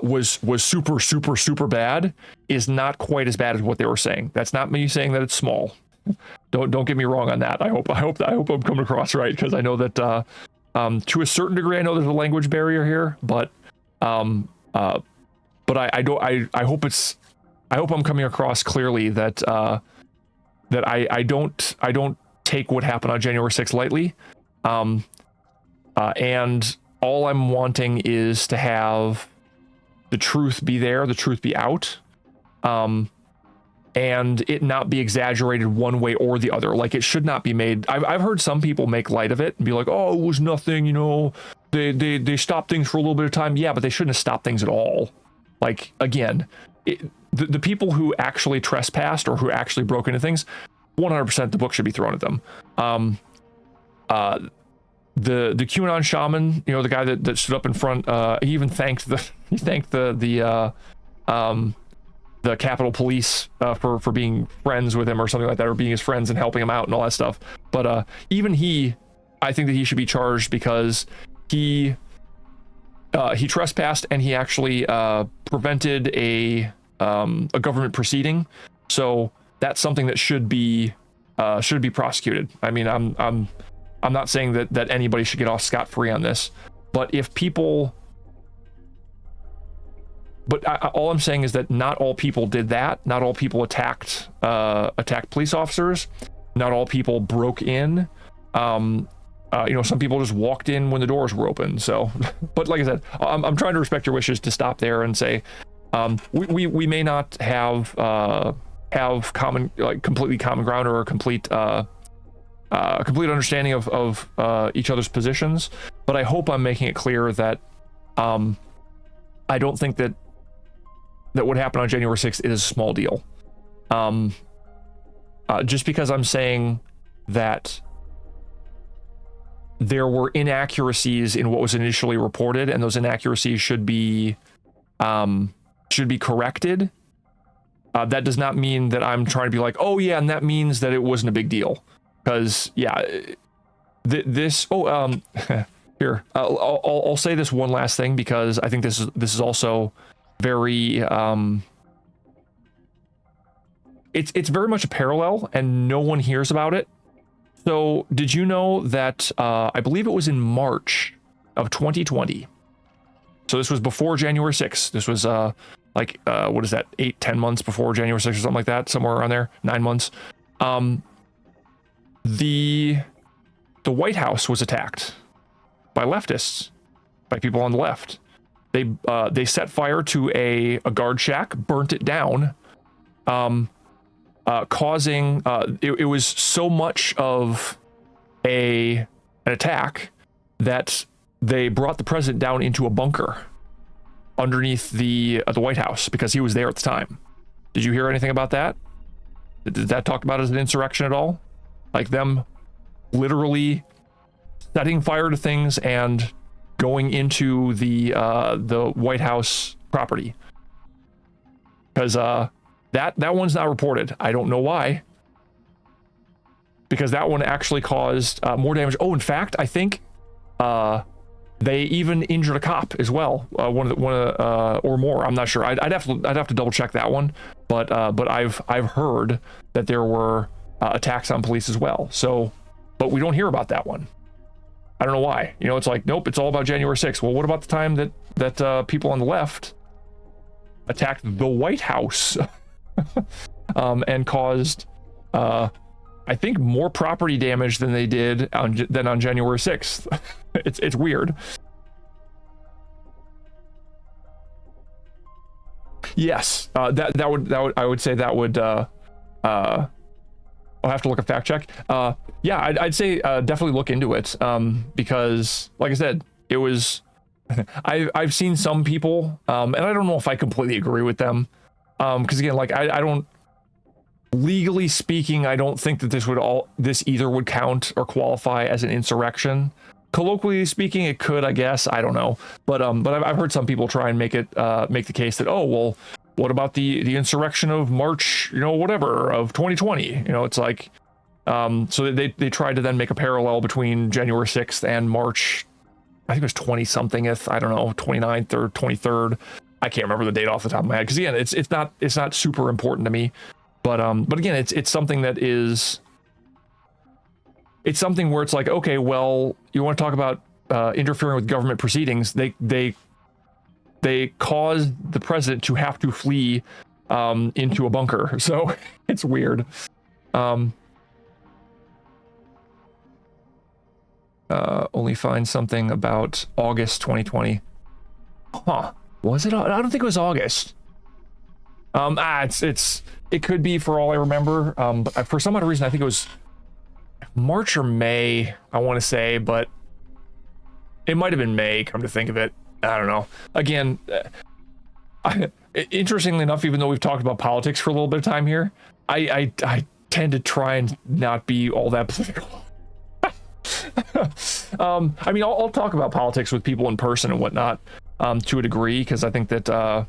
was super bad is not quite as bad as what they were saying. That's not me saying that it's small. Don't get me wrong on that. I hope I'm coming across right, because I know that To a certain degree, I know there's a language barrier here, but I don't. I hope it's. I hope I'm coming across clearly that that I don't take what happened on January 6th lightly, and all I'm wanting is to have the truth be there, the truth be out, and it not be exaggerated one way or the other. Like, it should not be made. I've heard some people make light of it and be like, oh, it was nothing, you know, they stopped things for a little bit of time. Yeah, but they shouldn't have stopped things at all. Like, again, the people who actually trespassed or who actually broke into things, 100% the book should be thrown at them. The QAnon shaman, you know, the guy that stood up in front, he even thanked the Capitol Police for being friends with him or something like that, or being his friends and helping him out and all that stuff. But even he, I think that he should be charged because he trespassed and he actually prevented a government proceeding. So that's something that should be prosecuted. I mean, I'm not saying that anybody should get off scot-free on this, but if people, all I'm saying is that not all people did that. Not all people attacked police officers. Not all people broke in. You know, some people just walked in when the doors were open. So, but like I said, I'm trying to respect your wishes to stop there and say, we may not have common, like, completely common ground or a complete understanding of each other's positions, but I hope I'm making it clear that I don't think that what happened on January 6th is a small deal. Just because I'm saying that there were inaccuracies in what was initially reported, and those inaccuracies should be corrected. That does not mean that I'm trying to be like, oh yeah, and that means that it wasn't a big deal. Because yeah, here, I'll say this one last thing, because I think this is also very it's very much a parallel and no one hears about it. So did you know that I believe it was in March of 2020, so this was before January 6th, this was what is that, 8-10 months before January 6th or something like that, somewhere around there, 9 months. The White House was attacked by leftists, by people on the left. They set fire to a guard shack, burnt it down, causing it was so much of an attack that they brought the president down into a bunker underneath the White House because he was there at the time. Did you hear anything about that? Did that talk about as an insurrection at all? Like them literally setting fire to things and going into the White House property? Because that one's not reported. I don't know why. Because that one actually caused more damage. Oh, in fact, I think they even injured a cop as well. One or more. I'm not sure. I'd have to double check that one. But I've heard that there were attacks on police as well. So, but we don't hear about that one. I don't know why. You know, it's like, nope, it's all about January 6th. Well, what about the time that people on the left attacked the White House and caused, I think, more property damage than they did on January 6th. It's weird. Yes, that would I would say that would I'll have to look at fact check. Yeah, I'd say definitely look into it, because like I said, it was I've seen some people, and I don't know if I completely agree with them, because again, like I don't, legally speaking, I don't think that this either would count or qualify as an insurrection. Colloquially speaking, it could, I guess. I don't know, but I've heard some people try and make the case that, oh well, what about the insurrection of March, you know, whatever, of 2020? You know, it's like, so they tried to then make a parallel between January 6th and March, I think it was 20 somethingth, I don't know, 29th or 23rd. I can't remember the date off the top of my head, because again, it's not super important to me. But again, it's something that is, it's something where it's like, okay, well, you want to talk about interfering with government proceedings, they caused the president to have to flee into a bunker. So it's weird. Only find something about August 2020. Huh? Was it? I don't think it was August. It could be, for all I remember. But for some odd reason, I think it was March or May, I want to say, but it might have been May, come to think of it. I don't know. Again, interestingly enough, even though we've talked about politics for a little bit of time here, I tend to try and not be all that political. I mean, I'll talk about politics with people in person and whatnot, to a degree, because I think that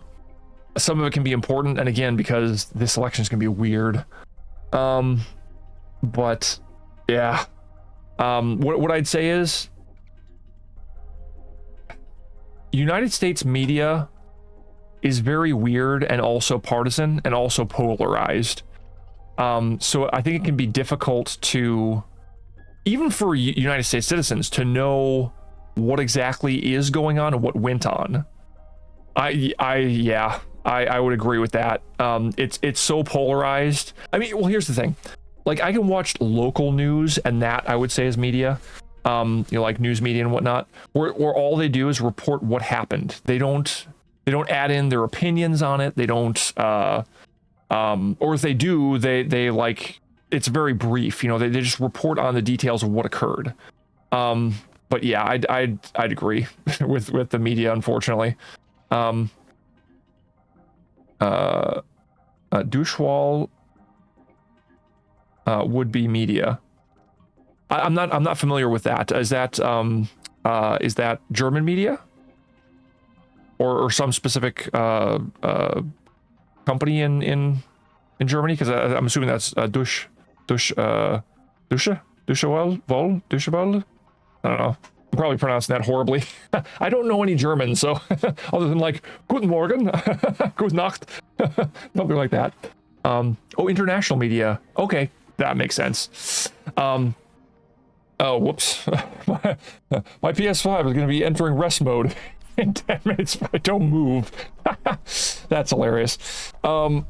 some of it can be important, and again, because this election is going to be weird. But yeah, what I'd say is, United States media is very weird and also partisan and also polarized. So I think it can be difficult to, even for United States citizens, to know what exactly is going on and what went on. I would agree with that. It's so polarized. I mean, well, here's the thing. Like, I can watch local news, and that I would say is media. Like news media and whatnot, where all they do is report what happened. They don't add in their opinions on it. They don't, or if they do, they like, it's very brief. They just report on the details of what occurred. But yeah, I'd agree with the media, unfortunately. Douchewall would be media. I'm not familiar with that. Is that German media, or some specific company in Germany? Because I'm assuming that's Duschewald. I don't know. I'm probably pronouncing that horribly. I don't know any German, so other than like Guten Morgen, Gute Nacht, something like that. International media. Okay, that makes sense. Oh, whoops. My PS5 is going to be entering rest mode in 10 minutes if I don't move. That's hilarious. But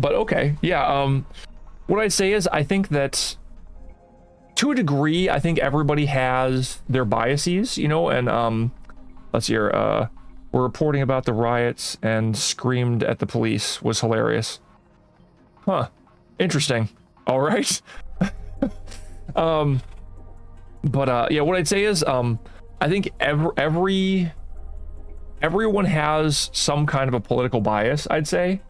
okay, yeah. What I'd say is, I think that to a degree, I think everybody has their biases, and let's see here. We're reporting about the riots and screamed at the police was hilarious. Huh. Interesting. All right. But yeah, what I'd say is, I think everyone has some kind of a political bias, I'd say.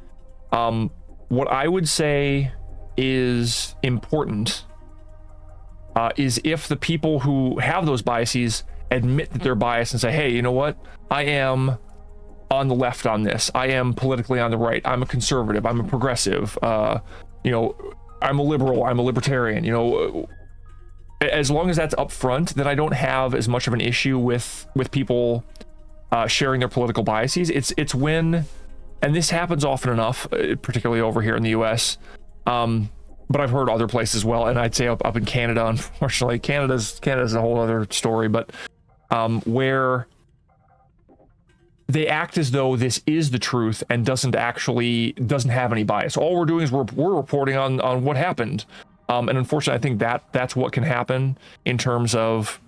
What I would say is important is if the people who have those biases admit that they're biased and say, hey, you know what? I am on the left on this. I am politically on the right. I'm a conservative. I'm a progressive. I'm a liberal. I'm a libertarian. As long as that's up front, then I don't have as much of an issue with people sharing their political biases. It's when, and this happens often enough, particularly over here in the US, but I've heard other places as well, and I'd say up in Canada, unfortunately. Canada's a whole other story, but where they act as though this is the truth and doesn't have any bias. All we're doing is we're reporting on what happened. And unfortunately, I think that's what can happen in terms of,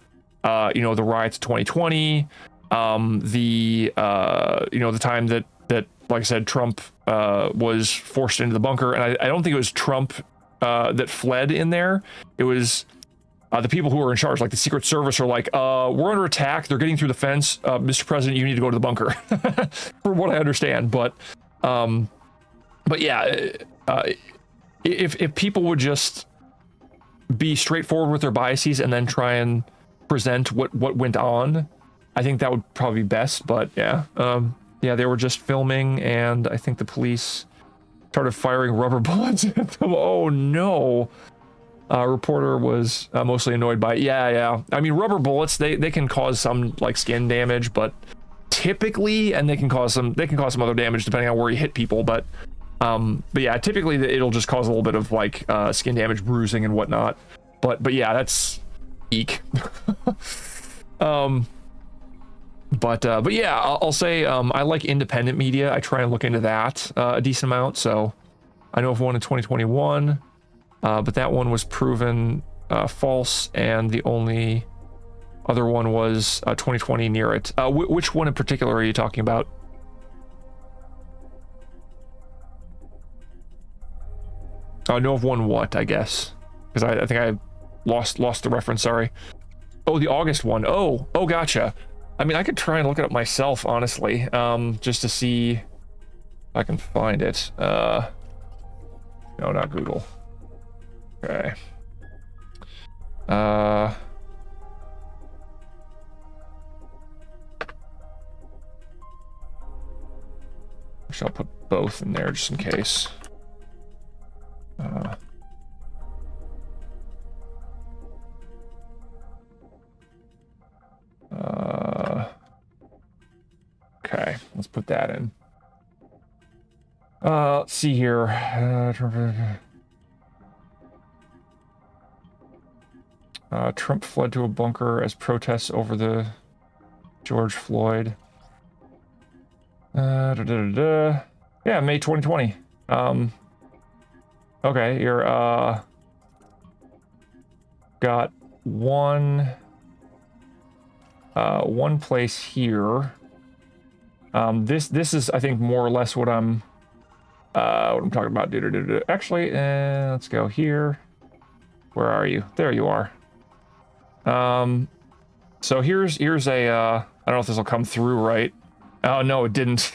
the riots of 2020, the time that, like I said, Trump was forced into the bunker. And I don't think it was Trump that fled in there. It was the people who were in charge, like the Secret Service, are like, we're under attack. They're getting through the fence. Mr. President, you need to go to the bunker, for what I understand. But yeah, if people would just be straightforward with their biases and then try and present what went on, I think that would probably be best. But yeah, they were just filming, and I think the police started firing rubber bullets at them. Oh no. Reporter was mostly annoyed by it. Yeah. I mean, rubber bullets, they can cause some like skin damage, but typically, and they can cause some other damage depending on where you hit people, but yeah, typically it'll just cause a little bit of like skin damage, bruising and whatnot. But yeah, that's eek. But yeah, I'll say I like independent media. I try and look into that a decent amount. So I know of one in 2021, but that one was proven false, and the only other one was 2020 near it. Which one in particular are you talking about? I know of one what, I guess, because I think I lost the reference. Sorry. Oh, the August one. Oh, gotcha. I mean, I could try and look it up myself, honestly, just to see if I can find it. No, not Google. Okay. I'll put both in there just in case. Okay, let's put that in. Let's see here. Trump fled to a bunker as protests over the George Floyd. Yeah, May 2020. Okay, you're got one place here. This is, I think, more or less what I'm talking about. Actually, let's go here. Where are you? There you are. So here's a I don't know if this will come through right. Oh no, it didn't.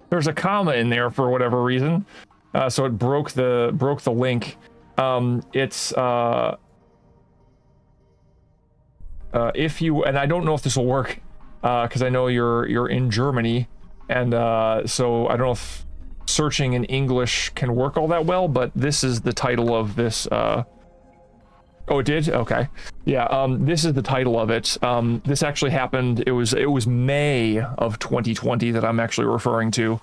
There's a comma in there for whatever reason. So it broke the link. It's if you, and I don't know if this will work, because I know you're in Germany, and so I don't know if searching in English can work all that well, but this is the title of this. Oh, it did? Okay. Yeah, this is the title of it. This actually happened, it was May of 2020 that I'm actually referring to,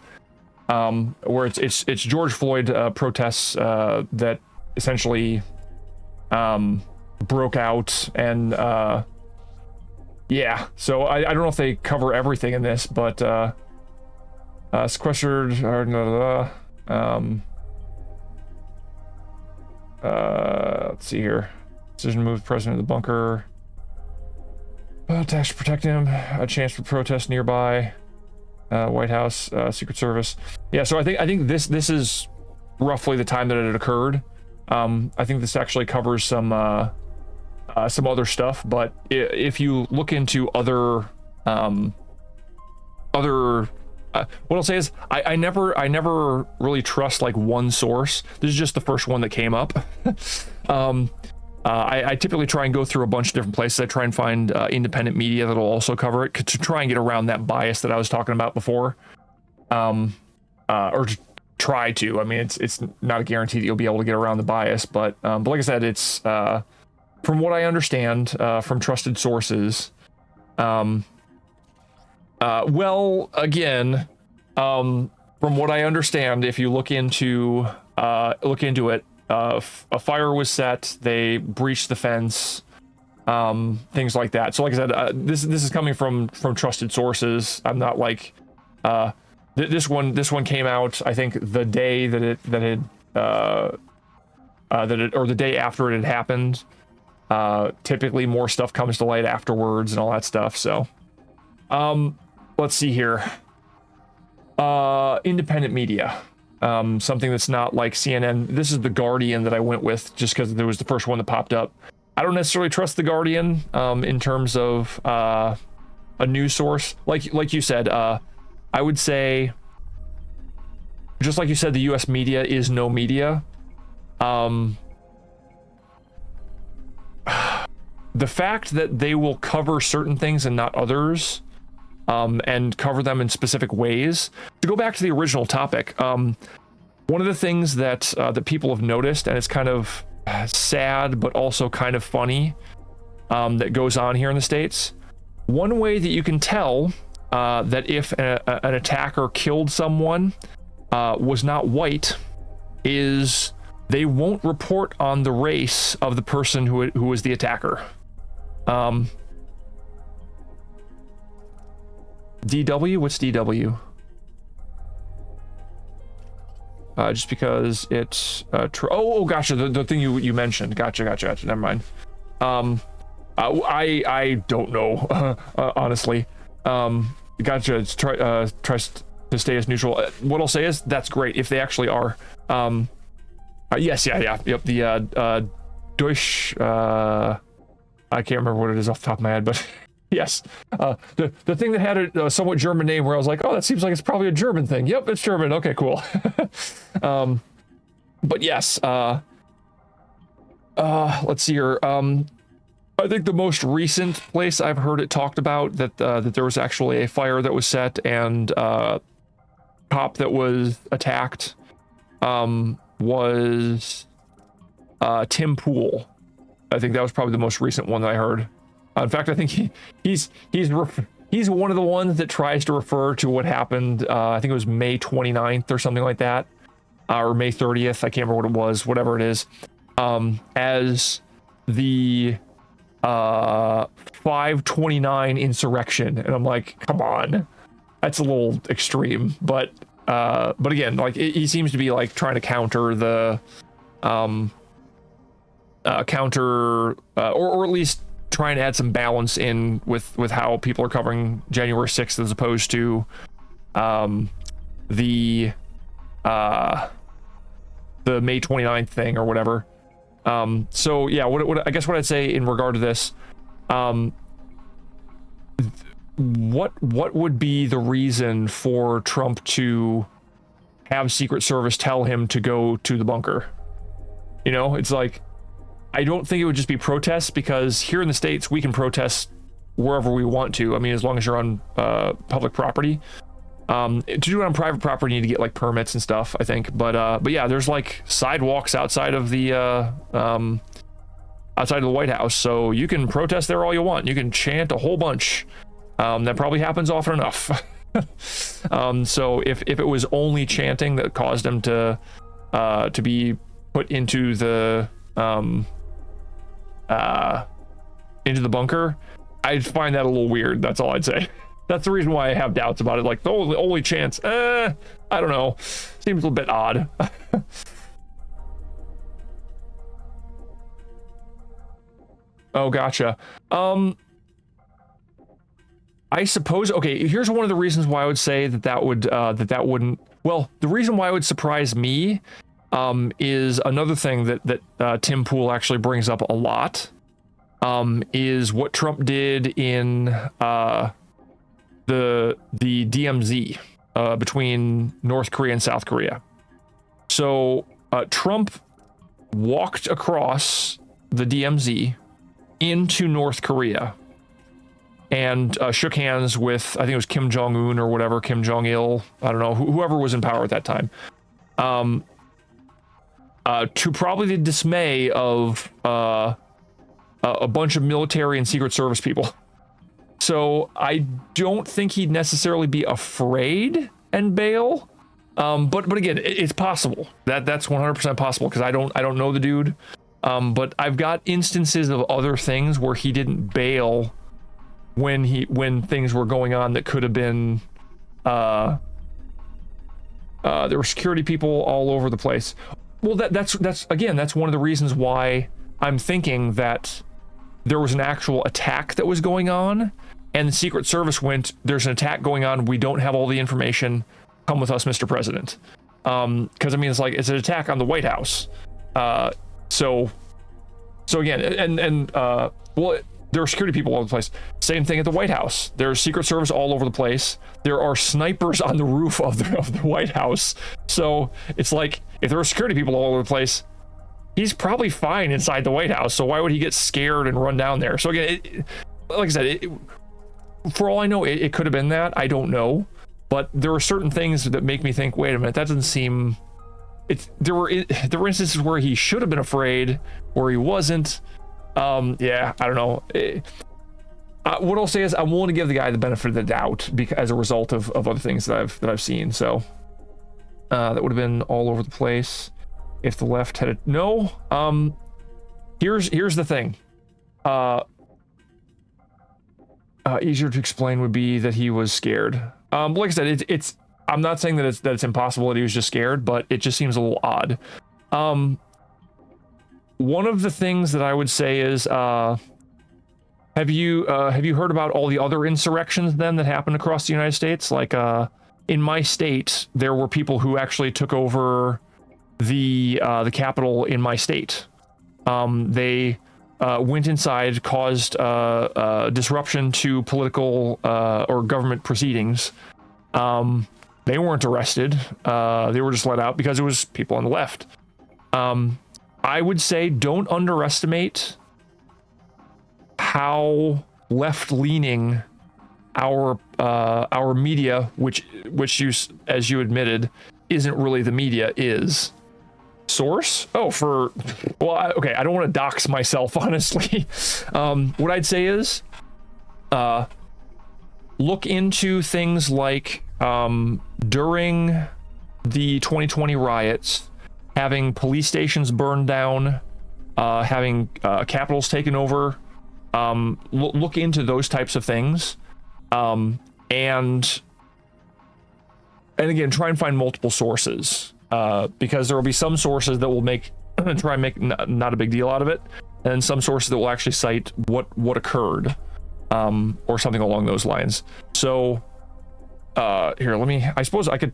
where it's George Floyd protests that essentially broke out, and yeah, so I don't know if they cover everything in this, but sequestered, let's see here. Decision to move the president to the bunker. Attached to protect him. A chance for protest nearby. White House, Secret Service. Yeah, so I think this is roughly the time that it occurred. I think this actually covers some other stuff, but if you look into other what I'll say is I never really trust like one source. This is just the first one that came up. I typically try and go through a bunch of different places. I try and find independent media that'll also cover it to try and get around that bias that I was talking about before, or to try to. I mean, it's not a guarantee that you'll be able to get around the bias, but like I said, it's from what I understand from trusted sources. Well, again, from what I understand, if you look into it. A fire was set, they breached the fence, things like that. So like I said, this is coming from trusted sources. I'm not like this one came out, I think, the day or the day after it had happened. Typically more stuff comes to light afterwards and all that stuff. So let's see here. Independent media. Something that's not like CNN. This is The Guardian that I went with just because it was the first one that popped up. I don't necessarily trust The Guardian in terms of a news source. Like you said, I would say, just like you said, the US media is no media. The fact that they will cover certain things and not others, and cover them in specific ways. To go back to the original topic, one of the things that people have noticed, and it's kind of sad but also kind of funny, that goes on here in the States. One way that you can tell that if an attacker killed someone was not white is they won't report on the race of the person who was the attacker. DW? What's DW? Just because it's oh gotcha, the thing you mentioned. Gotcha. Never mind. I don't know, honestly. Gotcha. It's tries to stay as neutral. What I'll say is that's great if they actually are. Yes, yeah, yep. The Deutsch. I can't remember what it is off the top of my head, but yes, the thing that had a somewhat German name, where I was like, oh, that seems like it's probably a German thing. Yep, it's German. Okay, cool. But yes, let's see here. I think the most recent place I've heard it talked about that there was actually a fire that was set and cop that was attacked was Tim Pool. I think that was probably the most recent one that I heard. In fact, I think he's one of the ones that tries to refer to what happened. I think it was May 29th or something like that, or May 30th. I can't remember what it was. Whatever it is, as the 529 insurrection, and I'm like, come on, that's a little extreme. But again, like he seems to be like trying to counter the or at least trying to add some balance in with how people are covering January 6th as opposed to the May 29th thing or whatever. So yeah, what I guess what I'd say in regard to this, what would be the reason for Trump to have Secret Service tell him to go to the bunker? You know, it's like, I don't think it would just be protests, because here in the States, we can protest wherever we want to. I mean, as long as you're on public property. To do it on private property, you need to get like permits and stuff, I think. But yeah, there's like sidewalks outside of the White House, so you can protest there all you want. You can chant a whole bunch. That probably happens often enough. So if it was only chanting that caused him to be put into the bunker, I'd find that a little weird. That's all I'd say. That's the reason why I have doubts about it. Like the only chance, I don't know, seems a little bit odd. Oh, gotcha. I suppose, okay, here's one of the reasons why I would say that wouldn't, well, the reason why it would surprise me is another thing that Tim Pool actually brings up a lot, is what Trump did in the DMZ between North Korea and South Korea. So Trump walked across the DMZ into North Korea and shook hands with, I think it was Kim Jong-un or whatever, Kim Jong-il, I don't know, whoever was in power at that time. To probably the dismay of a bunch of military and Secret Service people. So I don't think he'd necessarily be afraid and bail. But again, it's possible. That's 100% possible, because I don't know the dude. But I've got instances of other things where he didn't bail when things were going on that could have been there were security people all over the place. Well, that's again, that's one of the reasons why I'm thinking that there was an actual attack that was going on, and the Secret Service went, there's an attack going on, we don't have all the information, come with us, Mr. President. Because I mean, it's an attack on the White House. So again, and well, there are security people all over the place. Same thing at the White House. There's Secret Service all over the place. There are snipers on the roof of the White House. So it's like, if there are security people all over the place, he's probably fine inside the White House. So why would he get scared and run down there? So again, like I said, for all I know, it could have been that. I don't know. But there are certain things that make me think, wait a minute, that doesn't seem... There were instances where he should have been afraid, where he wasn't. Yeah, I don't know. What I'll say is I'm willing to give the guy the benefit of the doubt as a result of other things that I've seen. So that would have been all over the place if the left had no. Here's the thing. Easier to explain would be that he was scared. Like I said, it's. I'm not saying that it's impossible that he was just scared, but it just seems a little odd. One of the things that I would say is, have you heard about all the other insurrections then that happened across the United States? Like, in my state, there were people who actually took over the Capitol in my state. They went inside, caused disruption to political or government proceedings. They weren't arrested. They were just let out because it was people on the left. I would say don't underestimate how left-leaning our media, which you, as you admitted, isn't really the media, is. Source? Oh, okay, I don't want to dox myself, honestly. What I'd say is, look into things like, during the 2020 riots, having police stations burned down, having capitals taken over, look into those types of things. And again, try and find multiple sources, because there will be some sources that will try and make not a big deal out of it, and some sources that will actually cite what occurred, or something along those lines. So, here, I suppose I could,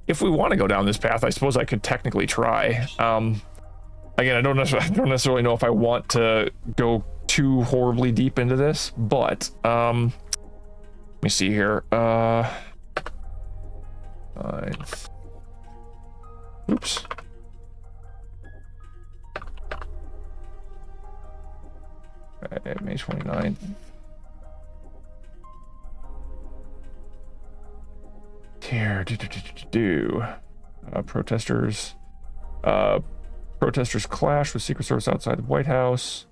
if we want to go down this path, I suppose I could technically try. Again, I don't necessarily know if I want to go too horribly deep into this, but, let me see here. Oops. Okay, May 29th. Here, protesters clashed with Secret Service outside the White House.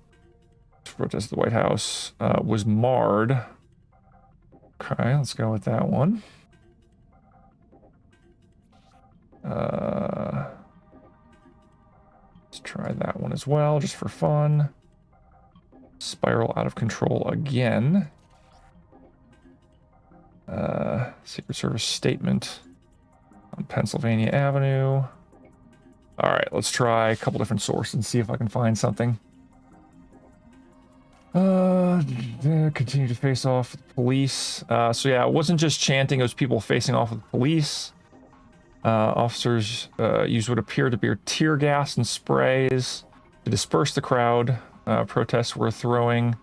Protest at the White House was marred. Okay, let's go with that one. Let's try that one as well, just for fun. Spiral out of control again. Secret Service statement on Pennsylvania Avenue. All right, let's try a couple different sources and see if I can find something. Continue to face off with the police. So yeah, it wasn't just chanting, it was people facing off with the police. Officers used what appeared to be tear gas and sprays to disperse the crowd. Protests were throwing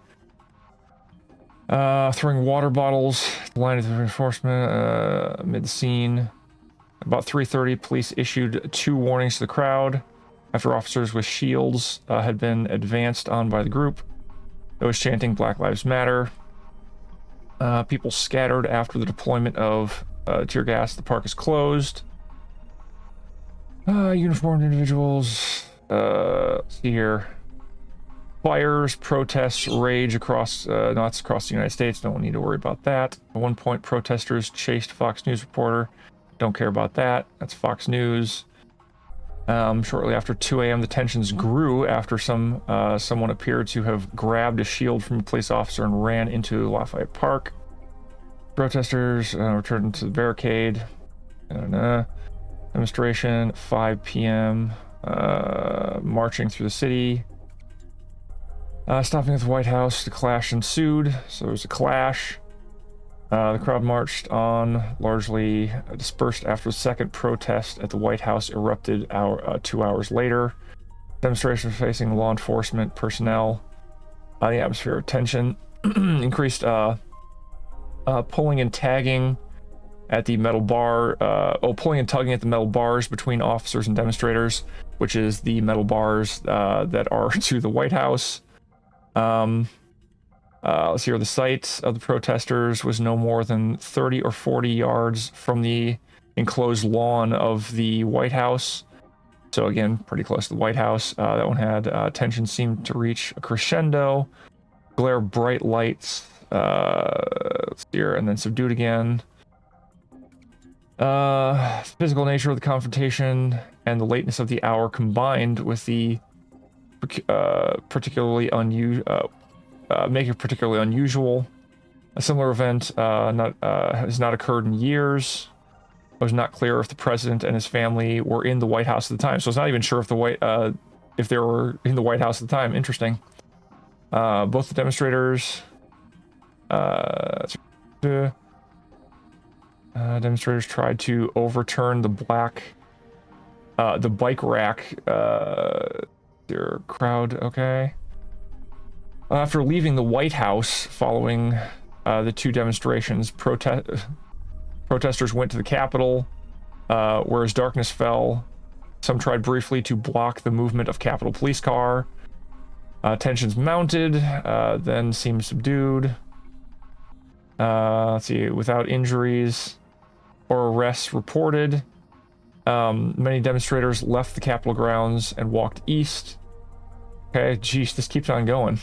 water bottles, line of enforcement mid scene. About 3:30, police issued 2 warnings to the crowd after officers with shields had been advanced on by the group. Those chanting Black Lives Matter. People scattered after the deployment of tear gas. The park is closed. Uniformed individuals. Let's see here. Fires, protests, rage across the United States. Don't need to worry about that. At one point, protesters chased Fox News reporter. Don't care about that. That's Fox News. Shortly after 2 a.m., the tensions grew after someone appeared to have grabbed a shield from a police officer and ran into Lafayette Park. Protesters returned to the barricade. Demonstration, 5 p.m. Marching through the city. Stopping at the White House, the clash ensued. So there was a clash. The crowd marched on, largely dispersed after the second protest at the White House erupted 2 hours later. Demonstrations facing law enforcement personnel. The atmosphere of tension increased. Pulling and tagging at the metal bar. Pulling and tugging at the metal bars between officers and demonstrators, which is the metal bars that are to the White House. Let's see here. The site of the protesters was no more than 30 or 40 yards from the enclosed lawn of the White House. So again, pretty close to the White House. That one had tension seemed to reach a crescendo. Glare of bright lights. Let's see here, and then subdued again. Physical nature of the confrontation and the lateness of the hour combined with the make it particularly unusual. A similar event has not occurred in years. It was not clear if the president and his family were in the White House at the time. So it's not even sure if if they were in the White House at the time. Interesting. Both the demonstrators demonstrators tried to overturn the bike rack. Their crowd, okay. After leaving the White House following the two demonstrations, protesters went to the Capitol, where as darkness fell, some tried briefly to block the movement of Capitol Police car. Tensions mounted, then seemed subdued. Let's see, without injuries or arrests reported, many demonstrators left the Capitol grounds and walked east. Okay, geez, this keeps on going.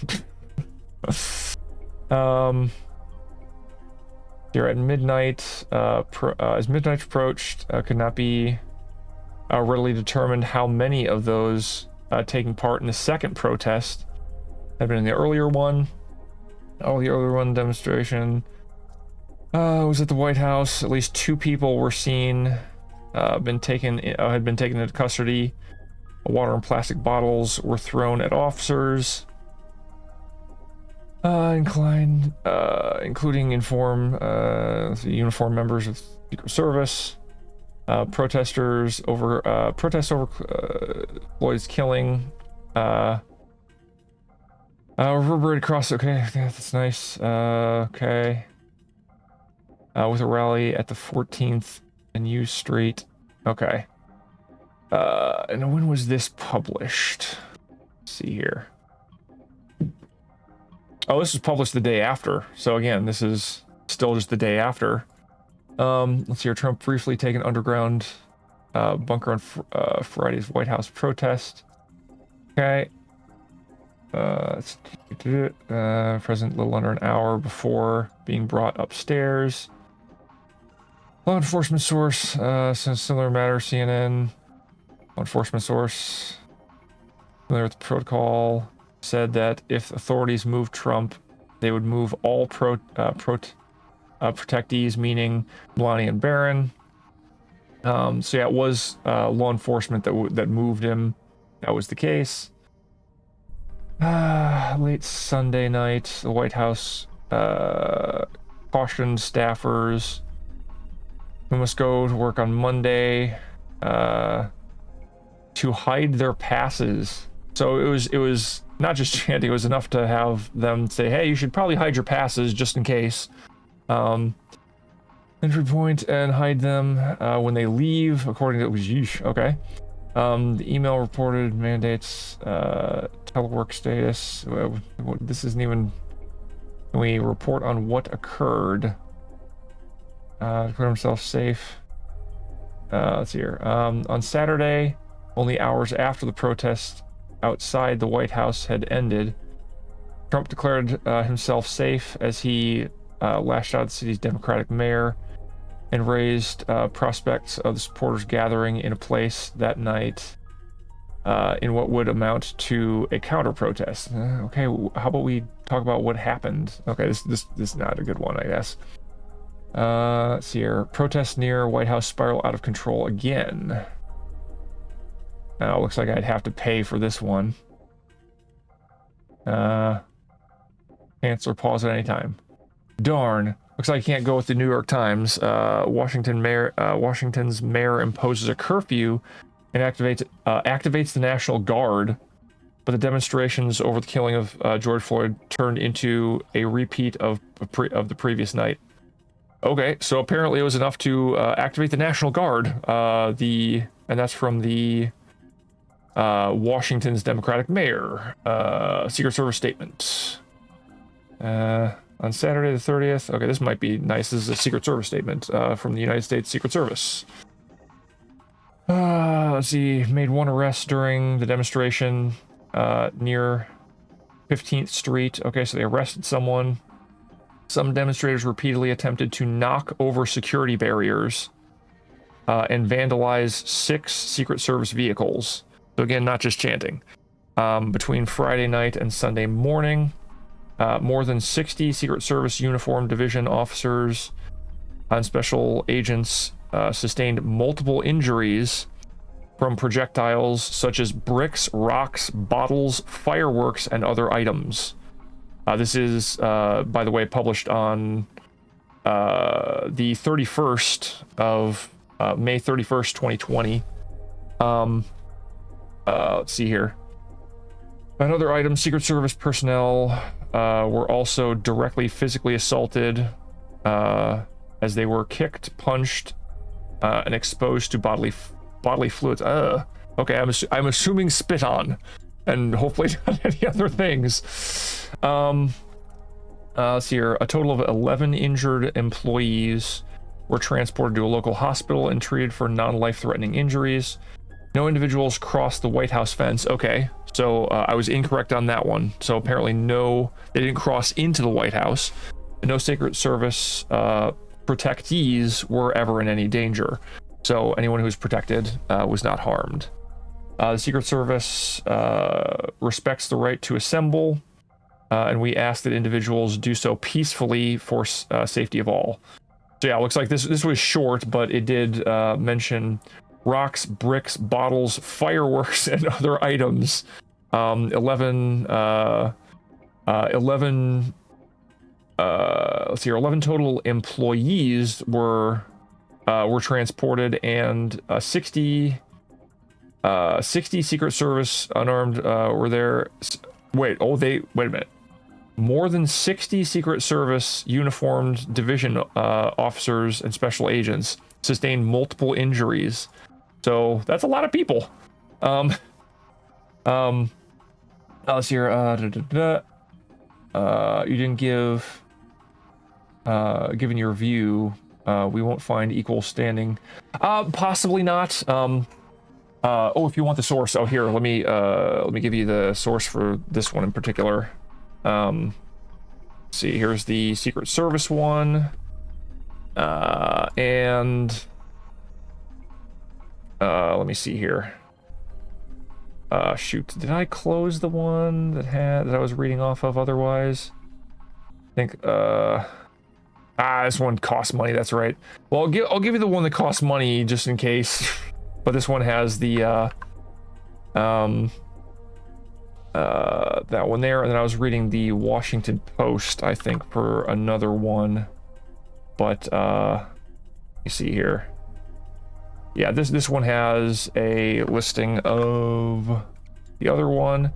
Here at midnight, as midnight approached, could not be readily determined how many of those taking part in the second protest had been in the earlier one. Oh, the earlier one demonstration was at the White House. At least 2 people were seen, had been taken into custody. Water and plastic bottles were thrown at officers. Including uniformed members of Secret Service. Protests over Floyd's killing. Reverberated across. Okay, yeah, that's nice. Okay. With a rally at the 14th and U Street. Okay. And when was this published? Let's see here. Oh, this was published the day after. So again, this is still just the day after. Let's see here. Trump briefly taken underground bunker on Friday's White House protest. Okay. President a little under an hour before being brought upstairs. Law enforcement source, similar matter, CNN. Law enforcement source, familiar with the protocol, said that if authorities moved Trump, they would move all protectees, meaning Melania and Barron. So yeah, it was law enforcement that moved him. That was the case. Late Sunday night, the White House cautioned staffers who must go to work on Monday to hide their passes. So it was not just chanting, it was enough to have them say, hey, you should probably hide your passes just in case. Entry point and hide them when they leave, according to yeesh, okay. The email reported mandates telework status. This isn't even. Can we report on what occurred? To put himself safe. Let's see here. On Saturday, only hours after the protest outside the White House had ended, Trump declared himself safe as he lashed out at the city's Democratic mayor and raised prospects of the supporters gathering in a place that night in what would amount to a counter-protest. Okay, how about we talk about what happened? Okay, this is not a good one, I guess. Let's see here. Protests near White House spiral out of control again. Looks like I'd have to pay for this one. Cancel or pause at any time. Darn. Looks like I can't go with the New York Times. Washington's mayor imposes a curfew and activates the National Guard, but the demonstrations over the killing of George Floyd turned into a repeat of the previous night. Okay, so apparently it was enough to activate the National Guard. And that's from the Washington's Democratic mayor. Secret Service statement. On Saturday the 30th. Okay, this might be nice. This is a Secret Service statement from the United States Secret Service. Let's see. Made one arrest during the demonstration near 15th Street. Okay, so they arrested someone. Some demonstrators repeatedly attempted to knock over security barriers and vandalize 6 Secret Service vehicles. So again, not just chanting. Between Friday night and Sunday morning. More than 60 Secret Service uniformed division officers and special agents sustained multiple injuries from projectiles such as bricks, rocks, bottles, fireworks, and other items. This is, by the way, published on the 31st of May 31st, 2020. Let's see here. Another item, Secret Service personnel were also directly physically assaulted as they were kicked, punched, and exposed to bodily fluids. Okay, I'm assuming spit on, and hopefully not any other things. Let's see here. A total of 11 injured employees were transported to a local hospital and treated for non-life-threatening injuries. No individuals crossed the White House fence. Okay, so I was incorrect on that one. So apparently they didn't cross into the White House. No Secret Service protectees were ever in any danger. So anyone who was protected was not harmed. The Secret Service respects the right to assemble, and we ask that individuals do so peacefully for safety of all. So yeah, it looks like this was short, but it did mention rocks, bricks, bottles, fireworks, and other items. 11 let's see here, 11 total employees were transported, and 60 Secret Service unarmed were there. Wait a minute. More than 60 Secret Service uniformed division officers and special agents sustained multiple injuries. So that's a lot of people. Let's see here. You didn't give, given your view, we won't find equal standing. Possibly not. If you want the source, here, let me give you the source for this one in particular. Let's see, here's the Secret Service one, and let me see here. Shoot, did I close the one that I was reading off of otherwise? I think this one costs money, that's right. Well, I'll give you the one that costs money just in case. But this one has the that one there, and then I was reading the Washington Post, I think, for another one. But you see here. Yeah, this one has a listing of the other one.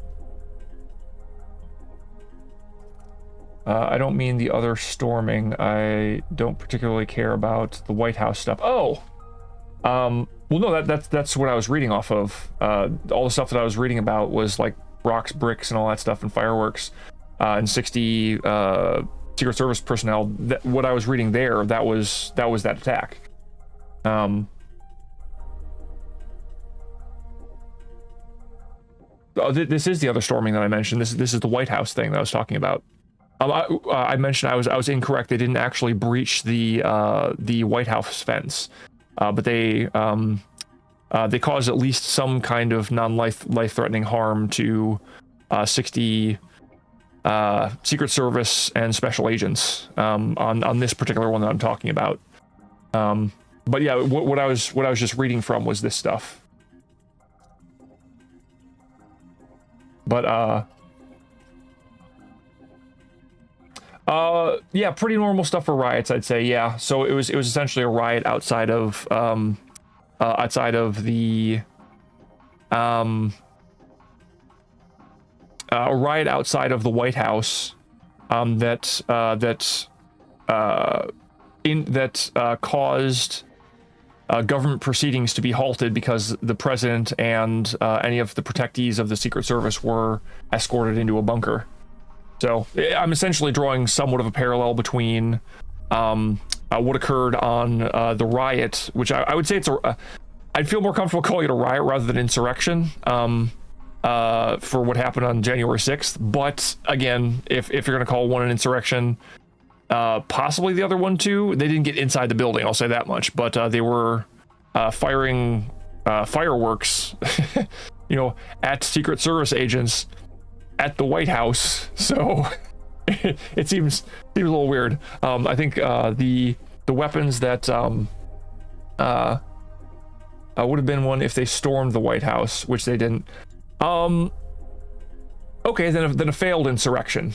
I don't mean the other storming. I don't particularly care about the White House stuff. Oh, well, no, that's what I was reading off of. All the stuff that I was reading about was like rocks, bricks, and all that stuff, and fireworks, and 60 Secret Service personnel. What I was reading there, that was that attack. This is the other storming that I mentioned. This is the White House thing that I was talking about. I mentioned I was incorrect. They didn't actually breach the White House fence, but they caused at least some kind of life-threatening harm to 60 Secret Service and special agents on this particular one that I'm talking about. But yeah, what I was just reading from was this stuff. But yeah, pretty normal stuff for riots, I'd say. Yeah, so it was essentially a riot outside of the a riot outside of the White House that caused government proceedings to be halted because the president and any of the protectees of the Secret Service were escorted into a bunker. So I'm essentially drawing somewhat of a parallel between what occurred on the riot, which I would say I'd feel more comfortable calling it a riot rather than insurrection for what happened on January 6th. But again, if you're going to call one an insurrection, possibly the other one too. They didn't get inside the building, I'll say that much, but they were firing fireworks, at Secret Service agents at the White House. So it seems a little weird. I think the weapons that would have been one if they stormed the White House, which they didn't. Okay, then a failed insurrection.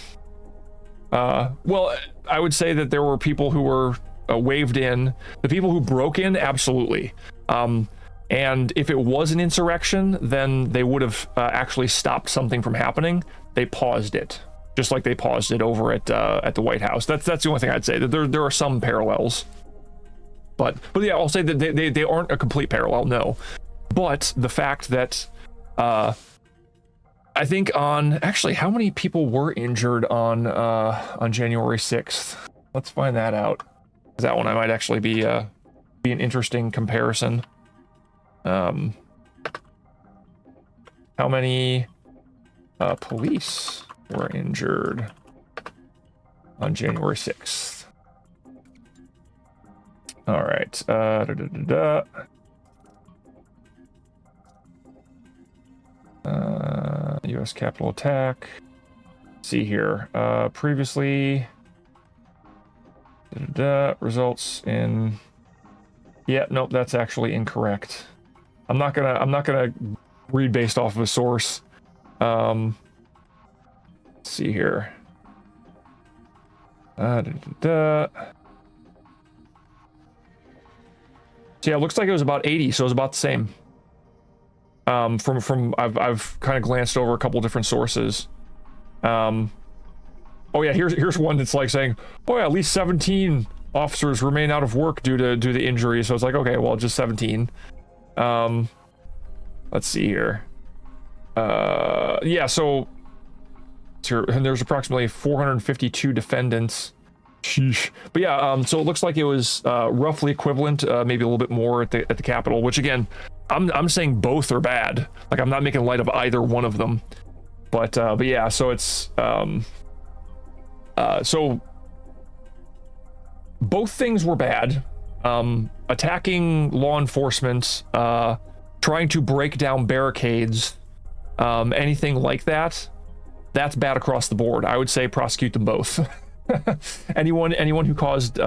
Well, I would say that there were people who were waved in. The people who broke in, absolutely. And if it was an insurrection, then they would have actually stopped something from happening. They paused it, just like they paused it over at the White House. That's the only thing I'd say. That there are some parallels, but yeah, I'll say that they aren't a complete parallel, no. But the fact that I think actually, how many people were injured on January 6th? Let's find that out. That one I might actually be an interesting comparison. How many police were injured on January 6th? All right. U.S. Capitol attack. Let's see here. Previously, results in. Yeah, nope, that's actually incorrect. I'm not gonna read based off of a source. Let's see here. So yeah, it looks like it was about 80, so it was about the same. From I've kind of glanced over a couple different sources. Oh yeah, here's one that's like saying, oh yeah, at least 17 officers remain out of work due to injury. So it's like, okay, well, just 17. Let's see here. Yeah, so here, and there's approximately 452 defendants. Sheesh. But yeah, so it looks like it was roughly equivalent, maybe a little bit more at the Capitol, which again, I'm saying both are bad. Like, I'm not making light of either one of them. But yeah, so it's so both things were bad. Attacking law enforcement, trying to break down barricades, anything like that, that's bad across the board. I would say prosecute them both. anyone who caused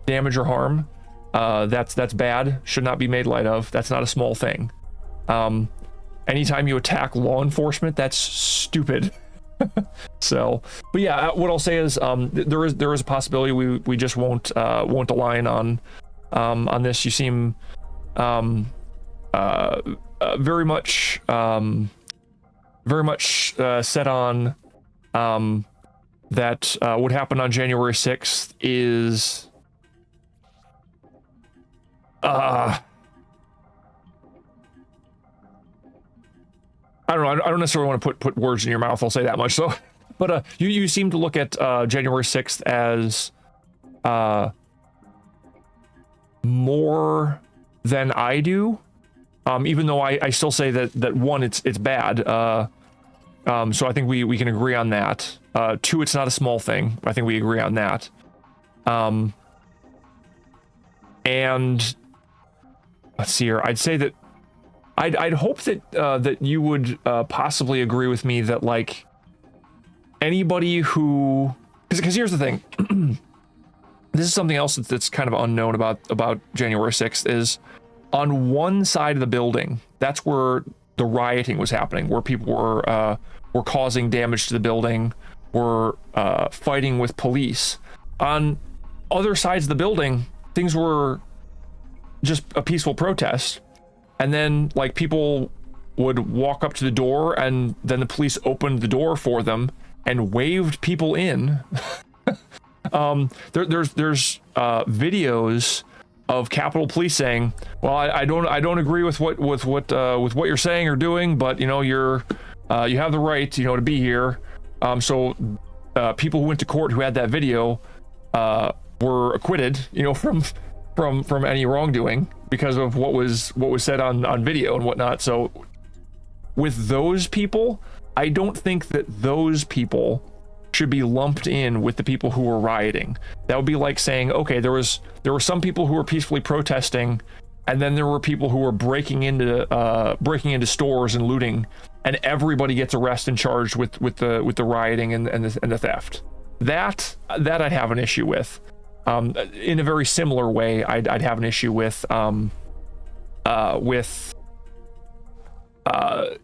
damage or harm, that's bad, should not be made light of. That's not a small thing. Anytime you attack law enforcement, that's stupid. So, but yeah, what I'll say is there is a possibility we just won't align on this. You seem very much set on that what happened on January 6th is I don't know. I don't necessarily want to put words in your mouth. I'll say that much. So, but you seem to look at January 6th as more than I do. Even though I still say that one, it's bad. So I think we can agree on that. Two, it's not a small thing. I think we agree on that. And let's see here. I'd say that I'd hope that you would possibly agree with me that, like, anybody who, because here's the thing. This is something else that's kind of unknown about January 6th is on one side of the building, that's where the rioting was happening, where people were causing damage to the building, were fighting with police. On other sides of the building, things were just a peaceful protest. And then, like, people would walk up to the door, and then the police opened the door for them and waved people in. There's videos of Capitol Police saying, "Well, I don't agree with what you're saying or doing, but you know you have the right, to be here." So people who went to court who had that video were acquitted, from any wrongdoing because of what was said on video and whatnot. So with those people, I don't think that those people should be lumped in with the people who were rioting. That would be like saying, okay, there were some people who were peacefully protesting, and then there were people who were breaking into stores and looting, and everybody gets arrested and charged with the rioting and the theft. that I'd have an issue with. In a very similar way, I'd have an issue with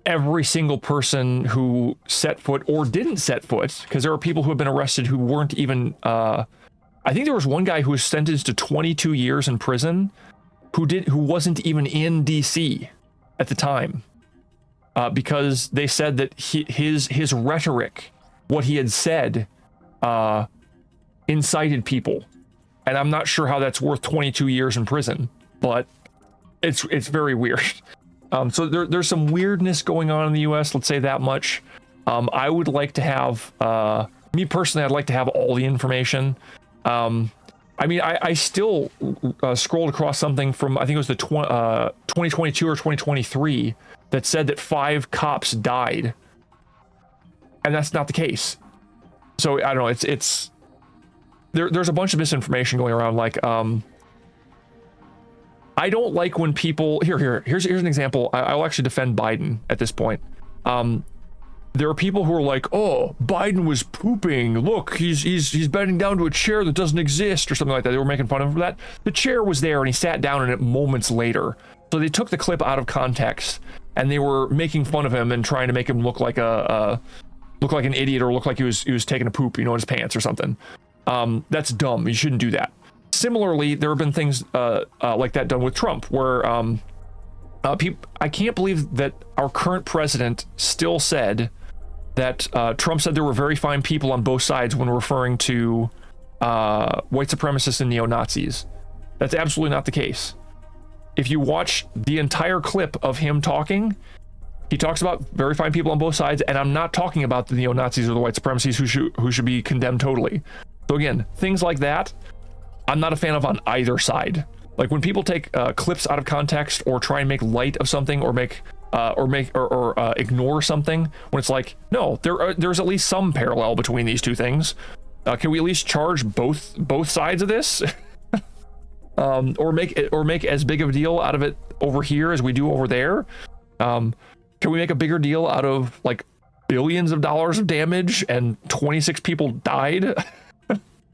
every single person who set foot or didn't set foot, because there are people who have been arrested who weren't even. I think there was one guy who was sentenced to 22 years in prison, who wasn't even in DC at the time, because they said that his rhetoric, what he had said, incited people, and I'm not sure how that's worth 22 years in prison, but it's very weird. So there's some weirdness going on in the U.S. Let's say that much. I would like to have, me personally, I'd like to have all the information. I mean, I still scrolled across something from, I think it was the 2022 or 2023 that said that 5 cops died, and that's not the case. So I don't know. It's there's a bunch of misinformation going around. Like, I don't like when people here's an example. I'll actually defend Biden at this point. There are people who are like, oh, Biden was pooping. Look, he's bending down to a chair that doesn't exist or something like that. They were making fun of him for that. The chair was there and he sat down in it moments later. So they took the clip out of context and they were making fun of him and trying to make him look like look like an idiot, or look like he was taking a poop, in his pants or something. That's dumb. You shouldn't do that. Similarly, there have been things like that done with Trump, where I can't believe that our current president still said that Trump said there were very fine people on both sides when referring to white supremacists and neo-Nazis. That's absolutely not the case. If you watch the entire clip of him talking, he talks about very fine people on both sides, and I'm not talking about the neo-Nazis or the white supremacists who should be condemned totally. So again, things like that, I'm not a fan of on either side. Like when people take clips out of context or try and make light of something, or ignore something, when it's like, no, there's at least some parallel between these two things. Can we at least charge both sides of this? or make as big of a deal out of it over here as we do over there? Can we make a bigger deal out of like billions of dollars of damage and 26 people died?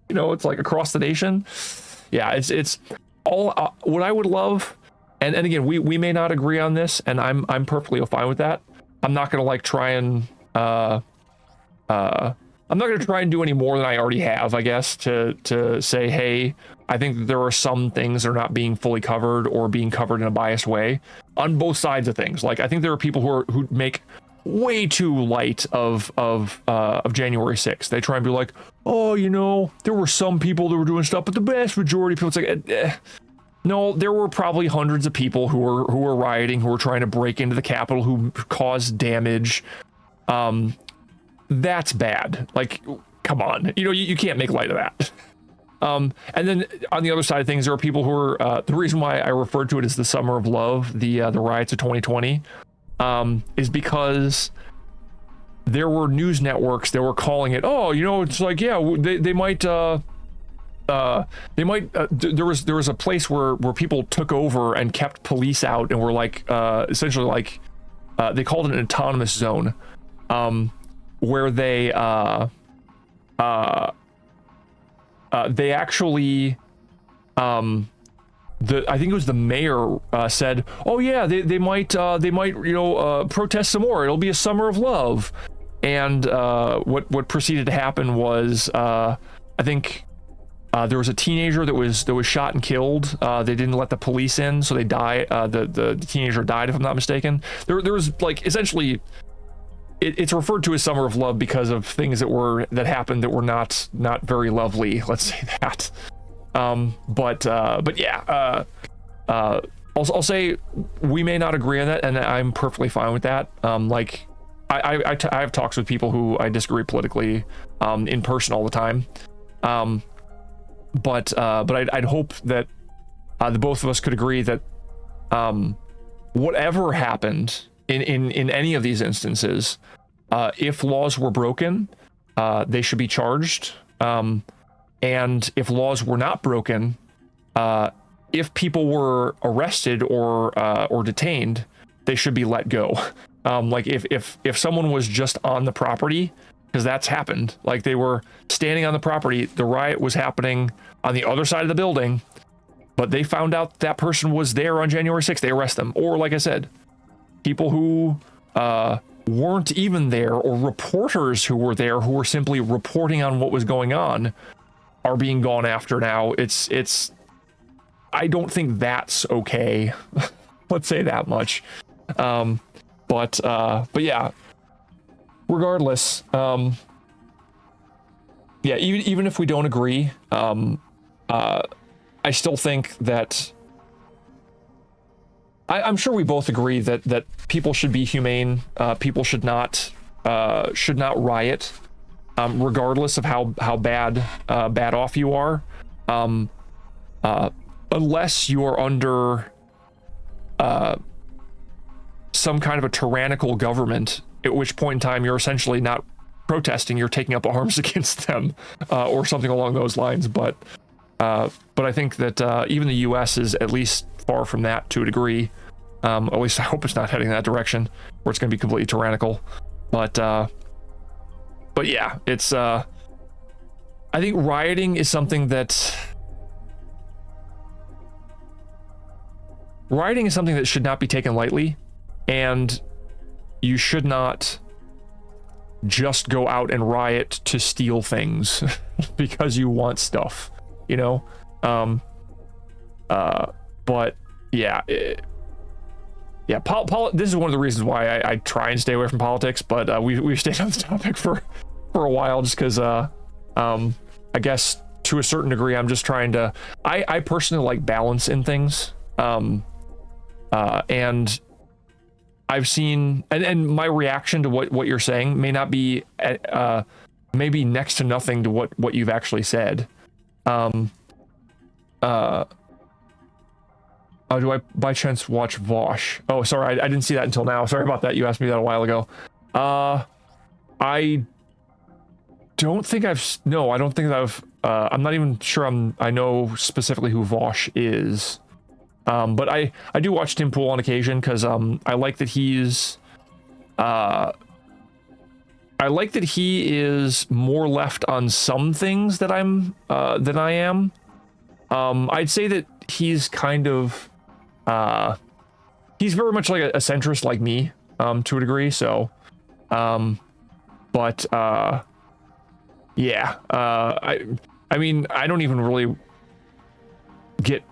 It's like across the nation. Yeah, it's all what I would love. And again, we may not agree on this, and I'm perfectly fine with that. I'm not gonna like try and I'm not gonna try and do any more than I already have, I guess, to say, hey, I think that there are some things that are not being fully covered or being covered in a biased way on both sides of things. Like, I think there are people who make way too light of January 6th. They try and be like, oh, there were some people that were doing stuff, but the vast majority of people, it's like, no, there were probably hundreds of people who were rioting, who were trying to break into the Capitol, who caused damage. That's bad. Like, come on, you can't make light of that. And then on the other side of things, there are people who are, the reason why I referred to it as the Summer of Love, the riots of 2020, is because there were news networks that were calling it, oh, it's like, yeah, they might, there was a place where people took over and kept police out and were like, essentially like, they called it an autonomous zone, where they actually, I think it was the mayor said, oh yeah, they might protest some more. It'll be a summer of love. And what proceeded to happen was, I think there was a teenager that was shot and killed. They didn't let the police in, so they died. The teenager died, if I'm not mistaken. There was like, essentially, it's referred to as Summer of Love because of things that happened that were not very lovely. Let's say that. But yeah. I'll say we may not agree on that, and I'm perfectly fine with that. Like, I have talks with people who I disagree politically, in person all the time. But I'd hope that the both of us could agree that whatever happened in any of these instances, if laws were broken, they should be charged. And if laws were not broken, if people were arrested or detained, they should be let go. Like if someone was just on the property, because that's happened. Like, they were standing on the property, the riot was happening on the other side of the building, but they found out that person was there on January 6th. They arrest them. Or, like I said, people who weren't even there, or reporters who were there who were simply reporting on what was going on, are being gone after now. It's I don't think that's okay. Let's say that much. But yeah, regardless, yeah, even if we don't agree, I still think that I'm sure we both agree that people should be humane. People should not riot, regardless of how bad off you are, unless you are under some kind of a tyrannical government, at which point in time you're essentially not protesting, you're taking up arms against them, or something along those lines. But I think that even the U.S. is at least far from that to a degree. At least I hope it's not heading that direction where it's going to be completely tyrannical. But yeah, it's I think rioting is something that should not be taken lightly, and you should not just go out and riot to steal things because you want stuff, you know? But yeah, this is one of the reasons why I try and stay away from politics, but we've stayed on the topic for a while, just because I guess to a certain degree I'm just trying to, I personally like balance in things, and I've seen, and my reaction to what you're saying may not be maybe next to nothing to what you've actually said. Oh, do I by chance watch Vosh? Oh, sorry, I didn't see that until now. Sorry about that. You asked me that a while ago. I don't think I've, no, I don't think that I'm not even sure I know specifically who Vosh is. But I do watch Tim Pool on occasion, because I like that he's I like that he is more left on some things that than I am. I'd say that he's kind of he's very much like a centrist like me, to a degree. So but yeah, I mean, I don't even really get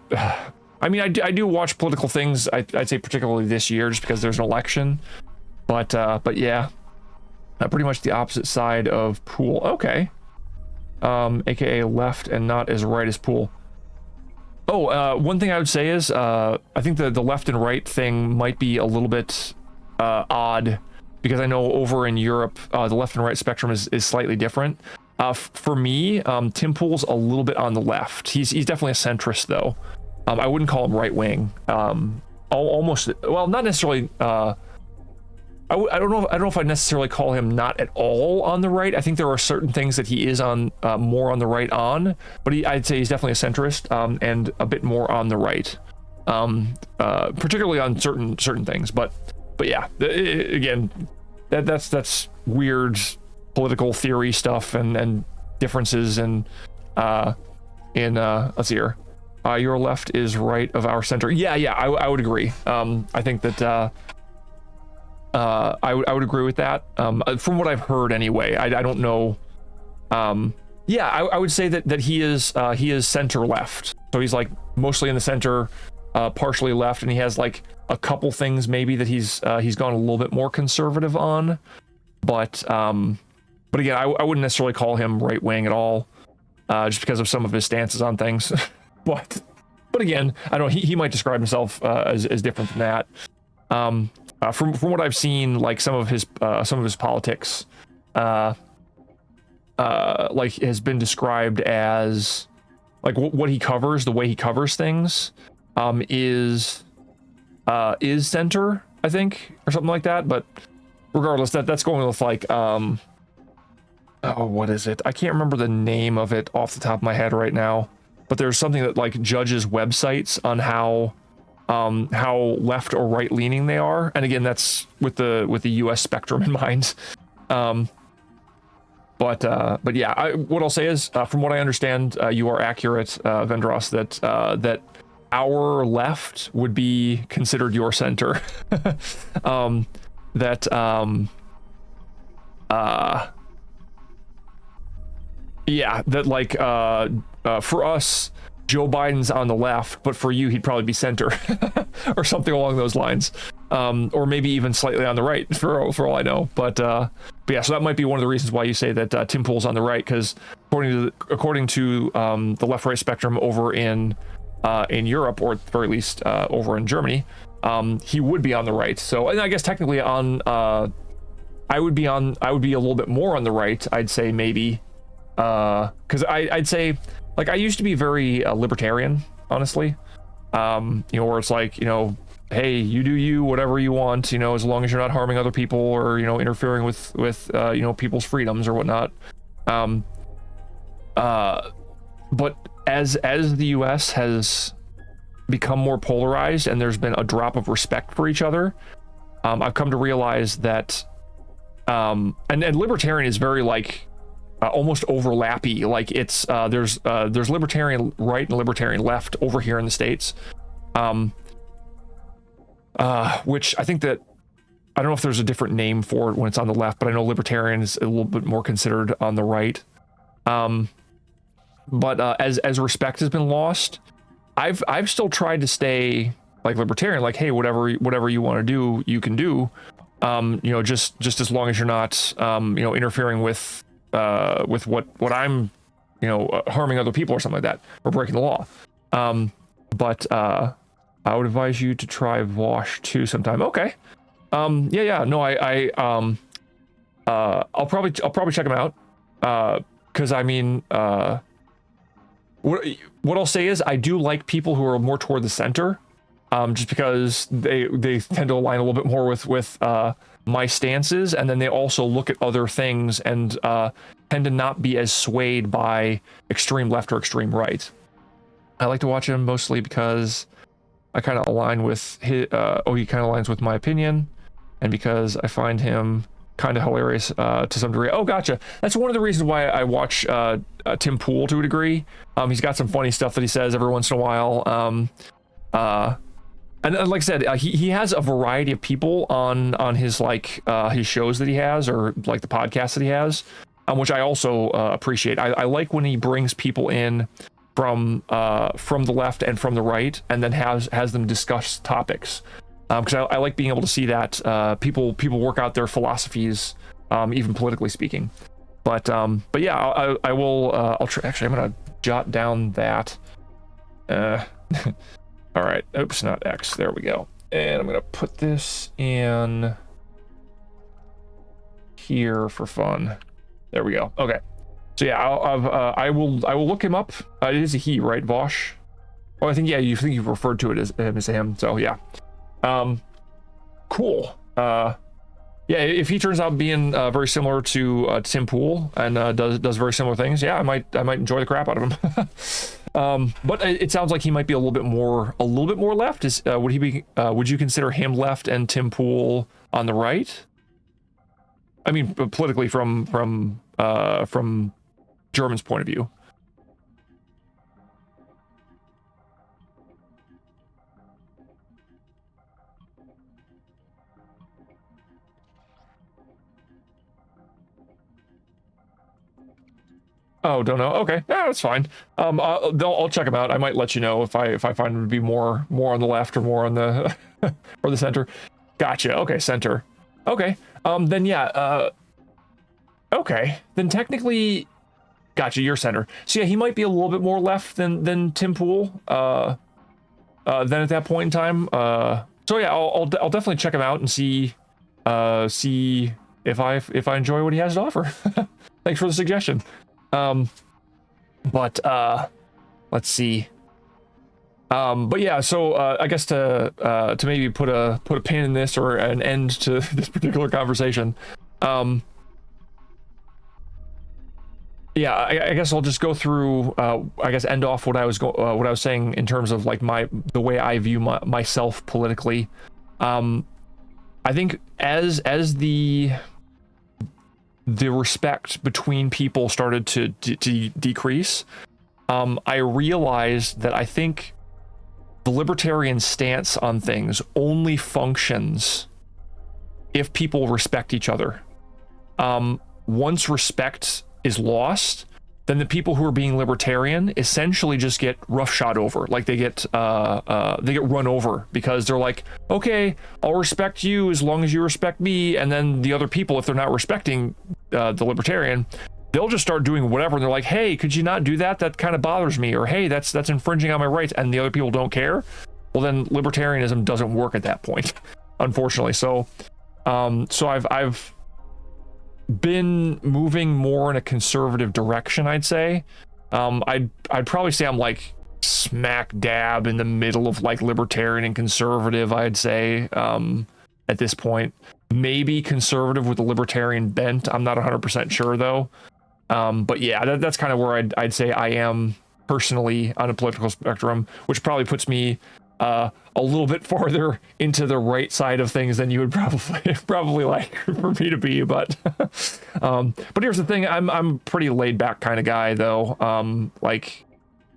I mean, I do watch political things, I'd say particularly this year, just because there's an election, but yeah, pretty much the opposite side of Pool. Okay. AKA left and not as right as Pool. Oh, one thing I would say is, I think the left and right thing might be a little bit odd, because I know over in Europe, the left and right spectrum is slightly different. For me, Tim Pool's a little bit on the left. He's definitely a centrist, though. I wouldn't call him right wing. Almost, well, not necessarily. I don't know if I'd necessarily call him not at all on the right. I think there are certain things that he is on more on the right on, but I'd say he's definitely a centrist, and a bit more on the right, particularly on certain things. But yeah, again, that's weird political theory stuff and differences and let's see here. Your left is right of our center. Yeah, I would agree. I think that I would agree with that. From what I've heard anyway. I don't know. Yeah, I would say that he is center left. So he's like mostly in the center, partially left, and he has like a couple things maybe that he's gone a little bit more conservative on. But again, I wouldn't necessarily call him right wing at all, just because of some of his stances on things. But again, I don't know, he might describe himself as different than that. From what I've seen, like some of his politics, like has been described as like what he covers, the way he covers things, is center, I think, or something like that. But regardless, that's going with like oh, what is it? I can't remember the name of it off the top of my head right now. But there's something that like judges websites on how left or right leaning they are, and again, that's with the US spectrum in mind. but yeah, what I'll say is, from what I understand, you are accurate, Vendros, that our left would be considered your center. That yeah, that like for us, Joe Biden's on the left, but for you, he'd probably be center, or something along those lines, or maybe even slightly on the right, for all I know. But yeah, so that might be one of the reasons why you say that Tim Pool's on the right, because according to the left-right spectrum over in Europe, or at the very least over in Germany, he would be on the right. So, and I guess technically on I would be a little bit more on the right, I'd say, maybe, because I'd say, like, I used to be very libertarian, honestly, where it's like, hey, you do you, whatever you want, as long as you're not harming other people, or interfering with people's freedoms or whatnot. But as the US has become more polarized and there's been a drop of respect for each other, I've come to realize that and libertarian is very like almost overlappy. Like it's there's libertarian right and libertarian left over here in the States, which I think that, I don't know if there's a different name for it when it's on the left, but I know libertarian is a little bit more considered on the right. But as respect has been lost, I've still tried to stay like libertarian, like, hey, whatever you want to do, you can do, just as long as you're not interfering with what I'm harming other people or something like that, or breaking the law. But I would advise you to try Vosh too sometime. Okay. No, I'll probably check him out, because I mean, what I'll say is, I do like people who are more toward the center, just because they tend to align a little bit more with my stances, and then they also look at other things and tend to not be as swayed by extreme left or extreme right. I like to watch him mostly because I kind of align with his, he kind of aligns with my opinion, and because I find him kind of hilarious to some degree. Oh, gotcha. That's one of the reasons why I watch Tim Pool to a degree. He's got some funny stuff that he says every once in a while. And like I said, he has a variety of people on his his shows that he has, or like the podcasts that he has, which I also appreciate. I like when he brings people in from the left and from the right, and then has them discuss topics. Because I like being able to see that people work out their philosophies, even politically speaking. But yeah, I will. I'll try. Actually, I'm gonna jot down that. All right. Oops, not X. There we go. And I'm gonna put this in here for fun. There we go. Okay. So yeah, I will look him up. It is a he, right, Vosh? Oh, I think, yeah, you think you've referred to it as him. So yeah. Cool. Yeah, if he turns out being very similar to Tim Pool and does very similar things, yeah, I might enjoy the crap out of him. But it sounds like he might be a little bit more left. Would you consider him left and Tim Pool on the right? I mean, politically from German's point of view. Oh, don't know. Okay, yeah, that's fine. I'll check them out. I might let you know if I find them to be more on the left or more on the or the center. Gotcha. Okay, center. Okay. Then yeah. Okay. Then technically, gotcha. You're center. So yeah, he might be a little bit more left than Tim Pool. Then at that point in time. So yeah, I'll definitely check him out and see if I enjoy what he has to offer. Thanks for the suggestion. But let's see. But yeah, so I guess to maybe put a pin in this, or an end to this particular conversation. Yeah, I guess I'll just go through. I guess end off what I was saying in terms of like the way I view myself politically. I think as the the respect between people started to decrease, I realized that I think the libertarian stance on things only functions if people respect each other. Once respect is lost, then the people who are being libertarian essentially just get roughshod over. Like they get run over because they're like, okay, I'll respect you as long as you respect me. And then the other people, if they're not respecting the libertarian, they'll just start doing whatever. And they're like, hey, could you not do that? That kind of bothers me. Or hey, that's infringing on my rights. And the other people don't care. Well, then libertarianism doesn't work at that point, unfortunately. So I've been moving more in a conservative direction, I'd say. I'd probably say I'm like smack dab in the middle of like libertarian and conservative, I'd say, at this point. Maybe conservative with a libertarian bent. I'm not 100% sure though. But yeah, that's kind of where I'd say I am personally on a political spectrum, which probably puts me a little bit farther into the right side of things than you would probably like for me to be. But here's the thing, I'm pretty laid back kind of guy though. Like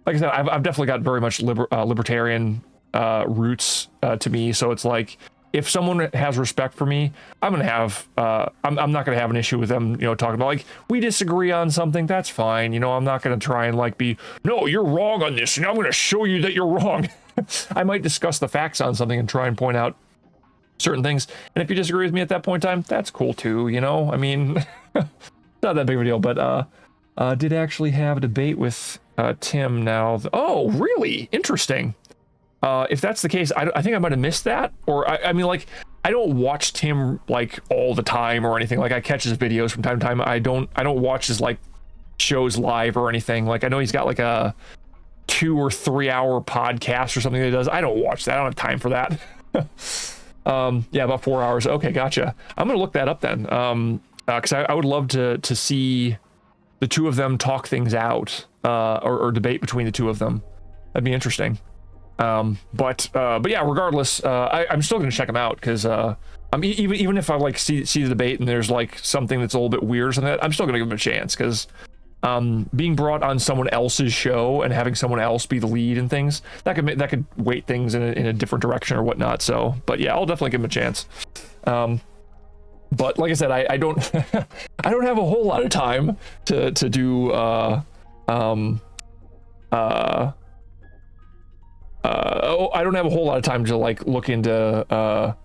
I said, I've definitely got very much libertarian roots to me. So it's like, if someone has respect for me, I'm gonna have I'm not gonna have an issue with them, you know, talking about like, we disagree on something, that's fine, you know. I'm not gonna try and like be, no, you're wrong on this and I'm gonna show you that you're wrong. I might discuss the facts on something and try and point out certain things, and if you disagree with me at that point in time, that's cool too, you know. I mean, not that big of a deal. But did actually have a debate with Tim now. Oh, really? Interesting. If that's the case, I think I might have missed that. Or I mean, like, I don't watch Tim like all the time or anything. Like, I catch his videos from time to time. I don't watch his like shows live or anything. Like, I know he's got like a 2 or 3 hour podcast or something that he does. I don't watch that. I don't have time for that. Yeah, about 4 hours. Okay, gotcha. I'm gonna look that up then. Because I would love to see the two of them talk things out, or debate between the two of them. That'd be interesting. But yeah, regardless, I'm still gonna check them out, because even if I like see the debate and there's like something that's a little bit weird or something, I'm still gonna give them a chance, because being brought on someone else's show and having someone else be the lead and things, that could weight things in a different direction or whatnot. So, but yeah, I'll definitely give them a chance. But like I said, I don't I don't have a whole lot of time to do I don't have a whole lot of time to like look into a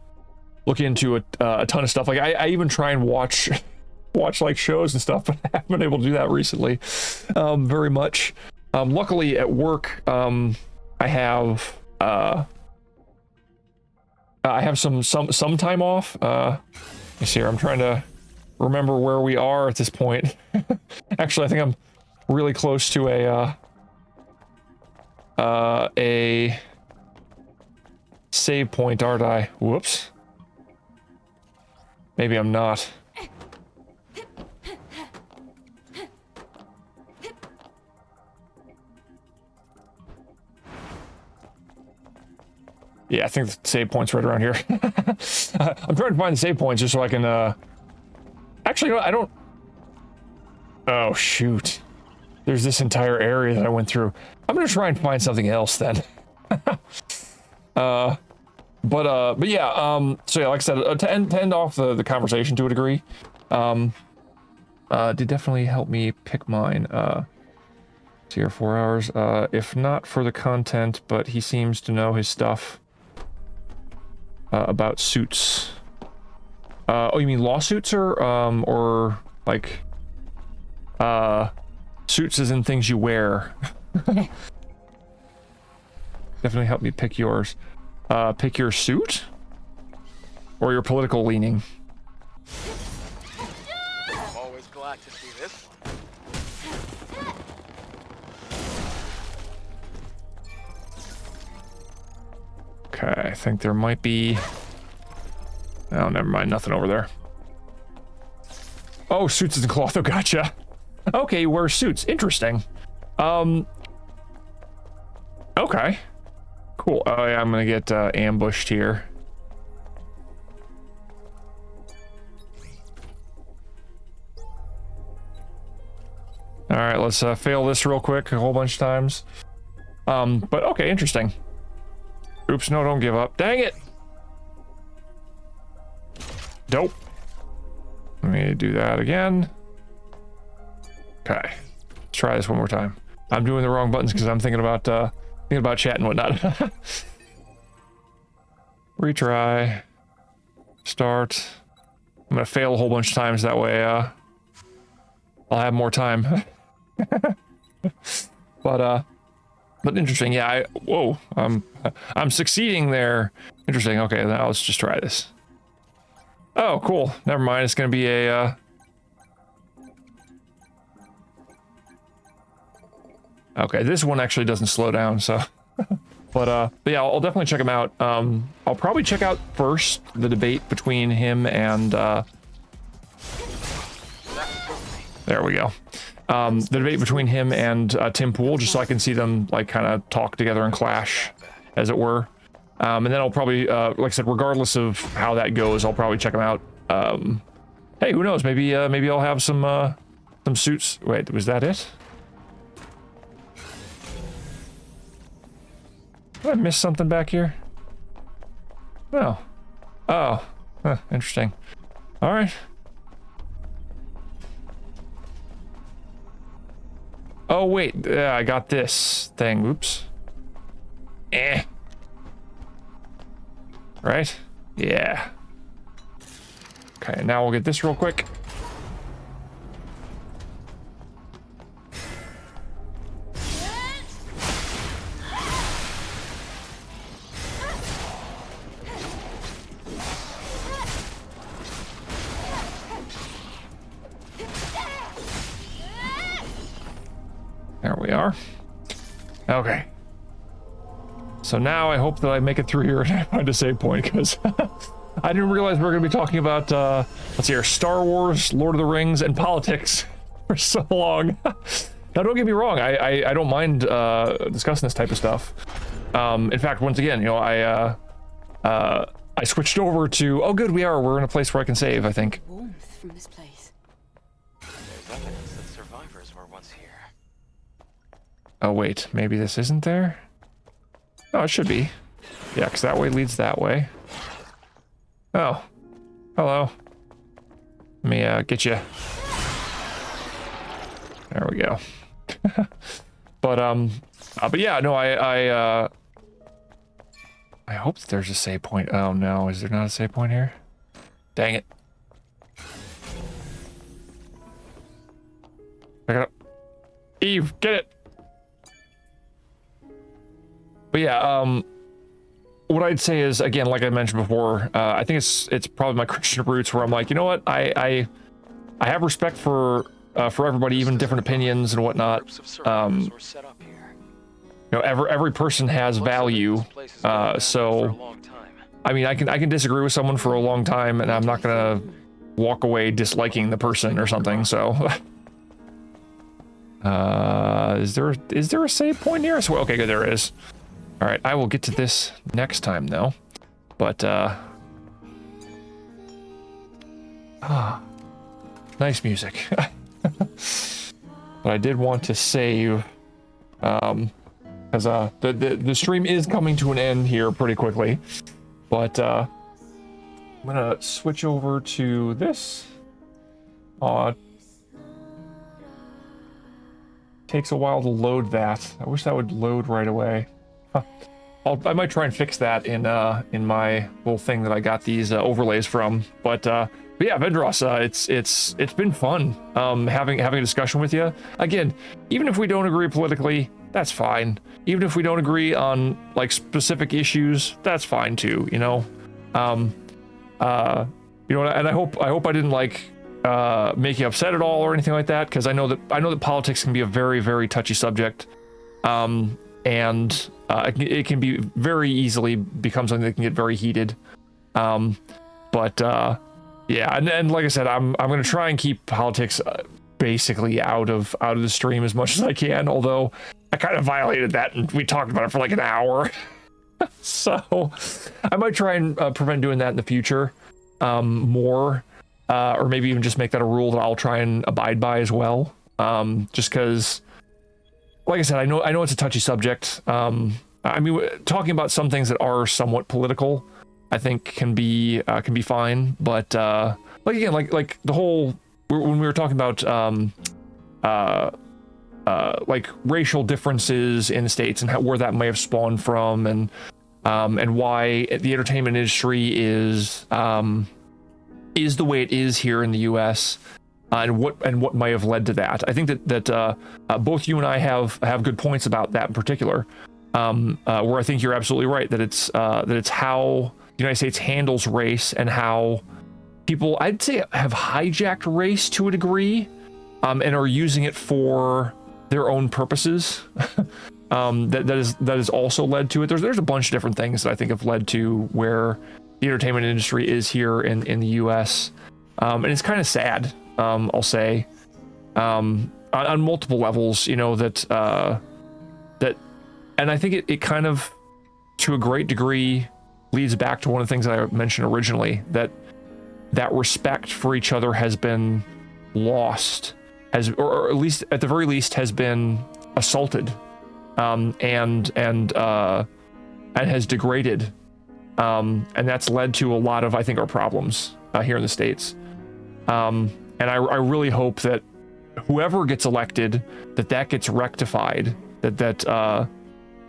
ton of stuff. Like I even try and watch like shows and stuff, but I haven't been able to do that recently very much. Luckily at work, I have some time off. Let me see here. I'm trying to remember where we are at this point. Actually, I think I'm really close to a save point, aren't I? Whoops. Maybe I'm not. Yeah, I think the save point's right around here. I'm trying to find the save points just so I can, actually, you know, I don't... Oh, shoot. There's this entire area that I went through. I'm gonna try and find something else then. But yeah, so yeah, like I said, to end off the conversation to a degree, did definitely help me pick mine. See here, 4 hours. If not for the content, but he seems to know his stuff. About suits. Oh, you mean lawsuits, or like suits as in things you wear? Definitely help me pick yours. Pick your suit or your political leaning. I'm always glad to see this one. Okay, I think there might be... Oh, never mind, nothing over there. Oh, suits and cloth, oh, gotcha. Okay, you wear suits, interesting. Okay. Cool, oh yeah, I'm gonna get ambushed here. All right, let's fail this real quick a whole bunch of times. But okay, interesting. Oops, no, don't give up. Dang it. Dope. Let me do that again. Okay, let's try this one more time. I'm doing the wrong buttons because I'm thinking about chat and whatnot. Retry. Start. I'm gonna fail a whole bunch of times, that way I'll have more time. But interesting. Yeah, whoa, I'm succeeding there. Interesting. Okay, now let's just try this. Oh, cool. Never mind. It's gonna be a okay, this one actually doesn't slow down, so but yeah, I'll definitely check him out. I'll probably check out first the debate between him and there we go. The debate between him and Tim Pool, just so I can see them like kind of talk together and clash, as it were. And then I'll probably, like I said, regardless of how that goes, I'll probably check him out. Hey, who knows? Maybe I'll have some suits. Wait, was that it? Did I miss something back here? No. Oh. Huh, interesting. All right. Oh, wait. I got this thing. Oops. Right? Yeah. Okay, now we'll get this real quick. There we are. Okay. So now I hope that I make it through here and I find a save point, because I didn't realize we were going to be talking about, let's see here, Star Wars, Lord of the Rings, and politics for so long. Now, don't get me wrong, I don't mind discussing this type of stuff. In fact, once again, you know, I switched over to, oh good, we're in a place where I can save, I think. Warmth from this place. There's evidence that survivors were once here. Oh wait, maybe this isn't there? Oh, it should be. Yeah, because that way leads that way. Oh. Hello. Let me get you. There we go. But yeah, no, I hope that there's a save point. Oh no, is there not a save point here? Dang it. Pick it up. Eve, get it! But yeah, what I'd say is, again, like I mentioned before, I think it's probably my Christian roots where I'm like, you know what, I have respect for everybody, even different opinions and whatnot. You know, every person has value, so I mean, I can disagree with someone for a long time, and I'm not gonna walk away disliking the person or something. So, is there a save point here? So, okay, good, there is. All right, I will get to this next time though, but nice music. But I did want to save, because the stream is coming to an end here pretty quickly, but I'm gonna switch over to this. Takes a while to load that. I wish that would load right away. I might try and fix that in my little thing that I got these overlays from. But yeah, Vendros, it's been fun having a discussion with you. Again, even if we don't agree politically, that's fine. Even if we don't agree on like specific issues, that's fine too. You know, and I hope I didn't like make you upset at all or anything like that, because I know that politics can be a very, very touchy subject. And it can be very easily become something that can get very heated. Yeah, and like I said, I'm gonna try and keep politics basically out of the stream as much as I can. Although I kind of violated that, and we talked about it for like an hour. So I might try and prevent doing that in the future more, or maybe even just make that a rule that I'll try and abide by as well. just because, like I said, I know it's a touchy subject. I mean, talking about some things that are somewhat political, I think can be fine. But like again, like the whole when we were talking about like racial differences in the states and where that may have spawned from, and why the entertainment industry is the way it is here in the U.S. And what might have led to that. I think that both you and I have good points about that in particular. Where I think you're absolutely right that it's how the United States handles race and how people, I'd say, have hijacked race to a degree, and are using it for their own purposes. that has also led to it. There's a bunch of different things that I think have led to where the entertainment industry is here in the U.S. And it's kind of sad. I'll say, on multiple levels, you know, that and I think it kind of, to a great degree, leads back to one of the things that I mentioned originally, that respect for each other has been lost, or at least at the very least has been assaulted, and has degraded, and that's led to a lot of, I think, our problems here in the States. And I really hope that whoever gets elected, that gets rectified,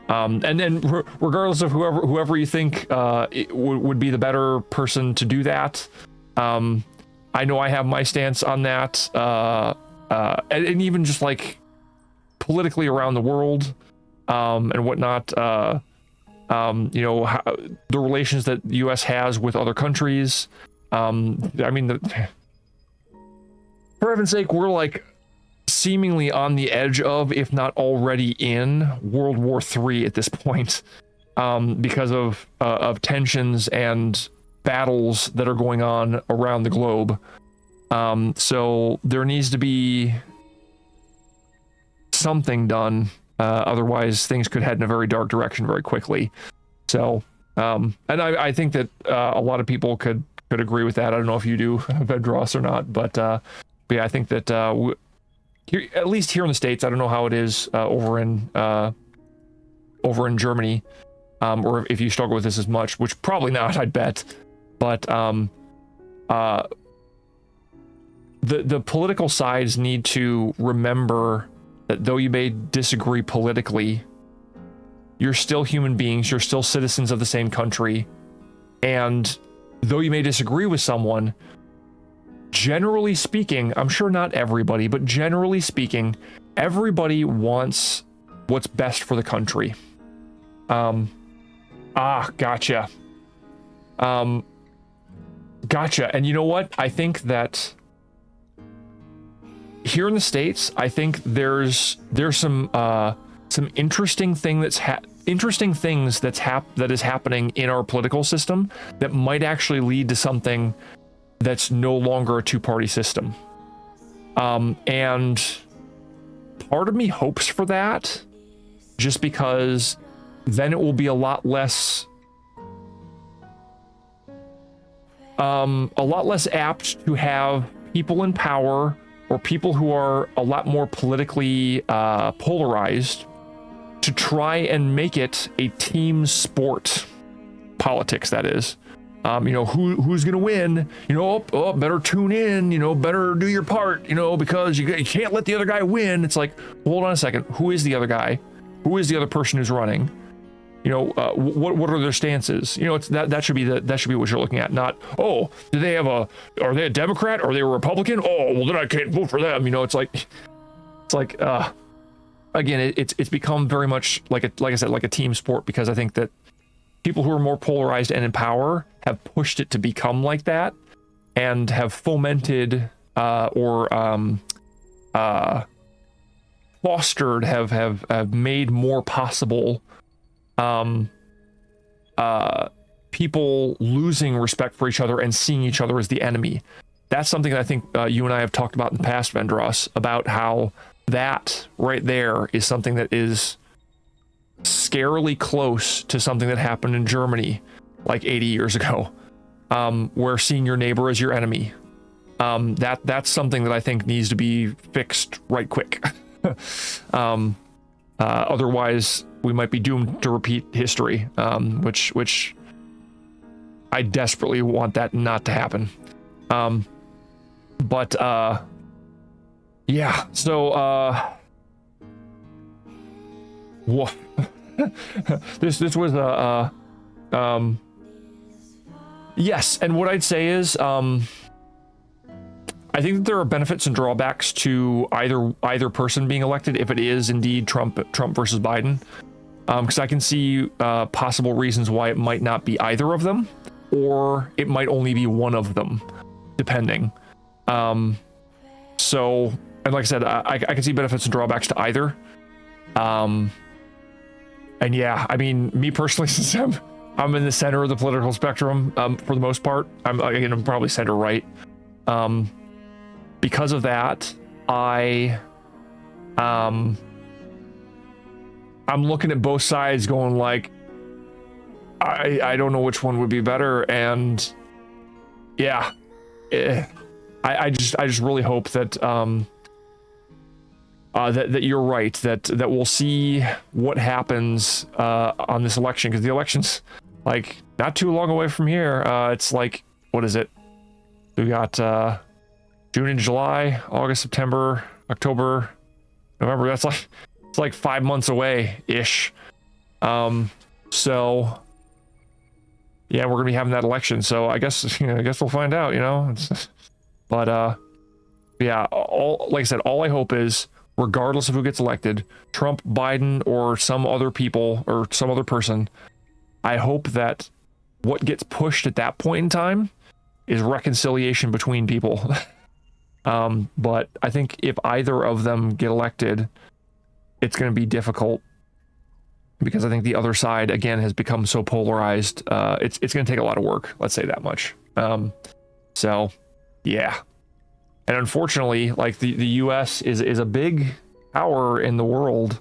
and then regardless of whoever you think would be the better person to do that, I know I have my stance on that, and even just like politically around the world, and whatnot, you know, the relations that the U.S. has with other countries. I mean, for heaven's sake, we're like seemingly on the edge of, if not already in, World War III at this point, because of tensions and battles that are going on around the globe. So there needs to be something done, otherwise things could head in a very dark direction very quickly. So, and I think that a lot of people could agree with that. I don't know if you do, Vedros, or not, but yeah, I think that here, at least here in the States, I don't know how it is over in Germany, or if you struggle with this as much, which probably not, I'd bet. But the political sides need to remember that though you may disagree politically, you're still human beings, you're still citizens of the same country, and though you may disagree with someone, generally speaking, I'm sure not everybody, but generally speaking, everybody wants what's best for the country. Gotcha. Gotcha. And you know what? I think that here in the States, I think there's some interesting things that is happening in our political system that might actually lead to something that's no longer a two-party system. And part of me hopes for that, just because then it will be a lot less apt to have people in power or people who are a lot more politically polarized to try and make it a team sport. Politics, that is. You know, who's gonna win? You know, better tune in. You know, better do your part. You know, because you can't let the other guy win. It's like, hold on a second. Who is the other guy? Who is the other person who's running? You know, what are their stances? You know, it's that should be what you're looking at. Not, oh, are they a Democrat or are they a Republican? Oh, well then I can't vote for them. You know, it's like again, it's become very much like I said, like a team sport, because I think that people who are more polarized and in power have pushed it to become like that, and have fomented or fostered, have made more possible people losing respect for each other and seeing each other as the enemy. That's something that I think you and I have talked about in the past, Vendros, about how that right there is something that is scarily close to something that happened in Germany like 80 years ago, where seeing your neighbor as your enemy That's something that I think needs to be fixed right quick. Otherwise, we might be doomed to repeat history, which I desperately want that not to happen. Yeah. So woof. this was yes, and what I'd say is I think that there are benefits and drawbacks to either person being elected if it is indeed Trump versus Biden, because I can see possible reasons why it might not be either of them, or it might only be one of them, depending. So, and like I said, I can see benefits and drawbacks to either. And yeah, I mean, me personally, since I'm in the center of the political spectrum, for the most part, I'm probably center right. Because of that, I'm looking at both sides going like, I don't know which one would be better. And yeah, I just really hope that, that you're right, that we'll see what happens, on this election. Cause the election's like not too long away from here. It's like, what is it? We got, June and July, August, September, October, November. That's like, it's like 5 months away ish. So yeah, we're gonna be having that election. So I guess we'll find out, but, yeah, like I said, all I hope is, regardless of who gets elected, Trump, Biden, or some other people or some other person, I hope that what gets pushed at that point in time is reconciliation between people. But I think if either of them get elected, it's going to be difficult, because I think the other side, again, has become so polarized. It's going to take a lot of work. Let's say that much. So yeah. And unfortunately, like the US is a big power in the world.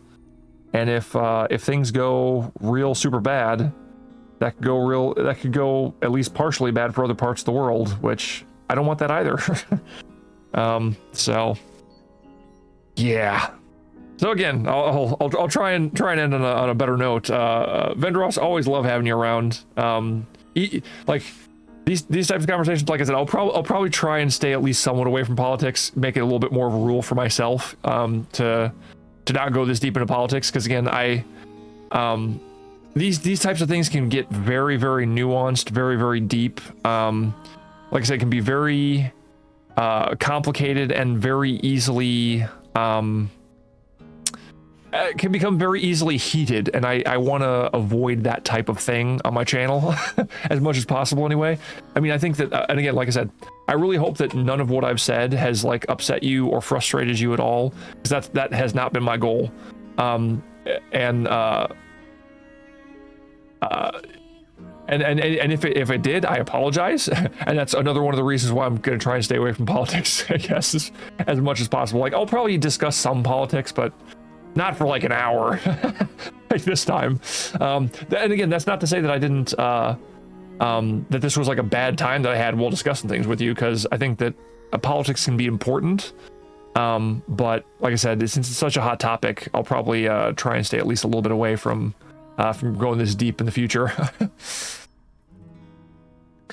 And if things go real super bad, that could go at least partially bad for other parts of the world, which I don't want that either. So yeah. So again, I'll try and end on a better note. Vendros, always love having you around. Like these types of conversations, like I said, I'll probably try and stay at least somewhat away from politics, make it a little bit more of a rule for myself, to not go this deep into politics. Because again, these types of things can get very, very nuanced, very, very deep. Like I said, it can be very complicated and very easily can become very easily heated, and I want to avoid that type of thing on my channel as much as possible anyway. I mean, I think that, and again, like I said, I really hope that none of what I've said has like upset you or frustrated you at all, because that has not been my goal. And if it did, I apologize. And that's another one of the reasons why I'm going to try and stay away from politics, I guess, as much as possible. Like, I'll probably discuss some politics, but not for like an hour like this time. And again, that's not to say that I didn't, that this was like a bad time that I had while discussing things with you, because I think that politics can be important. But like I said, since it's such a hot topic, I'll probably try and stay at least a little bit away from going this deep in the future.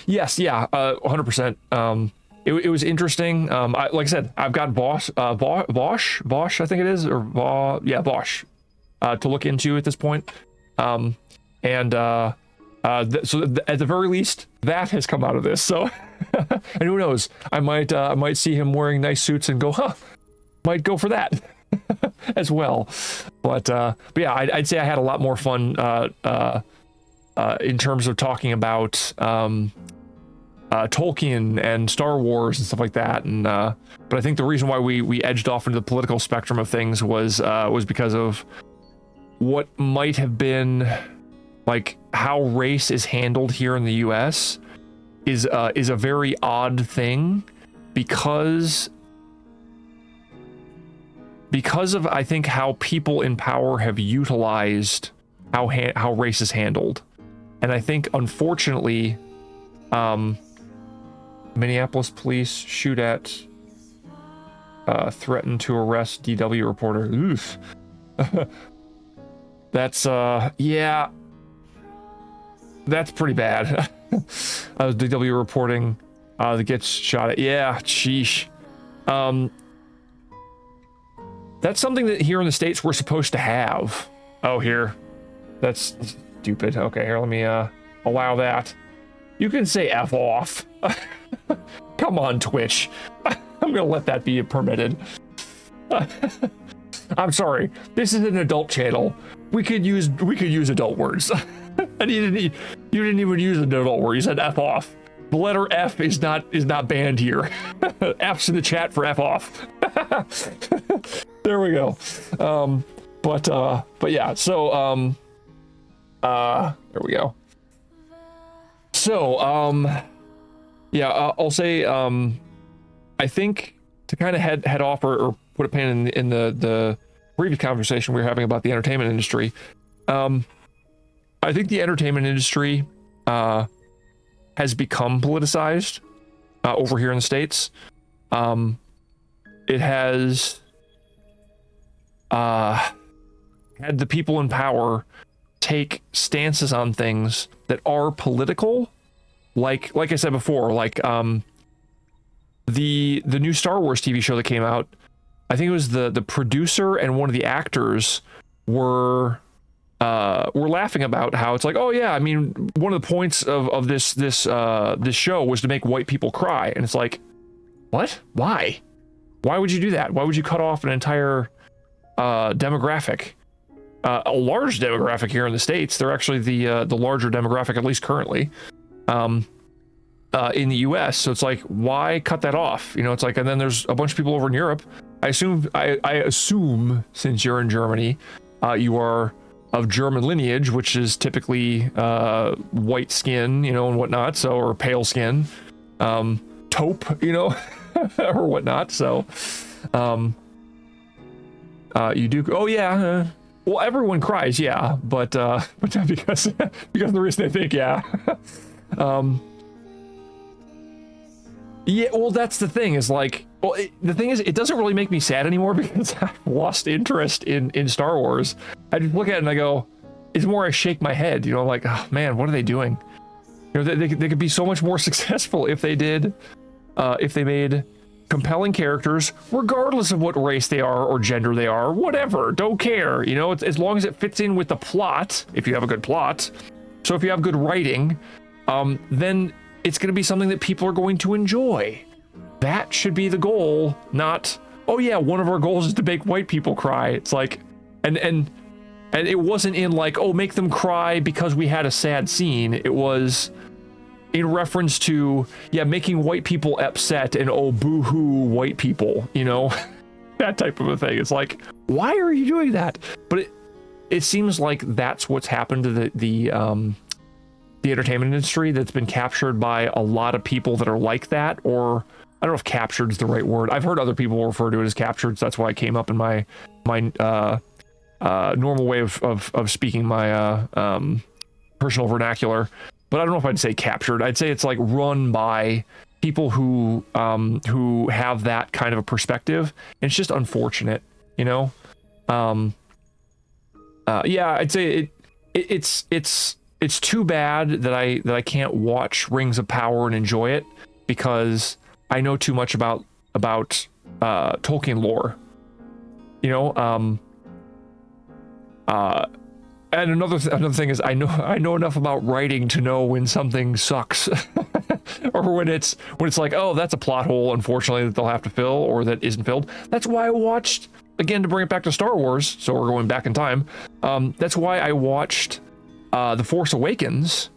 Yes, yeah, 100%. It was interesting. Like I said, I've got Vosh, I think it is, or Vosh, to look into at this point. So at the very least, that has come out of this. So, and who knows? I might see him wearing nice suits and go, might go for that as well. But yeah, I'd say I had a lot more fun in terms of talking about Tolkien and Star Wars and stuff like that. And but I think the reason why we edged off into the political spectrum of things was because of what might have been like how race is handled here in the US is a very odd thing, because of, I think, how people in power have utilized how race is handled. And I think, unfortunately, Minneapolis police shoot at, threaten to arrest DW reporter. Oof. That's, yeah. That's pretty bad. DW reporting, that gets shot at. Yeah, sheesh. That's something that here in the States we're supposed to have. Oh, here. That's stupid. Okay, here, let me, allow that. You can say F off. Come on, Twitch. I'm gonna let that be permitted. I'm sorry. This is an adult channel. We could use adult words. And you didn't even use an adult word. You said F off. The letter F is not banned here. F's in the chat for F off. There we go. But yeah, so there we go. So yeah, I'll say I think to kind of head off or put a pin in the previous conversation we were having about the entertainment industry. I think the entertainment industry has become politicized over here in the States. It has had the people in power take stances on things that are political, like I said before, like the new Star Wars TV show that came out. I think it was the producer and one of the actors were laughing about how it's like, oh yeah, I mean, one of the points of this show was to make white people cry, and it's like, what? Why would you do that? Why would you cut off an entire demographic, a large demographic here in the States? They're actually the larger demographic, at least currently, in the US. So it's like, why cut that off? You know, it's like, and then there's a bunch of people over in Europe. I assume since you're in Germany, you are of German lineage, which is typically white skin, you know, and whatnot. So, or pale skin, taupe, you know, or whatnot. So, you do. Oh yeah. Well, everyone cries, yeah, but not because of the reason they think, yeah. Yeah, well, that's the thing, is like, well, the thing is, it doesn't really make me sad anymore because I've lost interest in Star Wars. I just look at it and I go, it's more I shake my head, you know, like, oh man, what are they doing? You know, they could be so much more successful if they did, if they made compelling characters, regardless of what race they are or gender they are, whatever, don't care, you know, as long as it fits in with the plot, if you have a good plot. So if you have good writing, then it's going to be something that people are going to enjoy. That should be the goal, not, oh yeah, one of our goals is to make white people cry. It's like, and it wasn't in like, oh, make them cry because we had a sad scene. It was in reference to, yeah, making white people upset and, oh, boo-hoo white people, you know, that type of a thing. It's like, why are you doing that? But it seems like that's what's happened to the entertainment industry, that's been captured by a lot of people that are like that, or I don't know if captured is the right word. I've heard other people refer to it as captured, so that's why it came up in my normal way of speaking my personal vernacular. But I don't know if I'd say captured. I'd say it's like run by people who have that kind of a perspective. And it's just unfortunate, you know. Yeah, I'd say it's too bad that I can't watch Rings of Power and enjoy it, because I know too much about Tolkien lore, you know. And another thing is I know enough about writing to know when something sucks, or when it's like, oh, that's a plot hole, unfortunately, that they'll have to fill, or that isn't filled. That's why I watched, again, to bring it back to Star Wars, so we're going back in time. That's why I watched The Force Awakens,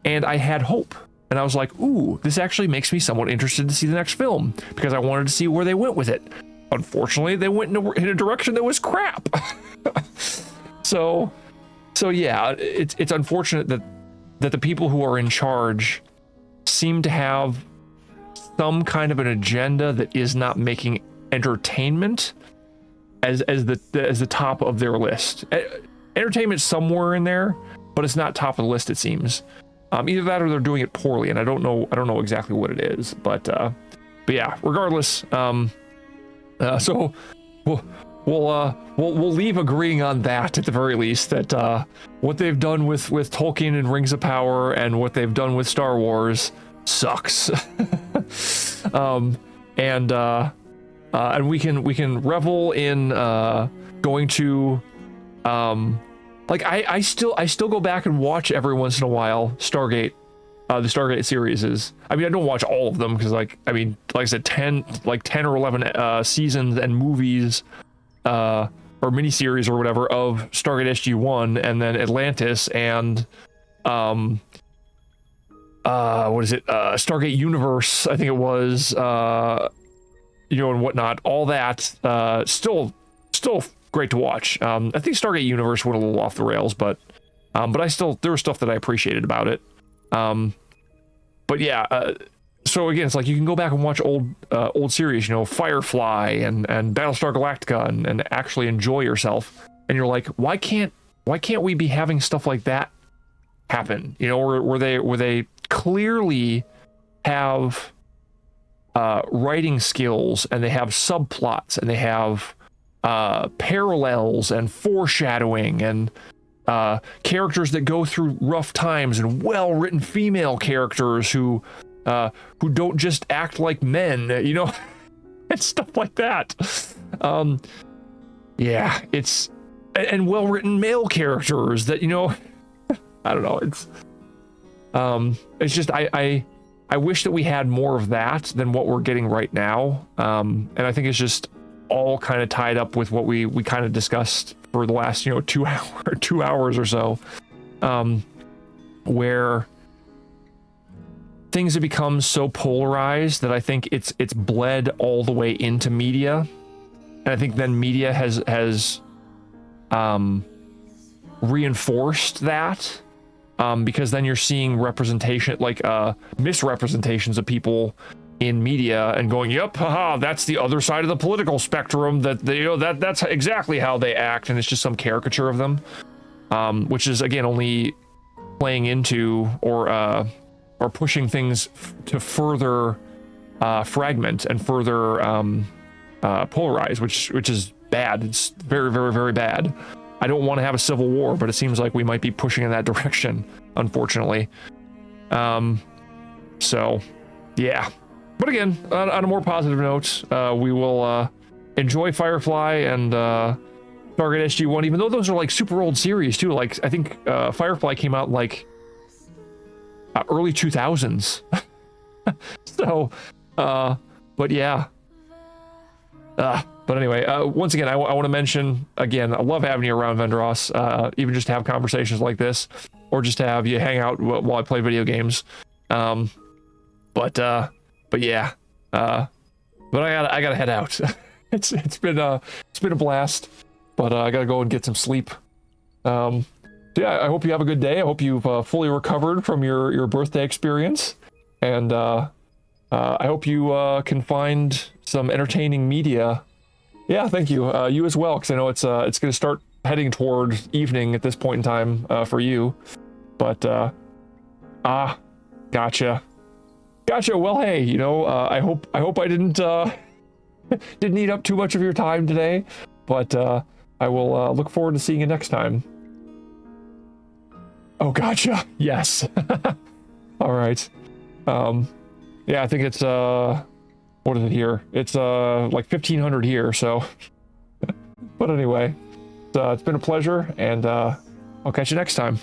and I had hope. And I was like, ooh, this actually makes me somewhat interested to see the next film, because I wanted to see where they went with it. Unfortunately, they went in a direction that was crap. So yeah, it's unfortunate that the people who are in charge seem to have some kind of an agenda that is not making entertainment as the top of their list. Entertainment's somewhere in there, but it's not top of the list, it seems. Either that or they're doing it poorly, and I don't know exactly what it is. But yeah, regardless, so we'll leave agreeing on that at the very least, that what they've done with Tolkien and Rings of Power and what they've done with Star Wars sucks. And we can revel in going to like I still go back and watch every once in a while Stargate, the Stargate series is. I mean, I don't watch all of them because, like I said, 10 or 11 seasons and movies, or miniseries or whatever of Stargate SG-1, and then Atlantis, and what is it? Stargate Universe, I think it was, and whatnot. All that, still great to watch. I think Stargate Universe went a little off the rails, but there was stuff that I appreciated about it. But yeah, so again, it's like you can go back and watch old series, Firefly and Battlestar Galactica, and actually enjoy yourself. And you're like, why can't we be having stuff like that happen? Where they clearly have writing skills, and they have subplots, and they have parallels and foreshadowing, and characters that go through rough times, and well-written female characters who don't just act like men, and stuff like that. Yeah, and well-written male characters that, I don't know, it's just I wish that we had more of that than what we're getting right now. And I think it's just all kind of tied up with what we kind of discussed for the last 2 hours or so, where things have become so polarized that I think it's bled all the way into media, and I think then media has reinforced that, because then you're seeing representation, like misrepresentations of people in media, and going, yep, haha, that's the other side of the political spectrum, that's exactly how they act, and it's just some caricature of them, which is again only playing into or pushing things to further fragment and further polarize, which is bad. It's very, very, very bad. I don't want to have a civil war, but it seems like we might be pushing in that direction, unfortunately. So yeah. But again, on a more positive note, we will enjoy Firefly and Stargate SG-1, even though those are like super old series too. Like I think Firefly came out like early 2000s. So, but yeah. But anyway, once again, I want to mention again, I love having you around, Vendros, even just to have conversations like this, or just to have you hang out while I play video games. But yeah, but I gotta head out. it's been a blast, but I gotta go and get some sleep. So yeah, I hope you have a good day. I hope you've fully recovered from your birthday experience, and I hope you can find some entertaining media. Yeah, thank you. You as well, because I know it's going to start heading toward evening at this point in time for you. But gotcha. Well, hey, I hope I didn't eat up too much of your time today, but I will look forward to seeing you next time. Oh, gotcha. Yes. All right. Yeah, I think it's what is it here? It's like 1500 here, so. But anyway, it's been a pleasure, and I'll catch you next time.